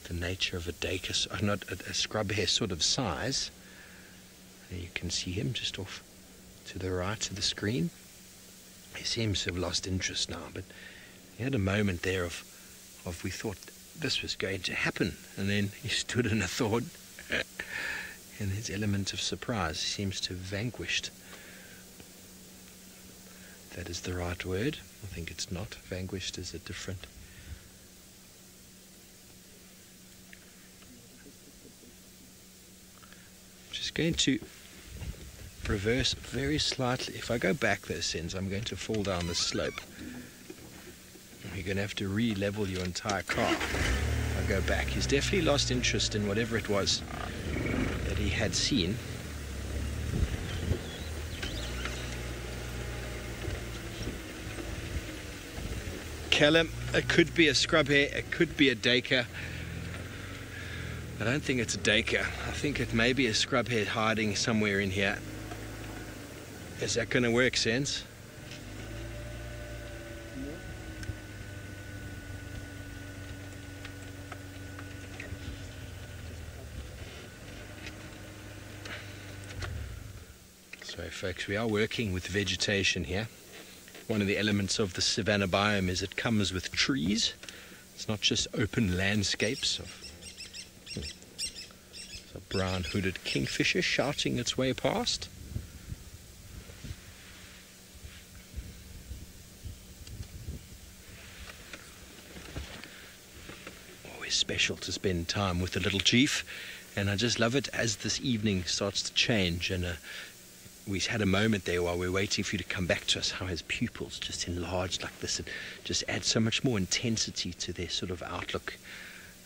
The nature of a Dacre, not a scrub hare sort of size. There you can see him just off to the right of the screen. He seems to have lost interest now, but he had a moment there of we thought this was going to happen, and then he stood in a thorn, and his element of surprise seems to have vanquished. That is the right word. I think it's not. Vanquished is a different. Just going to reverse very slightly. If I go back those sends, I'm going to fall down the slope. You're going to have to re-level your entire car. If I go back, he's definitely lost interest in whatever it was that he had seen. Callum, it could be a scrub hare, it could be a Dacre. I don't think it's a Dacre. I think it may be a scrub hare hiding somewhere in here. Is that going to work, Sense? So, folks, we are working with vegetation here. One of the elements of the savanna biome is it comes with trees. It's not just open landscapes of a brown-hooded kingfisher shouting its way past. Always special to spend time with the little chief, and I just love it as this evening starts to change, and we had a moment there while we were waiting for you to come back to us, how his pupils just enlarged like this. It just adds so much more intensity to their sort of outlook.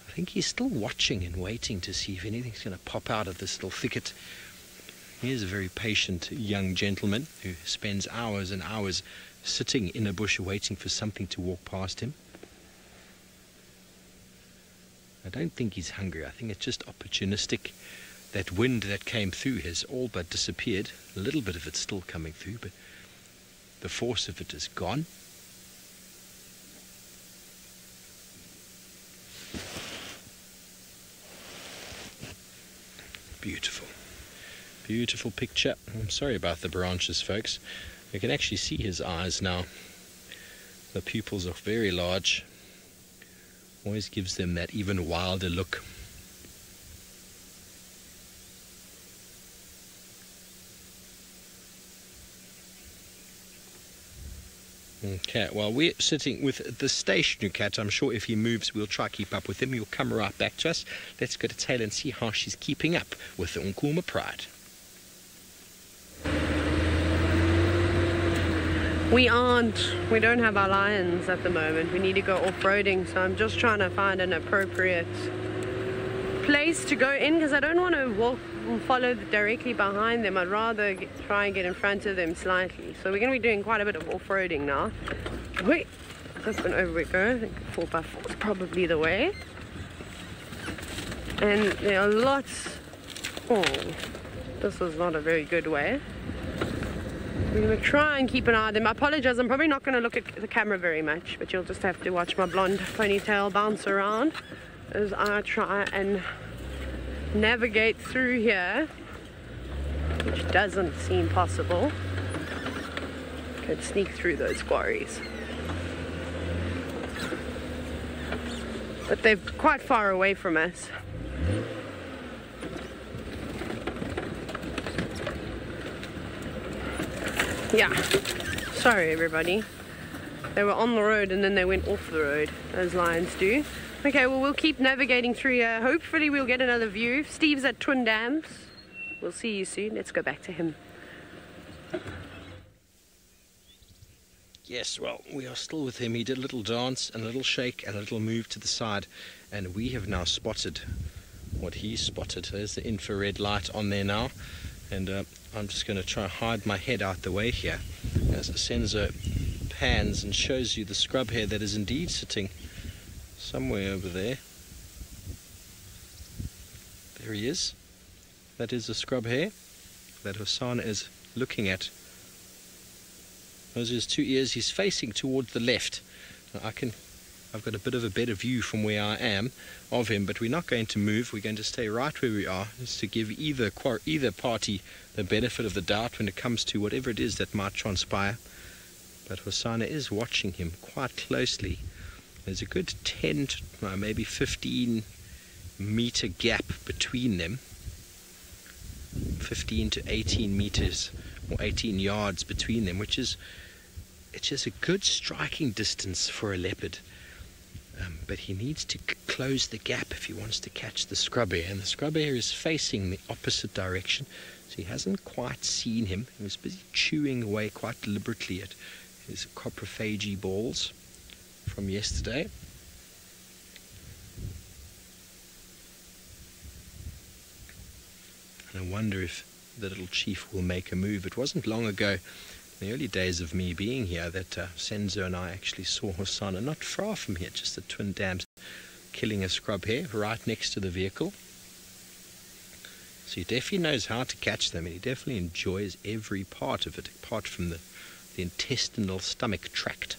I think he's still watching and waiting to see if anything's going to pop out of this little thicket. He is a very patient young gentleman who spends hours and hours sitting in a bush waiting for something to walk past him. I don't think he's hungry. I think it's just opportunistic. That wind that came through has all but disappeared. A little bit of it's still coming through, but the force of it is gone. Beautiful. Beautiful picture. I'm sorry about the branches, folks. You can actually see his eyes now. The pupils are very large. Always gives them that even wilder look. Okay, well, we're sitting with the stationary cat. I'm sure if he moves, we'll try to keep up with him. He'll come right back to us. Let's go to Taylor and see how she's keeping up with the Nkuma Pride. We don't have our lions at the moment. We need to go off-roading, so I'm just trying to find an appropriate place to go in, because I don't want to follow directly behind them. I'd rather try and get in front of them slightly. So we're going to be doing quite a bit of off-roading now. Wait, open over we go. I think 4x4 is probably the way. And there are lots... Oh, this is not a very good way. We're going to try and keep an eye on them. I apologize, I'm probably not going to look at the camera very much, but you'll just have to watch my blonde ponytail bounce around as I try and navigate through here, which doesn't seem possible. Could sneak through those quarries. But they're quite far away from us. Yeah, sorry everybody. They were on the road and then they went off the road, as lions do. Okay, well, we'll keep navigating through here. Hopefully we'll get another view. Steve's at Twin Dams. We'll see you soon. Let's go back to him. Yes, well, we are still with him. He did a little dance and a little shake and a little move to the side. And we have now spotted what he spotted. There's the infrared light on there now. And I'm just going to try and hide my head out the way here as Senzo pans and shows you the scrub hare that is indeed sitting somewhere over there. There he is. That is a scrub hare that Hosana is looking at. Those are his two ears. He's facing towards the left. Now I've got a bit of a better view from where I am of him, but we're not going to move. We're going to stay right where we are, just to give either party the benefit of the doubt when it comes to whatever it is that might transpire. But Hosana is watching him quite closely. There's a good 10 to maybe 15 meter gap between them. 15 to 18 meters or 18 yards between them, which is a good striking distance for a leopard. But he needs to close the gap if he wants to catch the scrub hare, and the scrub hare is facing the opposite direction, so he hasn't quite seen him. He was busy chewing away quite deliberately at his coprophagy balls from yesterday. And I wonder if the little chief will make a move. It wasn't long ago, in the early days of me being here, that Senzo and I actually saw Hosana not far from here, just at Twin Dams, killing a scrub hare right next to the vehicle. So he definitely knows how to catch them, and he definitely enjoys every part of it, apart from the intestinal stomach tract.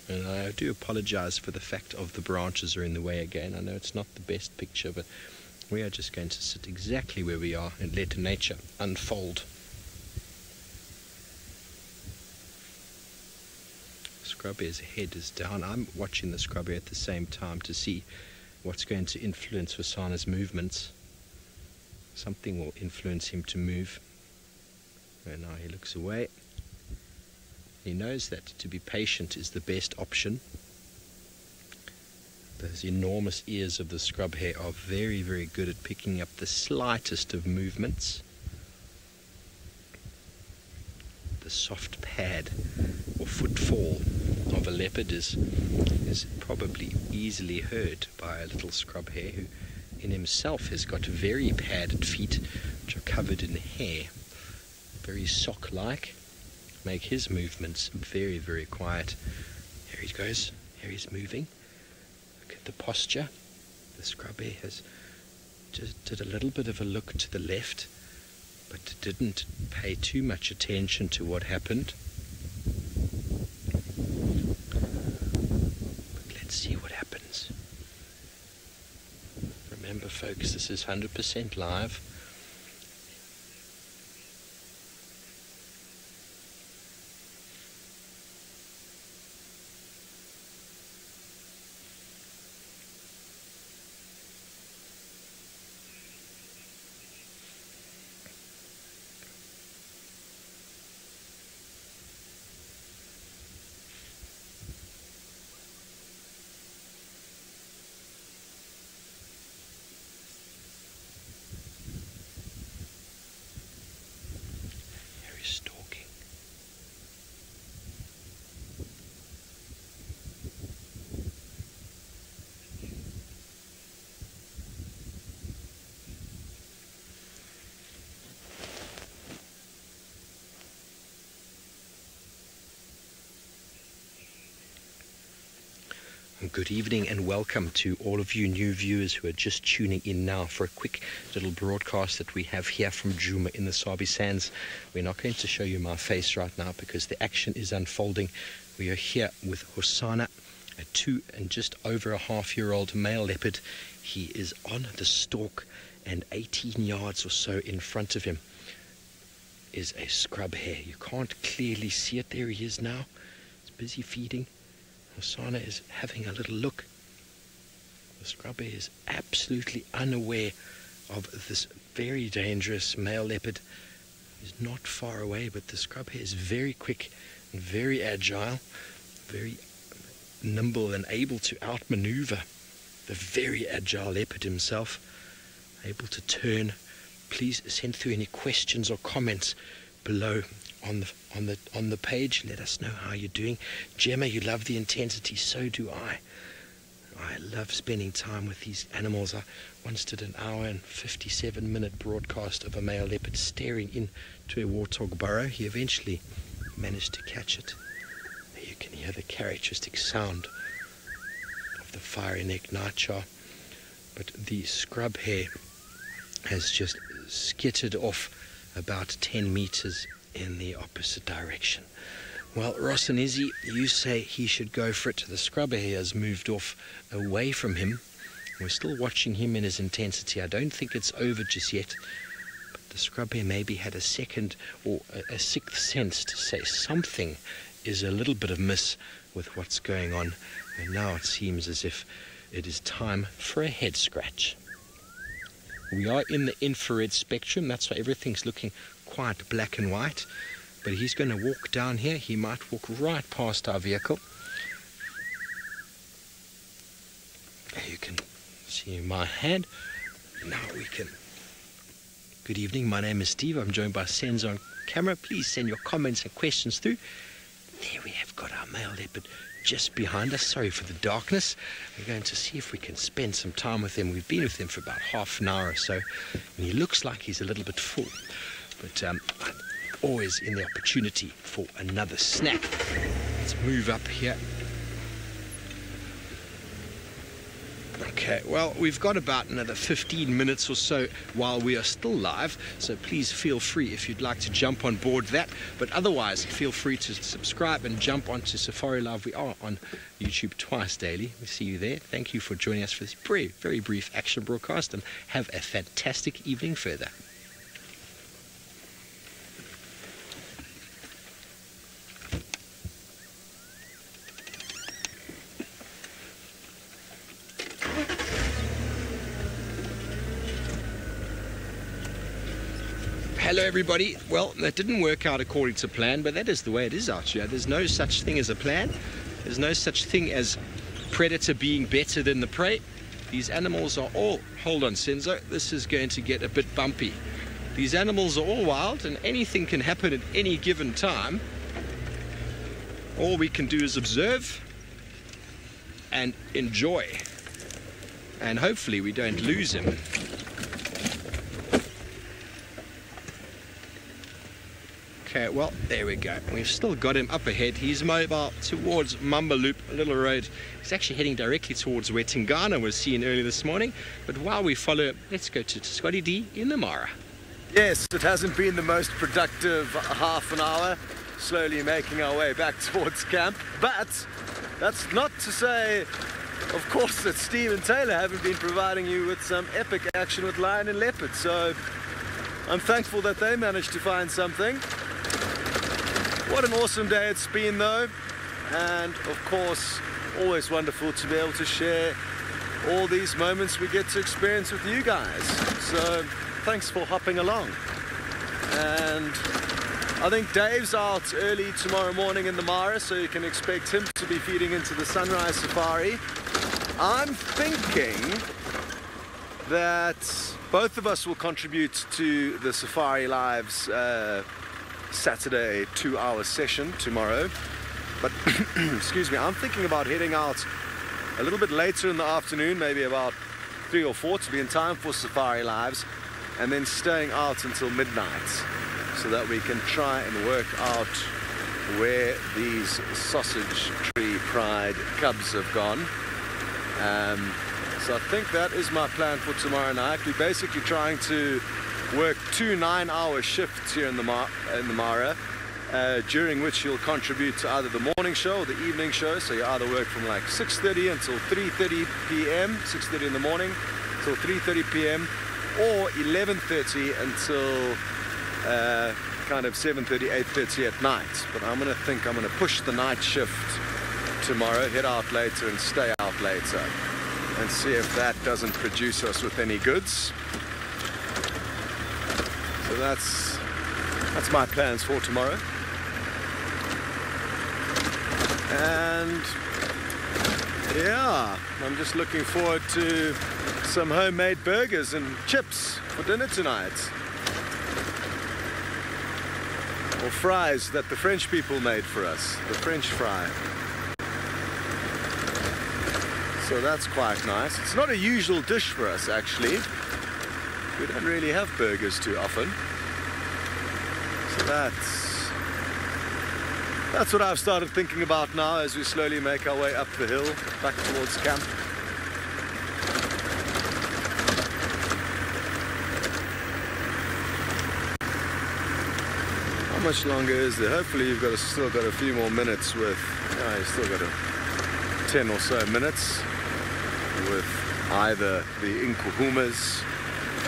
And I do apologize for the fact of the branches are in the way again. I know it's not the best picture, but we are just going to sit exactly where we are and let nature unfold. Scrub hare's head is down. I'm watching the scrub hare at the same time to see what's going to influence Hosana's movements. Something will influence him to move. And now he looks away. He knows that to be patient is the best option. Those enormous ears of the scrub hare are very, very good at picking up the slightest of movements. The soft pad or footfall of a leopard is probably easily heard by a little scrub hare who in himself has got very padded feet which are covered in hair, very sock-like. Make his movements very, very quiet. Here he goes. Here he's moving. Look at the posture. The scrub hare has just did a little bit of a look to the left, but didn't pay too much attention to what happened. But let's see what happens. Remember, folks, this is 100% live. Good evening and welcome to all of you new viewers who are just tuning in now for a quick little broadcast that we have here from Djuma in the Sabi Sands. We're not going to show you my face right now because the action is unfolding. We are here with Hosana, a 2 and just over a half-year-old male leopard. He is on the stalk, and 18 yards or so in front of him is a scrub hare. You can't clearly see it. There he is now. He's busy feeding. Hosana is having a little look. The scrub hare is absolutely unaware of this very dangerous male leopard. He's not far away, but the scrub hare is very quick and very agile, very nimble and able to outmaneuver the very agile leopard himself, able to turn. Please send through any questions or comments below on the page. Let us know how you're doing. Gemma, you love the intensity, so do I. I love spending time with these animals. I once did an hour and 57-minute broadcast of a male leopard staring into a warthog burrow. He eventually managed to catch it. You can hear the characteristic sound of the fiery neck nightjar. But the scrub hare has just skittered off about 10 meters in the opposite direction. Well, Ross and Izzy, you say he should go for it. The scrub hare has moved off away from him. We're still watching him in his intensity. I don't think it's over just yet. But the scrub hare maybe had a second or a sixth sense to say something is a little bit amiss with what's going on. And now it seems as if it is time for a head scratch. We are in the infrared spectrum. That's why everything's looking quite black and white. But he's going to walk down here. He might walk right past our vehicle. You can see my hand. Now we can. Good evening. My name is Steve. I'm joined by Senzo on camera. Please send your comments and questions through. There we have got our male leopard just behind us. Sorry for the darkness. We're going to see if we can spend some time with him. We've been with him for about half an hour or so, and he looks like he's a little bit full. But I'm always in the opportunity for another snack. Let's move up here. Okay, well, we've got about another 15 minutes or so while we are still live, so please feel free if you'd like to jump on board that. But otherwise, feel free to subscribe and jump onto SafariLive. We are on YouTube twice daily. We see you there. Thank you for joining us for this very, very brief action broadcast, and have a fantastic evening further. Hello everybody. Well, that didn't work out according to plan, but that is the way it is out here. There's no such thing as a plan. There's no such thing as predator being better than the prey. These animals are all... Hold on, Senzo. This is going to get a bit bumpy. These animals are all wild, and anything can happen at any given time. All we can do is observe and enjoy. And hopefully we don't lose him. Okay, well, there we go. We've still got him up ahead. He's mobile towards Mambaloop, a little road. He's actually heading directly towards where Tingana was seen earlier this morning. But while we follow him, let's go to Scotty D in the Mara. Yes, it hasn't been the most productive half an hour, slowly making our way back towards camp. But that's not to say, of course, that Steve and Taylor haven't been providing you with some epic action with lion and leopard. So I'm thankful that they managed to find something. What an awesome day it's been though, and of course always wonderful to be able to share all these moments we get to experience with you guys. So thanks for hopping along. And I think Dave's out early tomorrow morning in the Mara, so you can expect him to be feeding into the sunrise safari. I'm thinking that both of us will contribute to the SafariLive's Saturday 2-hour session tomorrow, but excuse me, I'm thinking about heading out a little bit later in the afternoon, maybe about 3 or 4, to be in time for SafariLives, and then staying out until midnight so that we can try and work out where these sausage tree pride cubs have gone. So I think that is my plan for tomorrow night. We're basically trying to work 2 9-hour shifts here in the Mara, during which you'll contribute to either the morning show or the evening show. So you either work from like 6:30 until 3:30 p.m., 6:30 in the morning till 3:30 p.m., or 11:30 until kind of 7:30, 8:30 at night. But I'm going to push the night shift tomorrow, head out later and stay out later, and see if that doesn't produce us with any goods. So that's my plans for tomorrow. And yeah, I'm just looking forward to some homemade burgers and chips for dinner tonight. Or fries that the French people made for us, the French fry. So that's quite nice. It's not a usual dish for us, actually. We don't really have burgers too often. So that's what I've started thinking about now as we slowly make our way up the hill back towards camp. How much longer is there? Hopefully you've still got a few more minutes with, you've still got 10 or so minutes with either the Inkuhumas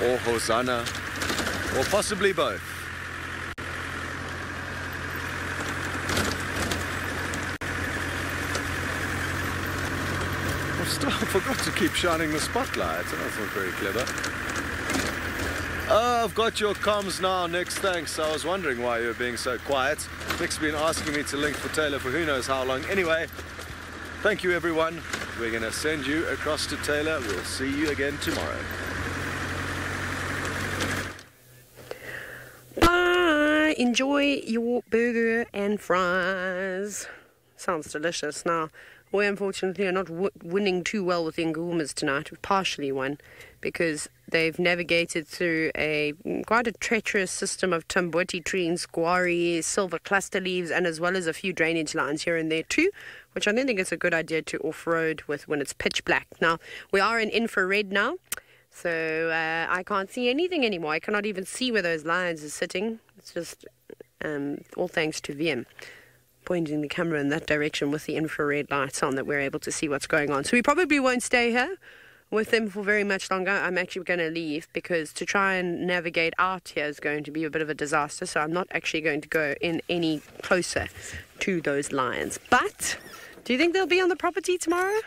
or Hosanna, or possibly both. I forgot to keep shining the spotlight. That's not very clever. Oh, I've got your comms now, Nick. Thanks. I was wondering why you were being so quiet. Nick's been asking me to link for Taylor for who knows how long. Anyway, thank you, everyone. We're going to send you across to Taylor. We'll see you again tomorrow. Bye. Enjoy your burger and fries. Sounds delicious. Now, we unfortunately are not winning too well with the Ngumas tonight. We've partially won because they've navigated through quite a treacherous system of tamboti trees, squarry, silver cluster leaves, and as well as a few drainage lines here and there too, which I don't think is a good idea to off-road with when it's pitch black. Now, we are in infrared now, so I can't see anything anymore. I cannot even see where those lines are sitting. It's just all thanks to VM pointing the camera in that direction with the infrared lights on that we're able to see what's going on. So we probably won't stay here with them for very much longer. I'm actually going to leave because to try and navigate out here is going to be a bit of a disaster. So I'm not actually going to go in any closer to those lions. But do you think they'll be on the property tomorrow?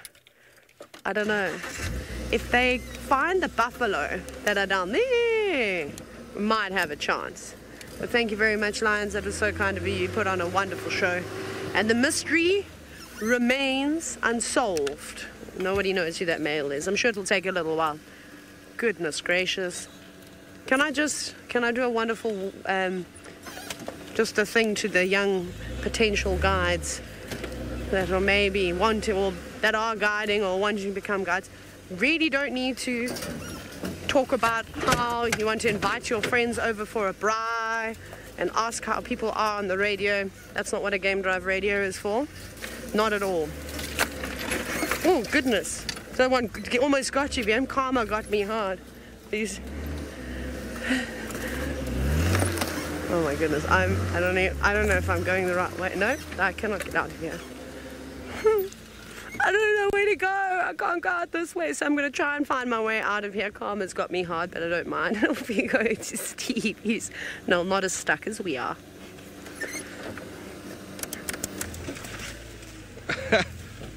I don't know. If they find the buffalo that are down there, we might have a chance. But thank you very much, Lions. That was so kind of you. You put on a wonderful show. And the mystery remains unsolved. Nobody knows who that male is. I'm sure it'll take a little while. Goodness gracious. Can I do a wonderful, just a thing to the young potential guides that are maybe wanting, or that are guiding or wanting to become guides? Really don't need to talk about how you want to invite your friends over for a braai and ask how people are on the radio. That's not what a game drive radio is for. Not at all. Oh, goodness. Someone almost got you, VM. Karma got me hard. These... Oh my goodness. I don't know if I'm going the right way. No, I cannot get out of here. I don't know where to go. I can't go out this way, so I'm going to try and find my way out of here. Karma's got me hard, but I don't mind. If we go to Steve, he's not as stuck as we are.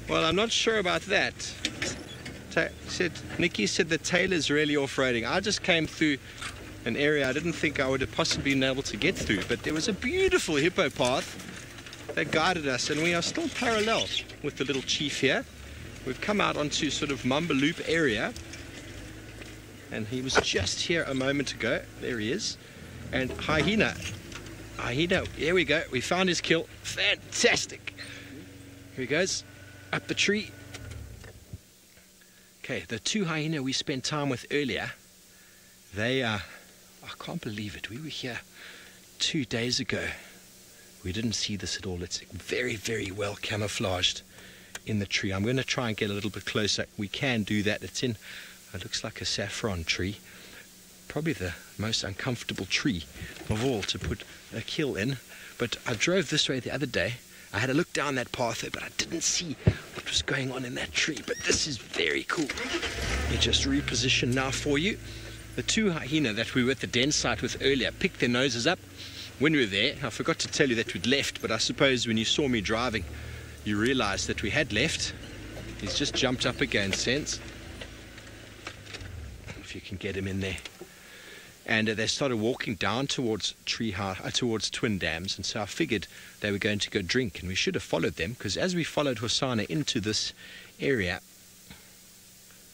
Well, I'm not sure about that. Nikki said that Taylor's really off-roading. I just came through an area I didn't think I would have possibly been able to get through, but there was a beautiful hippo path that guided us, and we are still parallel with the little chief here. We've come out onto sort of Mamba Loop area, and he was just here a moment ago. There he is. And hyena, here we go. We found his kill. Fantastic. Here he goes, up the tree. Okay, the two hyena we spent time with earlier, they I can't believe it. We were here 2 days ago. We didn't see this at all. It's very, very well camouflaged in the tree. I'm going to try and get a little bit closer. We can do that. It looks like a saffron tree. Probably the most uncomfortable tree of all to put a kill in. But I drove this way the other day. I had a look down that pathway, but I didn't see what was going on in that tree. But this is very cool. Let me just reposition now for you. The two hyena that we were at the den site with earlier picked their noses up when we were there. I forgot to tell you that we'd left, but I suppose when you saw me driving, you realized that we had left. He's just jumped up again, Sense. If you can get him in there. And they started walking down towards towards Twin Dams, and so I figured they were going to go drink, and we should have followed them, because as we followed Hosana into this area,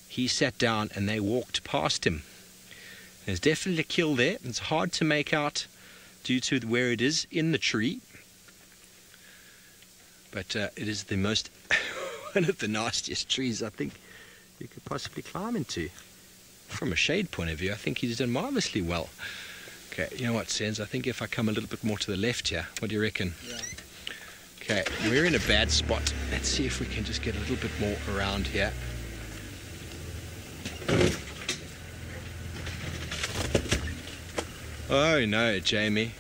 he sat down and they walked past him. There's definitely a kill there. It's hard to make out due to where it is in the tree, but it is the most one of the nastiest trees I think you could possibly climb into. From a shade point of view, I think he's done marvelously well. Okay, you know what, Sens? I think if I come a little bit more to the left here, what do you reckon? Yeah. Okay, we're in a bad spot. Let's see if we can just get a little bit more around here. Oh no, Jamie.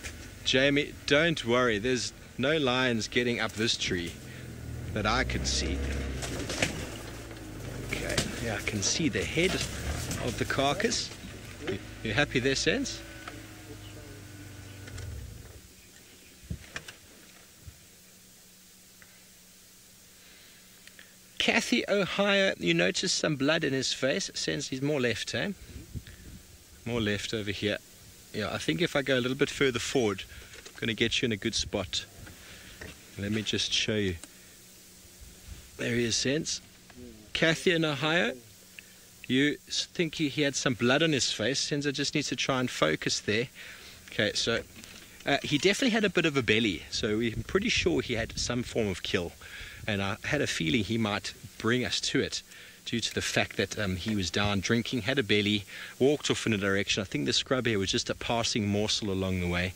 Jamie, don't worry. There's no lions getting up this tree that I can see. Okay, yeah, I can see the head of the carcass. You happy there, Sense? Kathy Ohio, you notice some blood in his face. Sense he's more left, eh? More left over here. Yeah, I think if I go a little bit further forward, I'm going to get you in a good spot. Let me just show you. There he is, Sense. Kathy in Ohio. You think he had some blood on his face. Senza just needs to try and focus there. Okay, so he definitely had a bit of a belly. So we're pretty sure he had some form of kill. And I had a feeling he might bring us to it due to the fact that he was down drinking, had a belly, walked off in a direction. I think the scrub here was just a passing morsel along the way.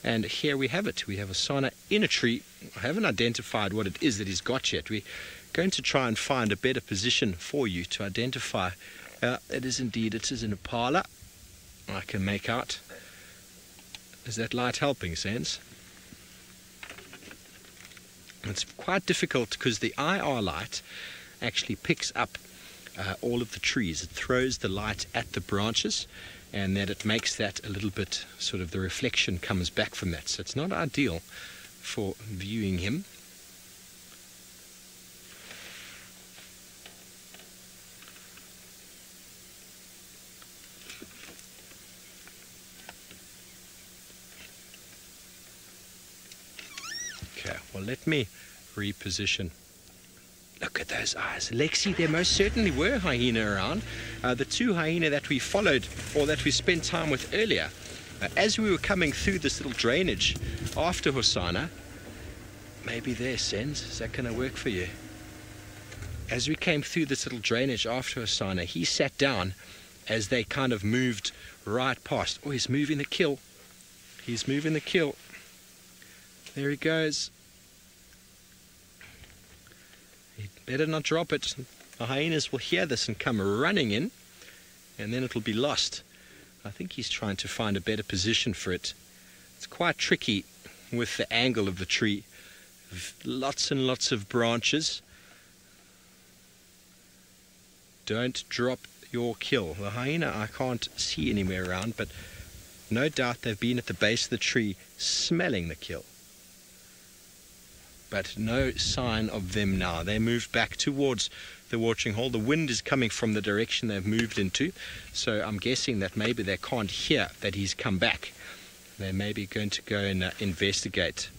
And here we have it. We have Hosana in a tree. I haven't identified what it is that he's got yet. We're going to try and find a better position for you to identify. It is indeed, it is an impala. I can make out. Is that light helping, Sense? It's quite difficult because the IR light actually picks up all of the trees. It throws the light at the branches, and then it makes that a little bit, sort of the reflection comes back from that. So it's not ideal for viewing him. Okay, well, let me reposition. Look at those eyes. Lexi, there most certainly were hyena around. The two hyena that we followed, or that we spent time with earlier, as we were coming through this little drainage after Hosana, maybe there, Sens, is that going to work for you? As we came through this little drainage after Hosana, he sat down as they kind of moved right past. Oh, he's moving the kill. He's moving the kill. There he goes. He'd better not drop it. The hyenas will hear this and come running in, and then it'll be lost. I think he's trying to find a better position for it. It's quite tricky with the angle of the tree. Lots and lots of branches. Don't drop your kill. The hyena I can't see anywhere around, but no doubt they've been at the base of the tree smelling the kill. But no sign of them now. They moved back towards the watering hole. The wind is coming from the direction they've moved into, so I'm guessing that maybe they can't hear that he's come back. They're maybe going to go and investigate.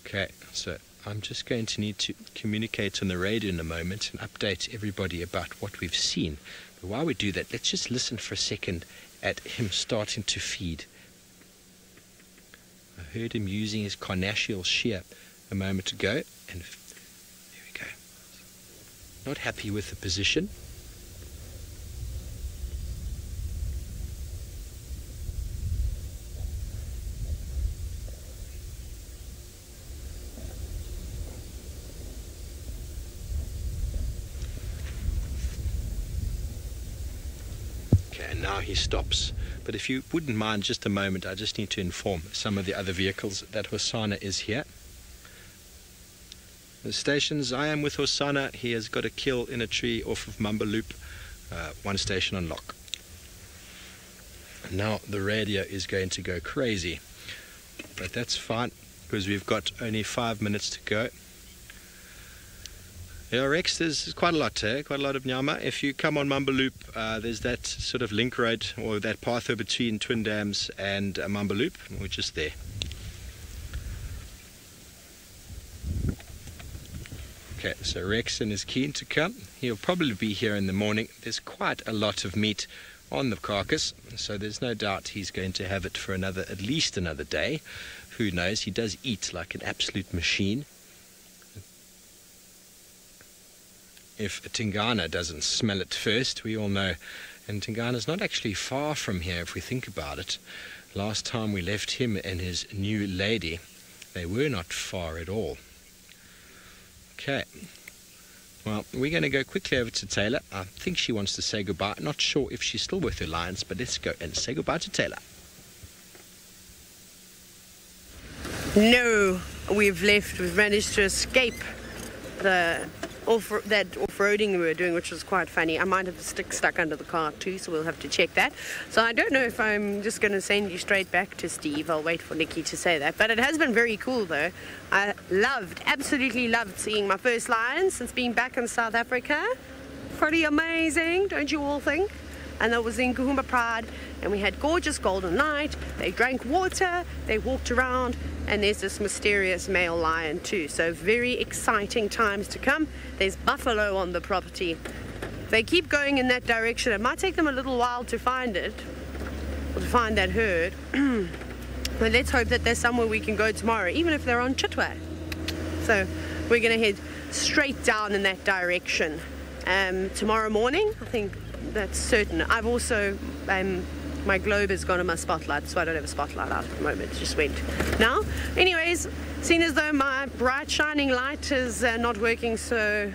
Okay, so I'm just going to need to communicate on the radio in a moment and update everybody about what we've seen. But while we do that, let's just listen for a second at him starting to feed. I heard him using his carnassial shear a moment ago, and there we go. Not happy with the position. And now he stops. But if you wouldn't mind just a moment, I just need to inform some of the other vehicles that Hosanna is here. The stations, I am with Hosanna. He has got a kill in a tree off of Mamba Loop. One station on lock. Now the radio is going to go crazy. But that's fine, because we've got only 5 minutes to go. Yeah, Rex, there's quite a lot, quite a lot of nyama. If you come on Mamba Loop, there's that sort of link road, or that pathway between Twin Dams and Mamba Loop. We're just there. Okay, so Rexon is keen to come. He'll probably be here in the morning. There's quite a lot of meat on the carcass, so there's no doubt he's going to have it for at least another day. Who knows? He does eat like an absolute machine. If Tingana doesn't smell it first, we all know. And Tingana's not actually far from here if we think about it. Last time we left him and his new lady, they were not far at all. Okay. Well, we're going to go quickly over to Taylor. I think she wants to say goodbye. Not sure if she's still with her lions, but let's go and say goodbye to Taylor. No, we've left. We've managed to escape that off-roading we were doing, which was quite funny. I might have a stick stuck under the car too, so we'll have to check that. So I don't know if I'm just going to send you straight back to Steve. I'll wait for Nikki to say that. But it has been very cool though. I absolutely loved seeing my first lions since being back in South Africa. Pretty amazing, don't you all think? And that was in Nkuhuma Pride, and we had gorgeous golden light. They drank water, they walked around, and there's this mysterious male lion too. So very exciting times to come. There's buffalo on the property. They keep going in that direction. It might take them a little while to find it, or to find that herd. But let's hope that there's somewhere we can go tomorrow, even if they're on Chitwa. So we're gonna head straight down in that direction. Tomorrow morning, I think that's certain. I've also, my globe has gone on my spotlight, so I don't have a spotlight out at the moment. It just went now. Anyways, seeing as though my bright shining light is not working so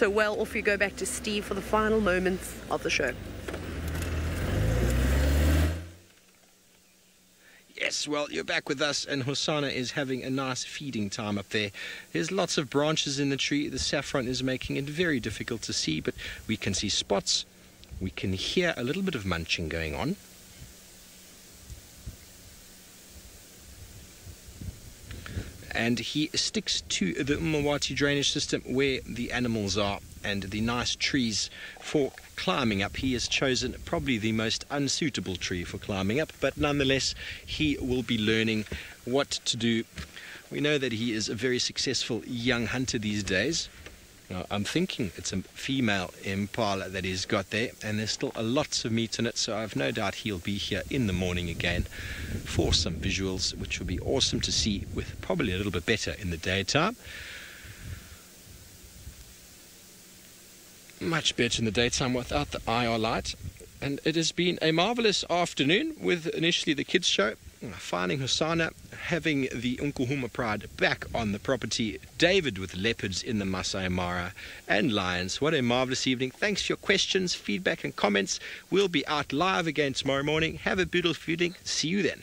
well, off you go back to Steve for the final moments of the show. Yes, well, you're back with us, and Hosanna is having a nice feeding time up there. There's lots of branches in the tree. The saffron is making it very difficult to see, but we can see spots. We can hear a little bit of munching going on. And he sticks to the Umawati drainage system where the animals are and the nice trees for climbing up. He has chosen probably the most unsuitable tree for climbing up, but nonetheless he will be learning what to do. We know that he is a very successful young hunter these days. Now, I'm thinking it's a female impala that he's got there, and there's still lots of meat in it, so I've no doubt he'll be here in the morning again for some visuals, which will be awesome to see, with probably a little bit better in the daytime. Much better in the daytime without the IR light. And it has been a marvelous afternoon with initially the kids show, finding Hosanna, having the Nkuhuma Pride back on the property, David with leopards in the Masai Mara, and lions. What a marvelous evening. Thanks for your questions, feedback and comments. We'll be out live again tomorrow morning. Have a beautiful evening. See you then.